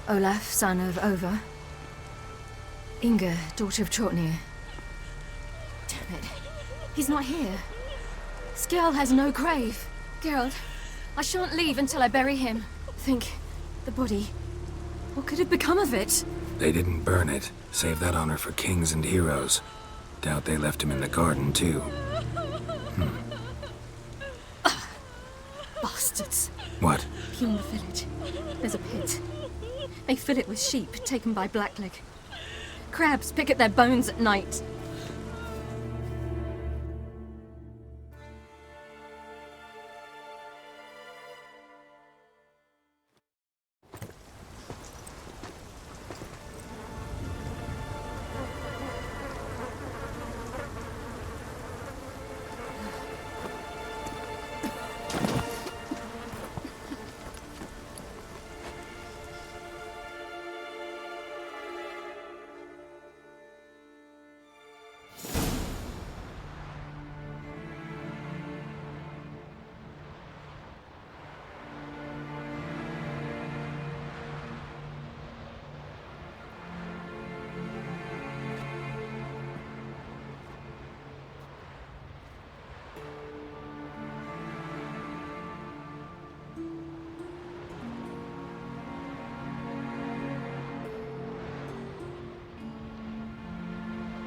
Olaf, son of Over. Inga, daughter of Trotnir. Damn it. He's not here. Skjal has no grave. Geralt, I shan't leave until I bury him. Think, the body. What could have become of it? They didn't burn it. Save that honor for kings and heroes. Doubt they left him in the garden, too. Bastards. What? Beyond the village, there's a pit. They fill it with sheep taken by Blackleg. Crabs pick at their bones at night.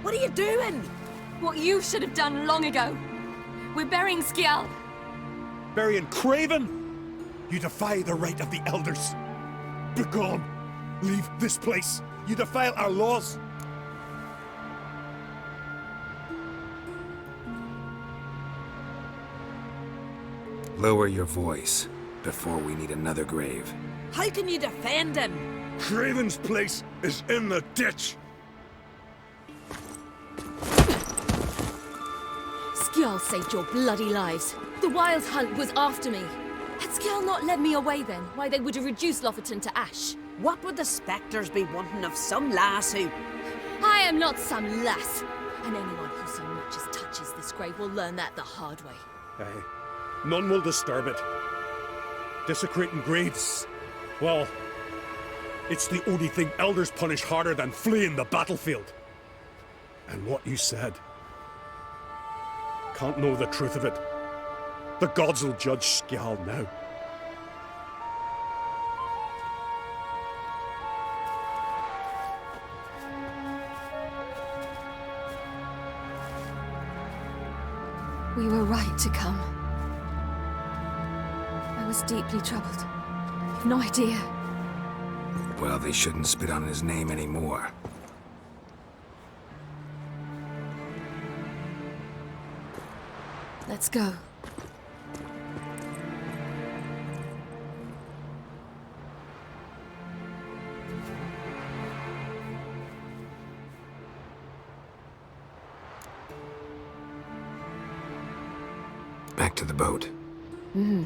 What are you doing? What you should have done long ago. We're burying Skjal. Burying Craven? You defy the right of the elders. Begone! Leave this place. You defile our laws. Lower your voice before we need another grave. How can you defend him? Craven's place is in the ditch. Skjal saved your bloody lives. The Wild Hunt was after me. Had Skjal not led me away then, why they would have reduced Lofoten to ash. What would the spectres be wanting of some lass who... I am not some lass. And anyone who so much as touches this grave will learn that the hard way. Aye. None will disturb it. Desecrating graves. Well, it's the only thing elders punish harder than fleeing the battlefield. And what you said. Can't know the truth of it. The gods will judge Skjal now. We were right to come. I was deeply troubled. You've no idea. Well, they shouldn't spit on his name anymore. Let's go. Back to the boat. Mm-hmm.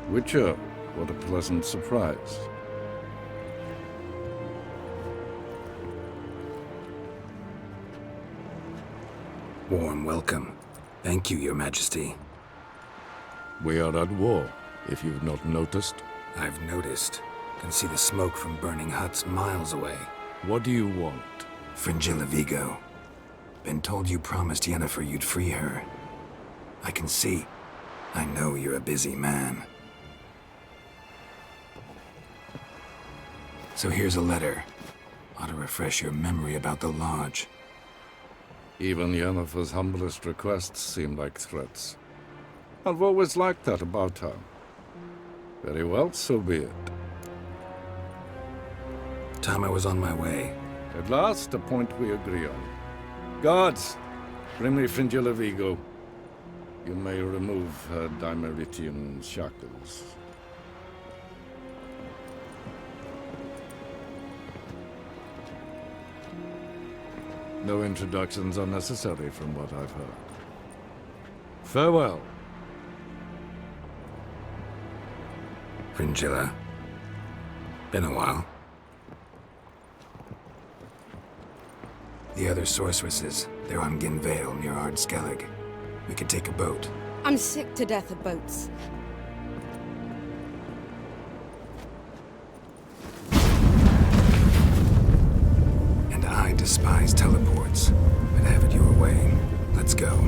Witcher, what a pleasant surprise. Warm welcome. Thank you, Your Majesty. We are at war, if you've not noticed. I've noticed. Can see the smoke from burning huts miles away. What do you want? Fringilla Vigo. Been told you promised Yennefer you'd free her. I can see. I know you're a busy man. So here's a letter. Ought to refresh your memory about the Lodge. Even Yennefer's humblest requests seem like threats. I've always liked that about her. Very well, so be it. Time I was on my way. At last, a point we agree on. Guards, bring me Fringilla Vigo. You may remove her Dimeritian shackles. No introductions are necessary from what I've heard. Farewell. Fringilla. Been a while. The other sorceresses, they're on Ginvale near Ardskellig. We could take a boat. I'm sick to death of boats. And I despise teleports. But have it your way. Let's go.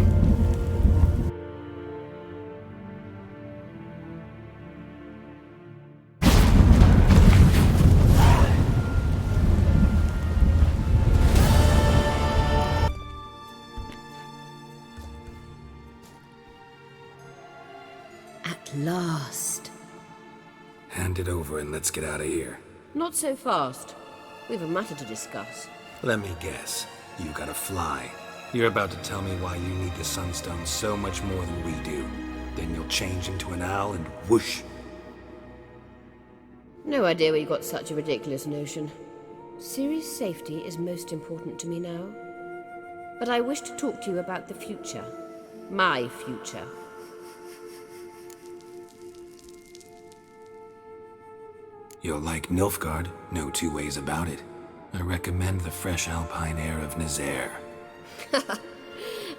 Last. Hand it over and let's get out of here. Not so fast. We have a matter to discuss. Let me guess. You gotta fly. You're about to tell me why you need the Sunstone so much more than we do. Then you'll change into an owl and whoosh. No idea where you got such a ridiculous notion. Ciri's safety is most important to me now. But I wish to talk to you about the future. My future. You'll like Nilfgaard, no two ways about it. I recommend the fresh alpine air of Nazaire.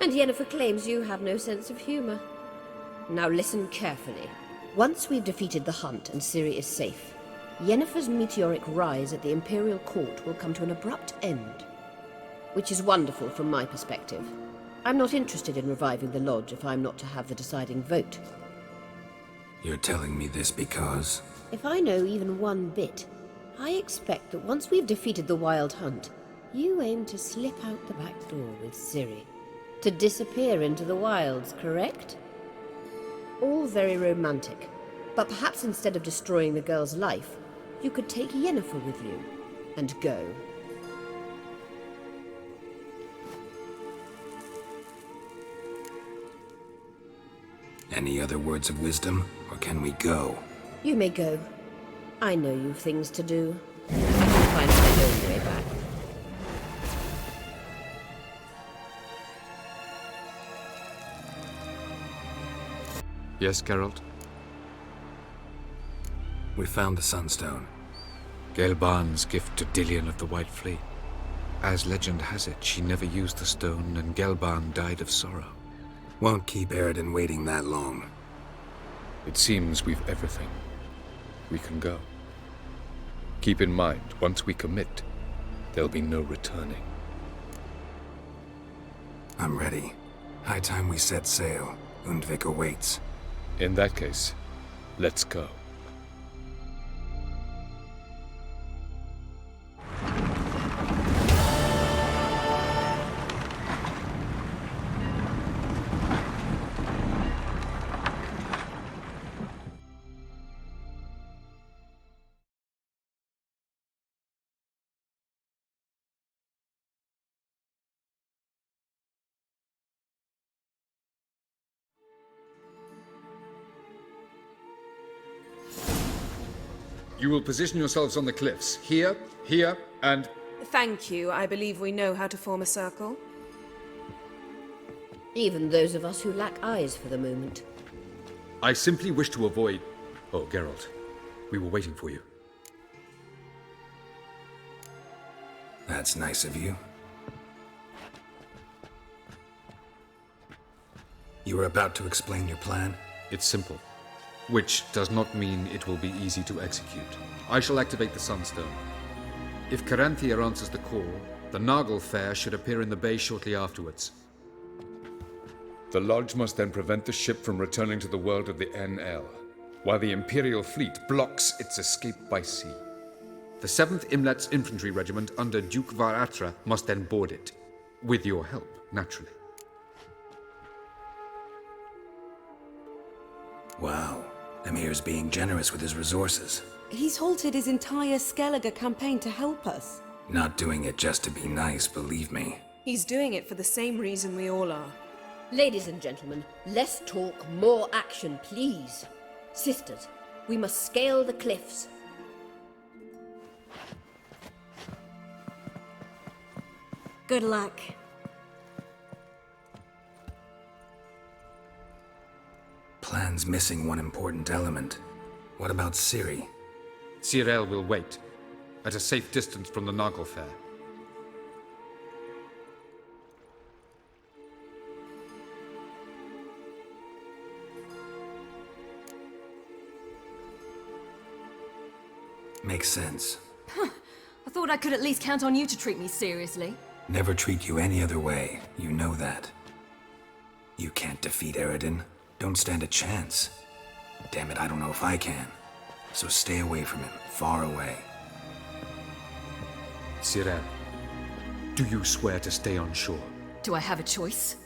And Yennefer claims you have no sense of humor. Now listen carefully. Once we've defeated the hunt and Ciri is safe, Yennefer's meteoric rise at the Imperial Court will come to an abrupt end. Which is wonderful from my perspective. I'm not interested in reviving the Lodge if I'm not to have the deciding vote. You're telling me this because... If I know even one bit, I expect that once we've defeated the Wild Hunt, you aim to slip out the back door with Ciri. To disappear into the wilds, correct? All very romantic. But perhaps instead of destroying the girl's life, you could take Yennefer with you and go. Any other words of wisdom, or can we go? You may go. I know you've things to do. I can find my own way back. Yes, Geralt? We found the Sunstone. Gelban's gift to Dillion of the White Fleet. As legend has it, she never used the stone, and Gelban died of sorrow. Won't keep Eredin waiting that long. It seems we've everything. We can go. Keep in mind, once we commit, there'll be no returning. I'm ready. High time we set sail. Undvik awaits. In that case, let's go. You will position yourselves on the cliffs. Here, here, and... Thank you. I believe we know how to form a circle. Even those of us who lack eyes for the moment. I simply wish to avoid... Oh, Geralt. We were waiting for you. That's nice of you. You were about to explain your plan? It's simple. Which does not mean it will be easy to execute. I shall activate the Sunstone. If Caranthia answers the call, the Nagel Fair should appear in the bay shortly afterwards. The Lodge must then prevent the ship from returning to the world of the NL, while the Imperial fleet blocks its escape by sea. The 7th Imlet's Infantry Regiment under Duke Var-Atra must then board it. With your help, naturally. Wow. Emir's being generous with his resources. He's halted his entire Skellige campaign to help us. Not doing it just to be nice, believe me. He's doing it for the same reason we all are. Ladies and gentlemen, less talk, more action, please. Sisters, we must scale the cliffs. Good luck. Plan's missing one important element. What about Ciri? Cyril will wait, at a safe distance from the Nagelfair. Makes sense. I thought I could at least count on you to treat me seriously. Never treat you any other way. You know that. You can't defeat Eredin. Don't stand a chance. Damn it, I don't know if I can. So stay away from him. Far away. Cyril, do you swear to stay on shore? Do I have a choice?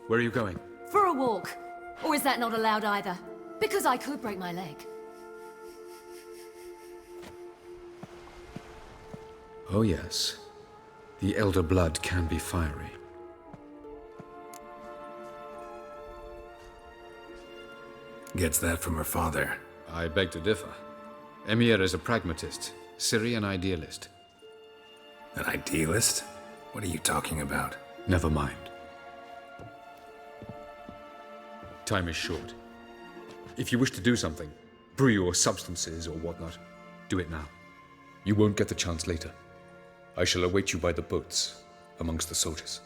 Where are you going? For a walk. Or is that not allowed either? Because I could break my leg. Oh yes. The elder blood can be fiery. Gets that from her father. I beg to differ. Emir is a pragmatist, Ciri an idealist. An idealist? What are you talking about? Never mind. Time is short. If you wish to do something, brew your substances or whatnot, do it now. You won't get the chance later. I shall await you by the boats, amongst the soldiers.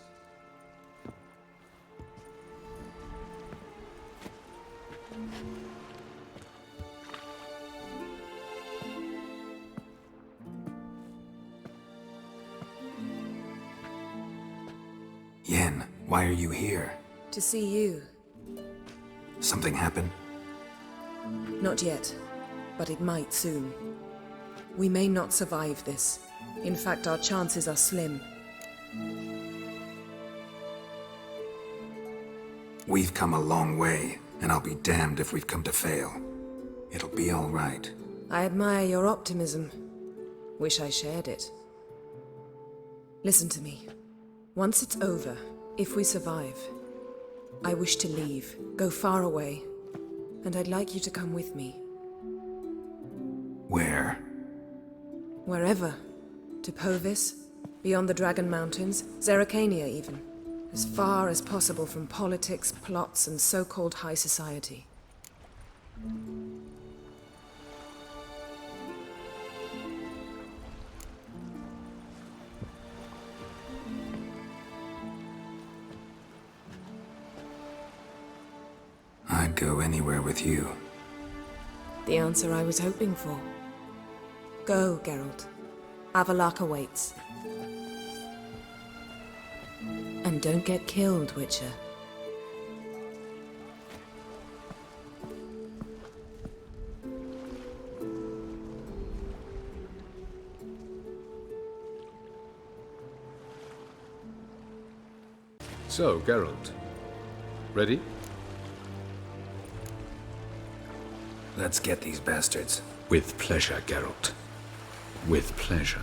Yen, why are you here? To see you. Something happened? Not yet, but it might soon. We may not survive this. In fact, our chances are slim. We've come a long way, and I'll be damned if we've come to fail. It'll be all right. I admire your optimism. Wish I shared it. Listen to me. Once it's over, if we survive, I wish to leave, go far away, and I'd like you to come with me. Where? Wherever. To Povis, beyond the Dragon Mountains, Zerrikania even. As far as possible from politics, plots, and so-called high society. I'd go anywhere with you. The answer I was hoping for. Go, Geralt. Avalok awaits. And don't get killed, Witcher. So, Geralt. Ready? Let's get these bastards. With pleasure, Geralt. With pleasure.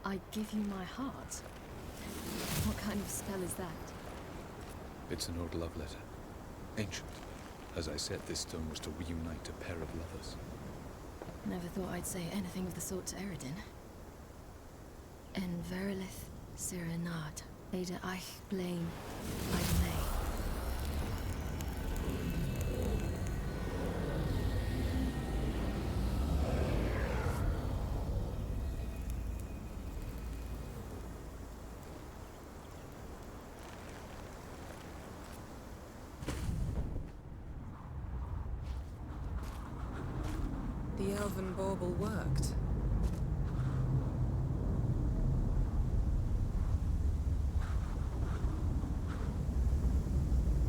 I give you my heart? What kind of spell is that? It's an old love letter. Ancient. As I said, this stone was to reunite a pair of lovers. Never thought I'd say anything of the sort to Eredin. En verilith serenad, Ada eich blame, Idemay. The elven bauble worked.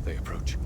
They approach.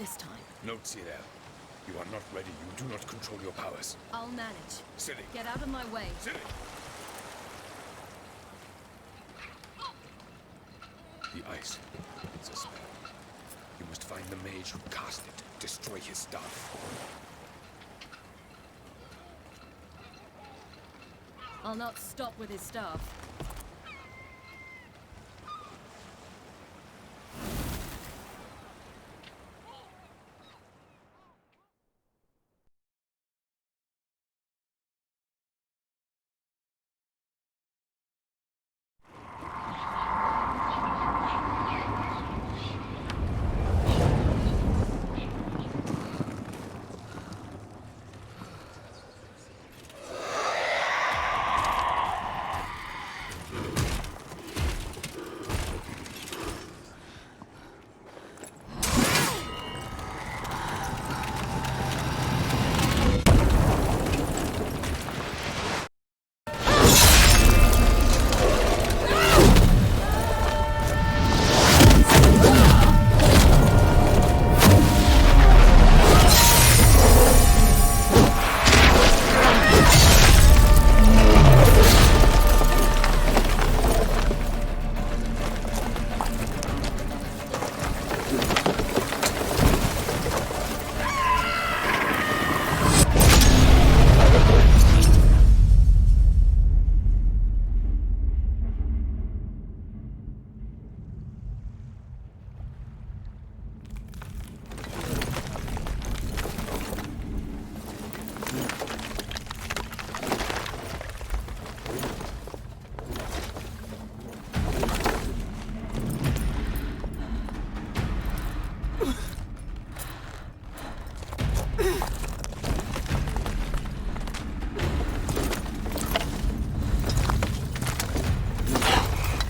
this time. No, Cyril. You are not ready. You do not control your powers. I'll manage. Silly. Get out of my way. Silly. The ice. It's a spell. You must find the mage who cast it. Destroy his staff. I'll not stop with his staff.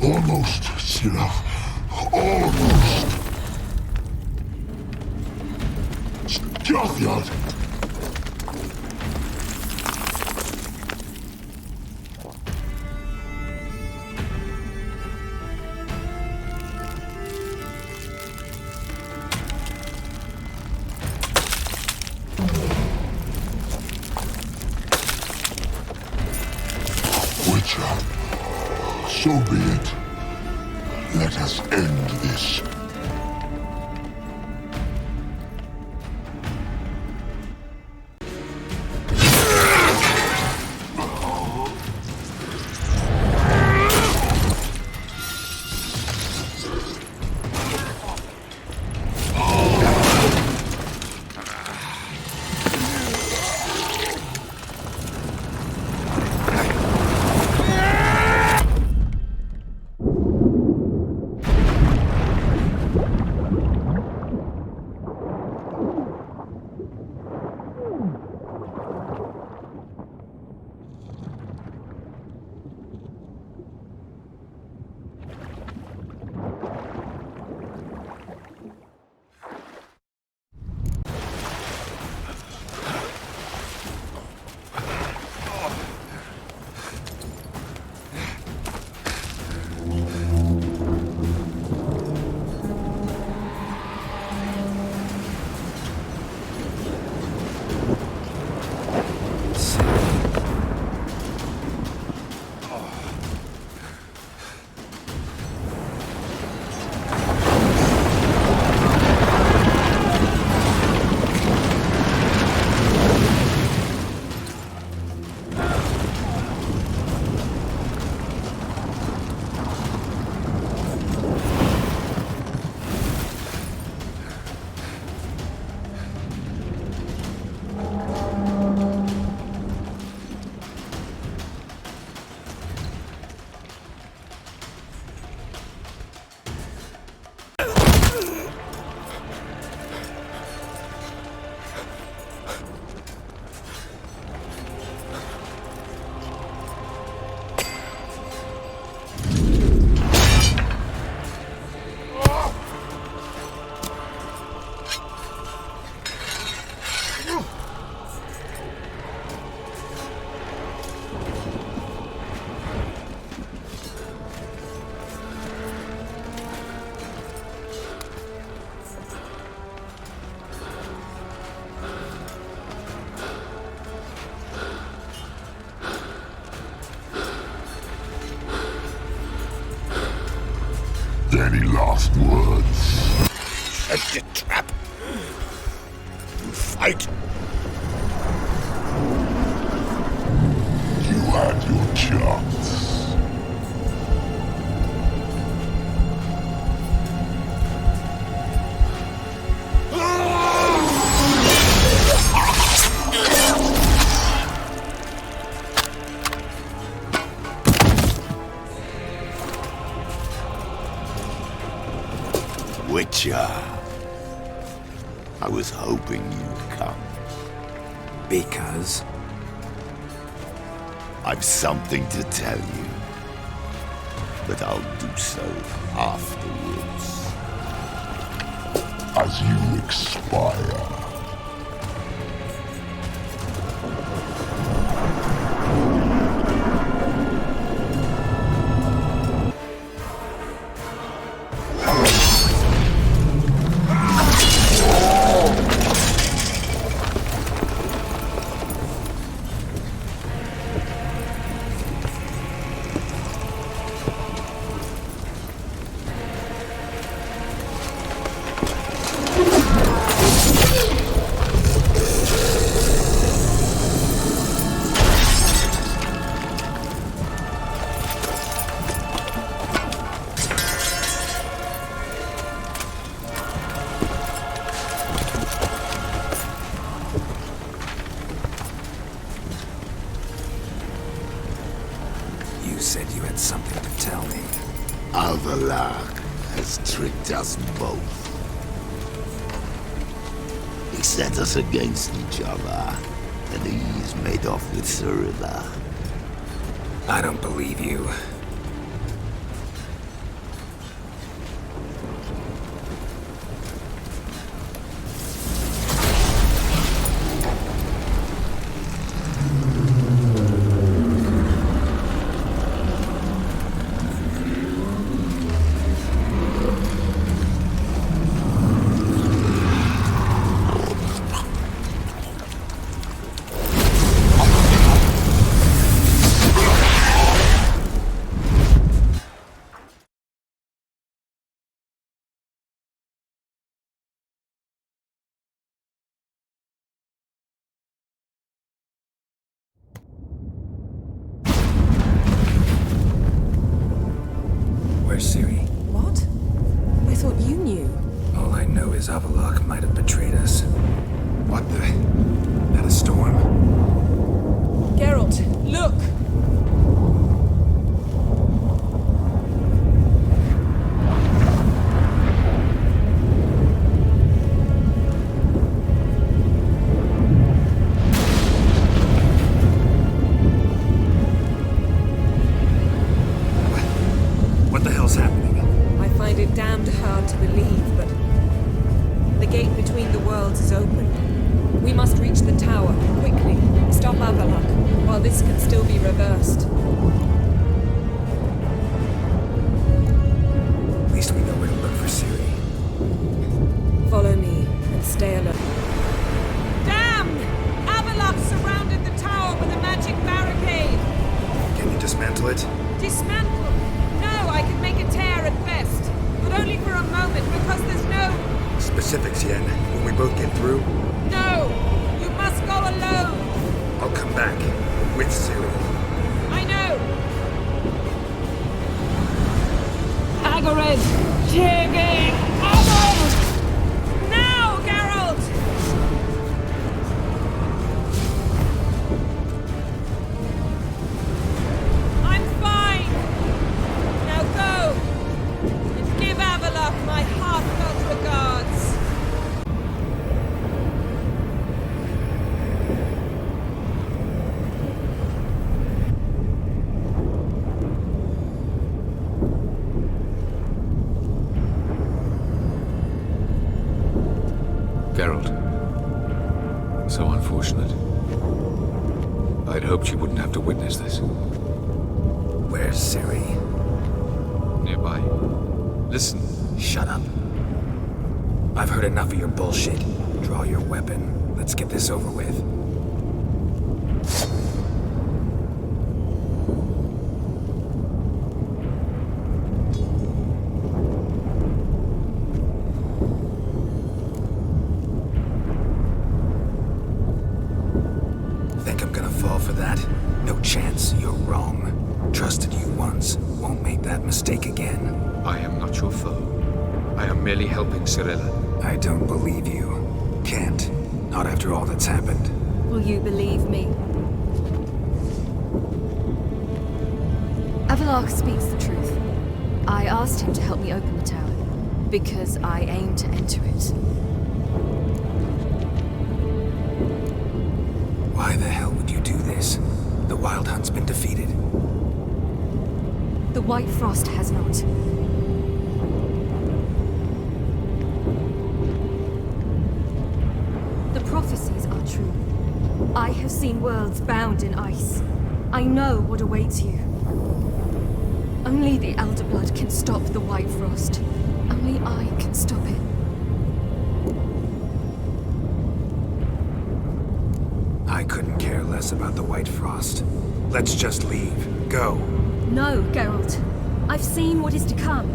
Almost, Cyril. Almost. Strathyard. Witcher, so be it. Let us end this. Any last words? Set your trap. You fight. You had your chance. Witcher. I was hoping you'd come. Because? I've something to tell you. But I'll do so afterwards. As you expire. You said you had something to tell me. Alvalag has tricked us both. He set us against each other, and he's made off with Cyrilla. I don't believe you. Where's Ciri? What? I thought you knew. All I know is Avalok might have betrayed us. What the? That a storm? Geralt, look! What the hell's happening? I find it damned hard to believe, but the gate between the worlds is open. We must reach the tower, quickly. Stop Avalok, while this can still be reversed. At least we know where to look for Ciri. Follow me, and stay alert. Damn! Avalok surrounded the tower with a magic barricade! Can you dismantle it? Dismantle? No, I can make a tear at best. But only for a moment, because there's no... Specifics, Yen. When we both get through? No! You must go alone! I'll come back. With Ciri. I know! Agared! Tiggy! Agard! Now, Geralt! I'm fine! Now go! And give Avalok my heartfelt regards! Geralt. So unfortunate. I'd hoped you wouldn't have to witness this. Where's Ciri? Nearby. Listen. Shut up. I've heard enough of your bullshit. Draw your weapon. Let's get this over with. chance. You're wrong. Trusted you once. Won't make that mistake again. I am not your foe. I am merely helping Cyrilla. I don't believe you. Can't. Not after all that's happened. Will you believe me? Avalark speaks the truth. I asked him to help me open the tower, because I aim to enter it. Why the hell would you do this? The Wild Hunt's been defeated. The White Frost has not. The prophecies are true. I have seen worlds bound in ice. I know what awaits you. Only the Elder Blood can stop the White Frost. Only I can stop it. I couldn't care less about the White Frost. Let's just leave. Go. No, Geralt. I've seen what is to come.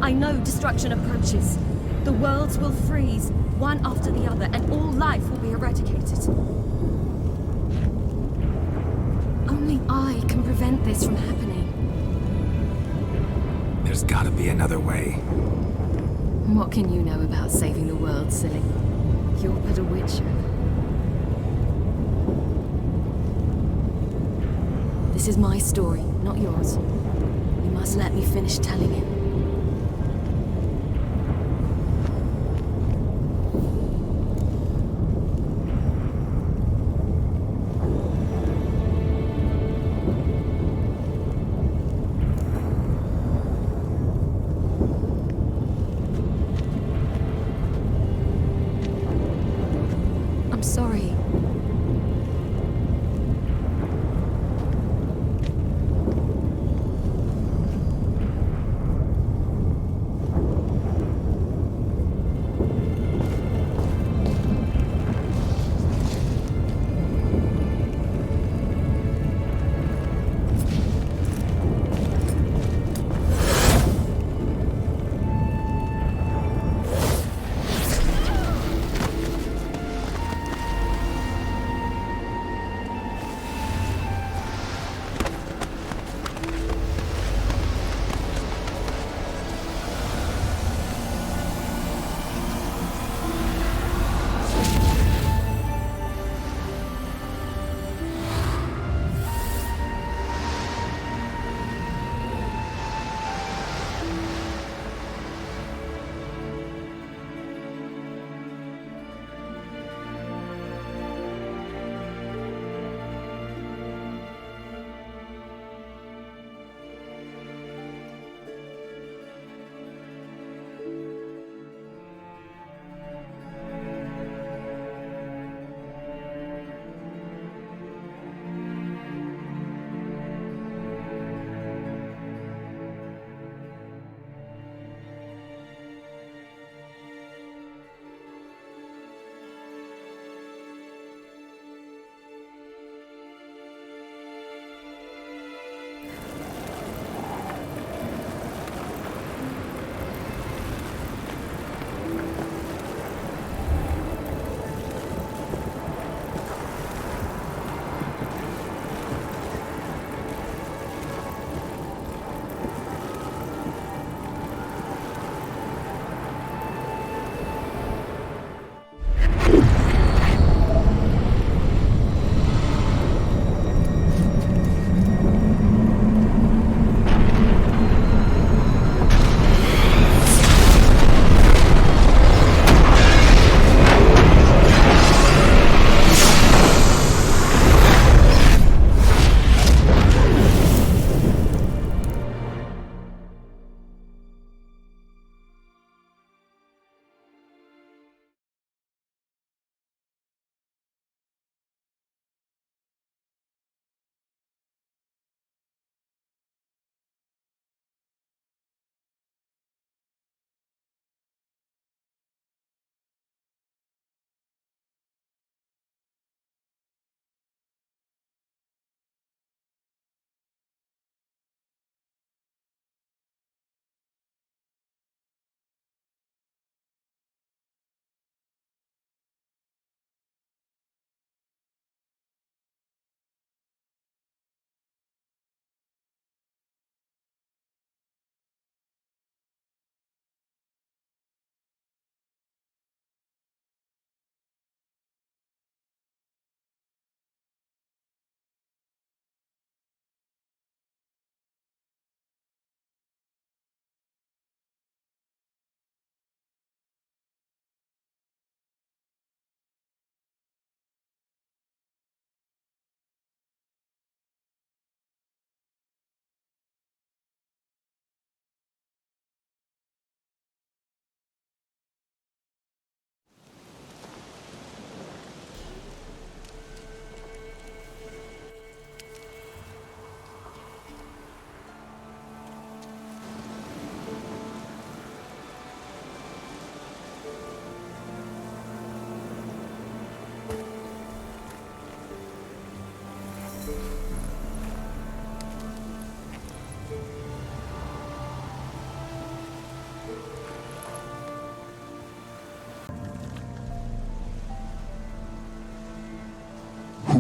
I know destruction approaches. The worlds will freeze, one after the other, and all life will be eradicated. Only I can prevent this from happening. There's gotta be another way. What can you know about saving the world, silly? You're but a witcher. This is my story, not yours. You must let me finish telling it. I'm sorry.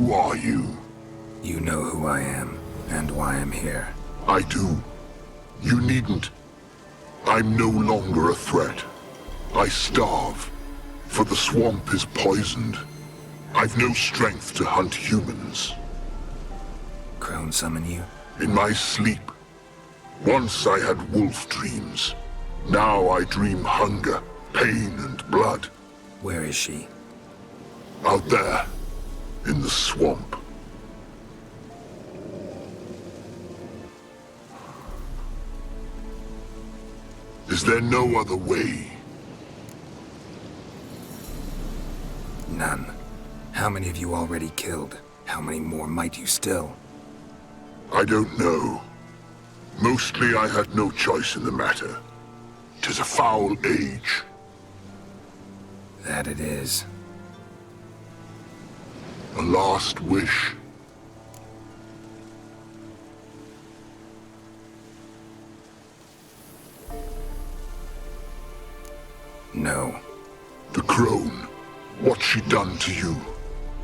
Who are you? You know who I am, and why I'm here. I do. You needn't. I'm no longer a threat. I starve, for the swamp is poisoned. I've no strength to hunt humans. Crone summon you? In my sleep. Once I had wolf dreams. Now I dream hunger, pain, and blood. Where is she? Out there, in the swamp. Is there no other way? None. How many have you already killed? How many more might you still? I don't know. Mostly I had no choice in the matter. 'Tis a foul age. That it is. A last wish. No. The crone. What's she done to you?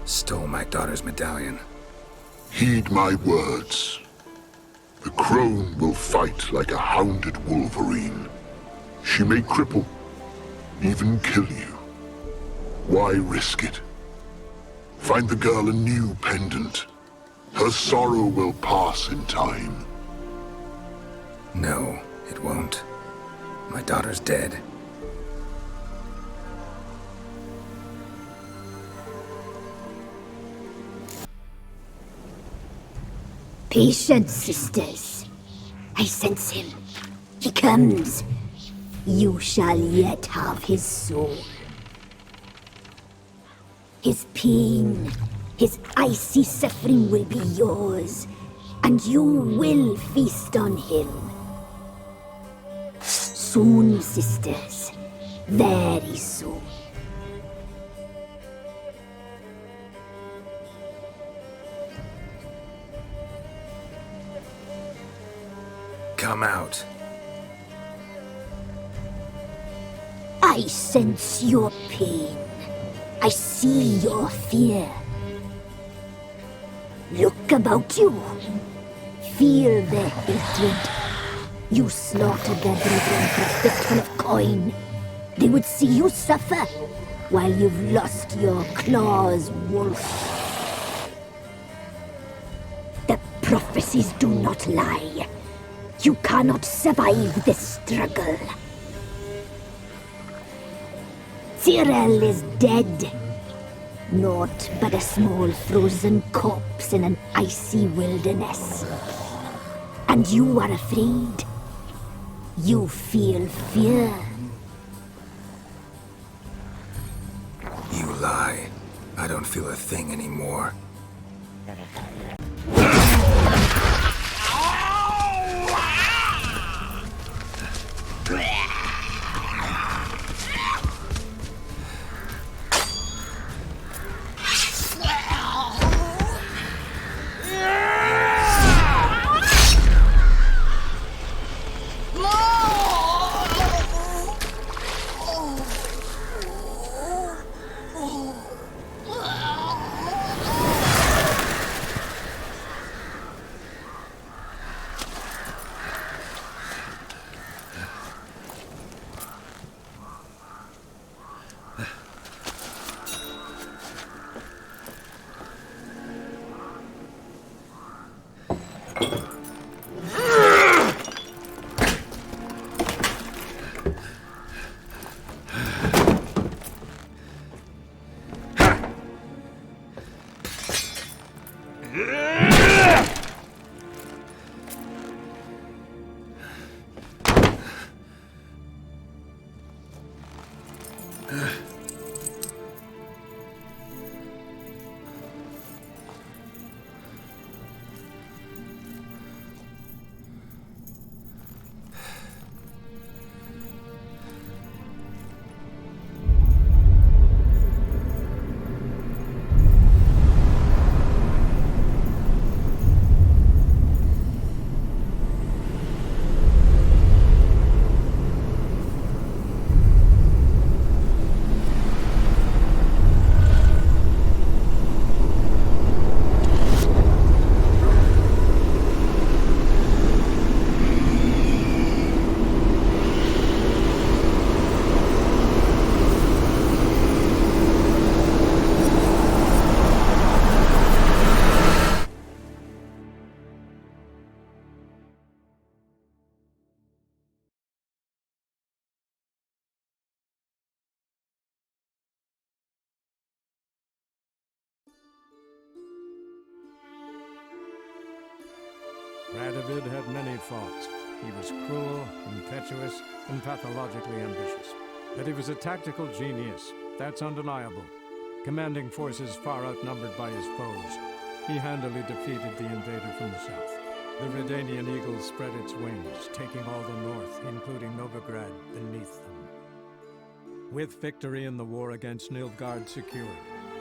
Stole my daughter's medallion. Heed my words. The crone will fight like a hounded wolverine. She may cripple, even kill you. Why risk it? Find the girl a new pendant. Her sorrow will pass in time. No, it won't. My daughter's dead. Patience, sisters. I sense him. He comes. You shall yet have his soul. His pain, his icy suffering will be yours, and you will feast on him. Soon, sisters. Very soon. Come out. I sense your pain. I see your fear. Look about you. Feel the hatred. You slaughtered their brethren for a fistful of coin. They would see you suffer while you've lost your claws, wolf. The prophecies do not lie. You cannot survive this struggle. Tyrell is dead. Naught but a small frozen corpse in an icy wilderness. And you are afraid. You feel fear. You lie. I don't feel a thing anymore. Radovid had many faults. He was cruel, impetuous, and pathologically ambitious. But he was a tactical genius, that's undeniable. Commanding forces far outnumbered by his foes, he handily defeated the invader from the south. The Redanian eagle spread its wings, taking all the north, including Novigrad, beneath them. With victory in the war against Nilfgaard secured,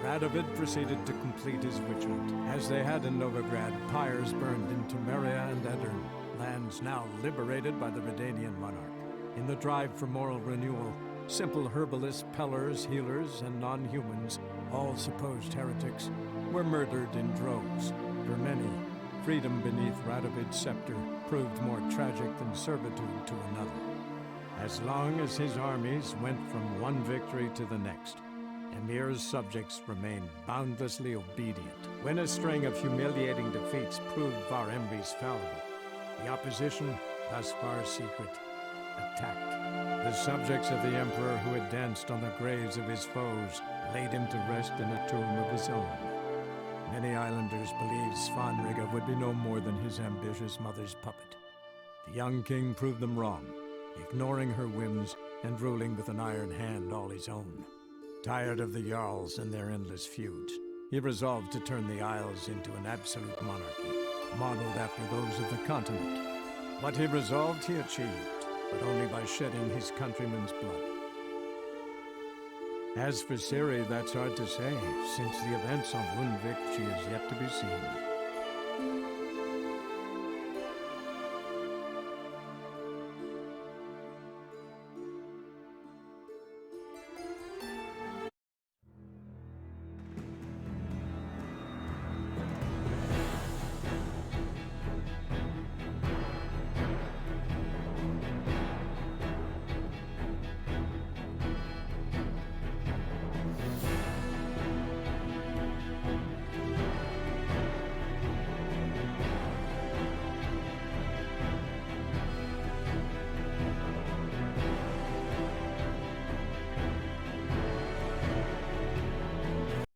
Radovid proceeded to complete his witch hunt. As they had in Novigrad, pyres burned in Temeria and Edirn, lands now liberated by the Redanian monarch. In the drive for moral renewal, simple herbalists, pellers, healers, and non-humans, all supposed heretics, were murdered in droves. For many, freedom beneath Radovid's scepter proved more tragic than servitude to another. As long as his armies went from one victory to the next, Emir's subjects remained boundlessly obedient. When a string of humiliating defeats proved Var-Emreis fallible, the opposition, thus far secret, attacked. The subjects of the Emperor who had danced on the graves of his foes laid him to rest in a tomb of his own. Many islanders believed Svanrige would be no more than his ambitious mother's puppet. The young king proved them wrong, ignoring her whims and ruling with an iron hand all his own. Tired of the Jarls and their endless feuds, he resolved to turn the Isles into an absolute monarchy, modeled after those of the continent. What he resolved he achieved, but only by shedding his countrymen's blood. As for Ciri, that's hard to say, since the events on Wundvik she is yet to be seen.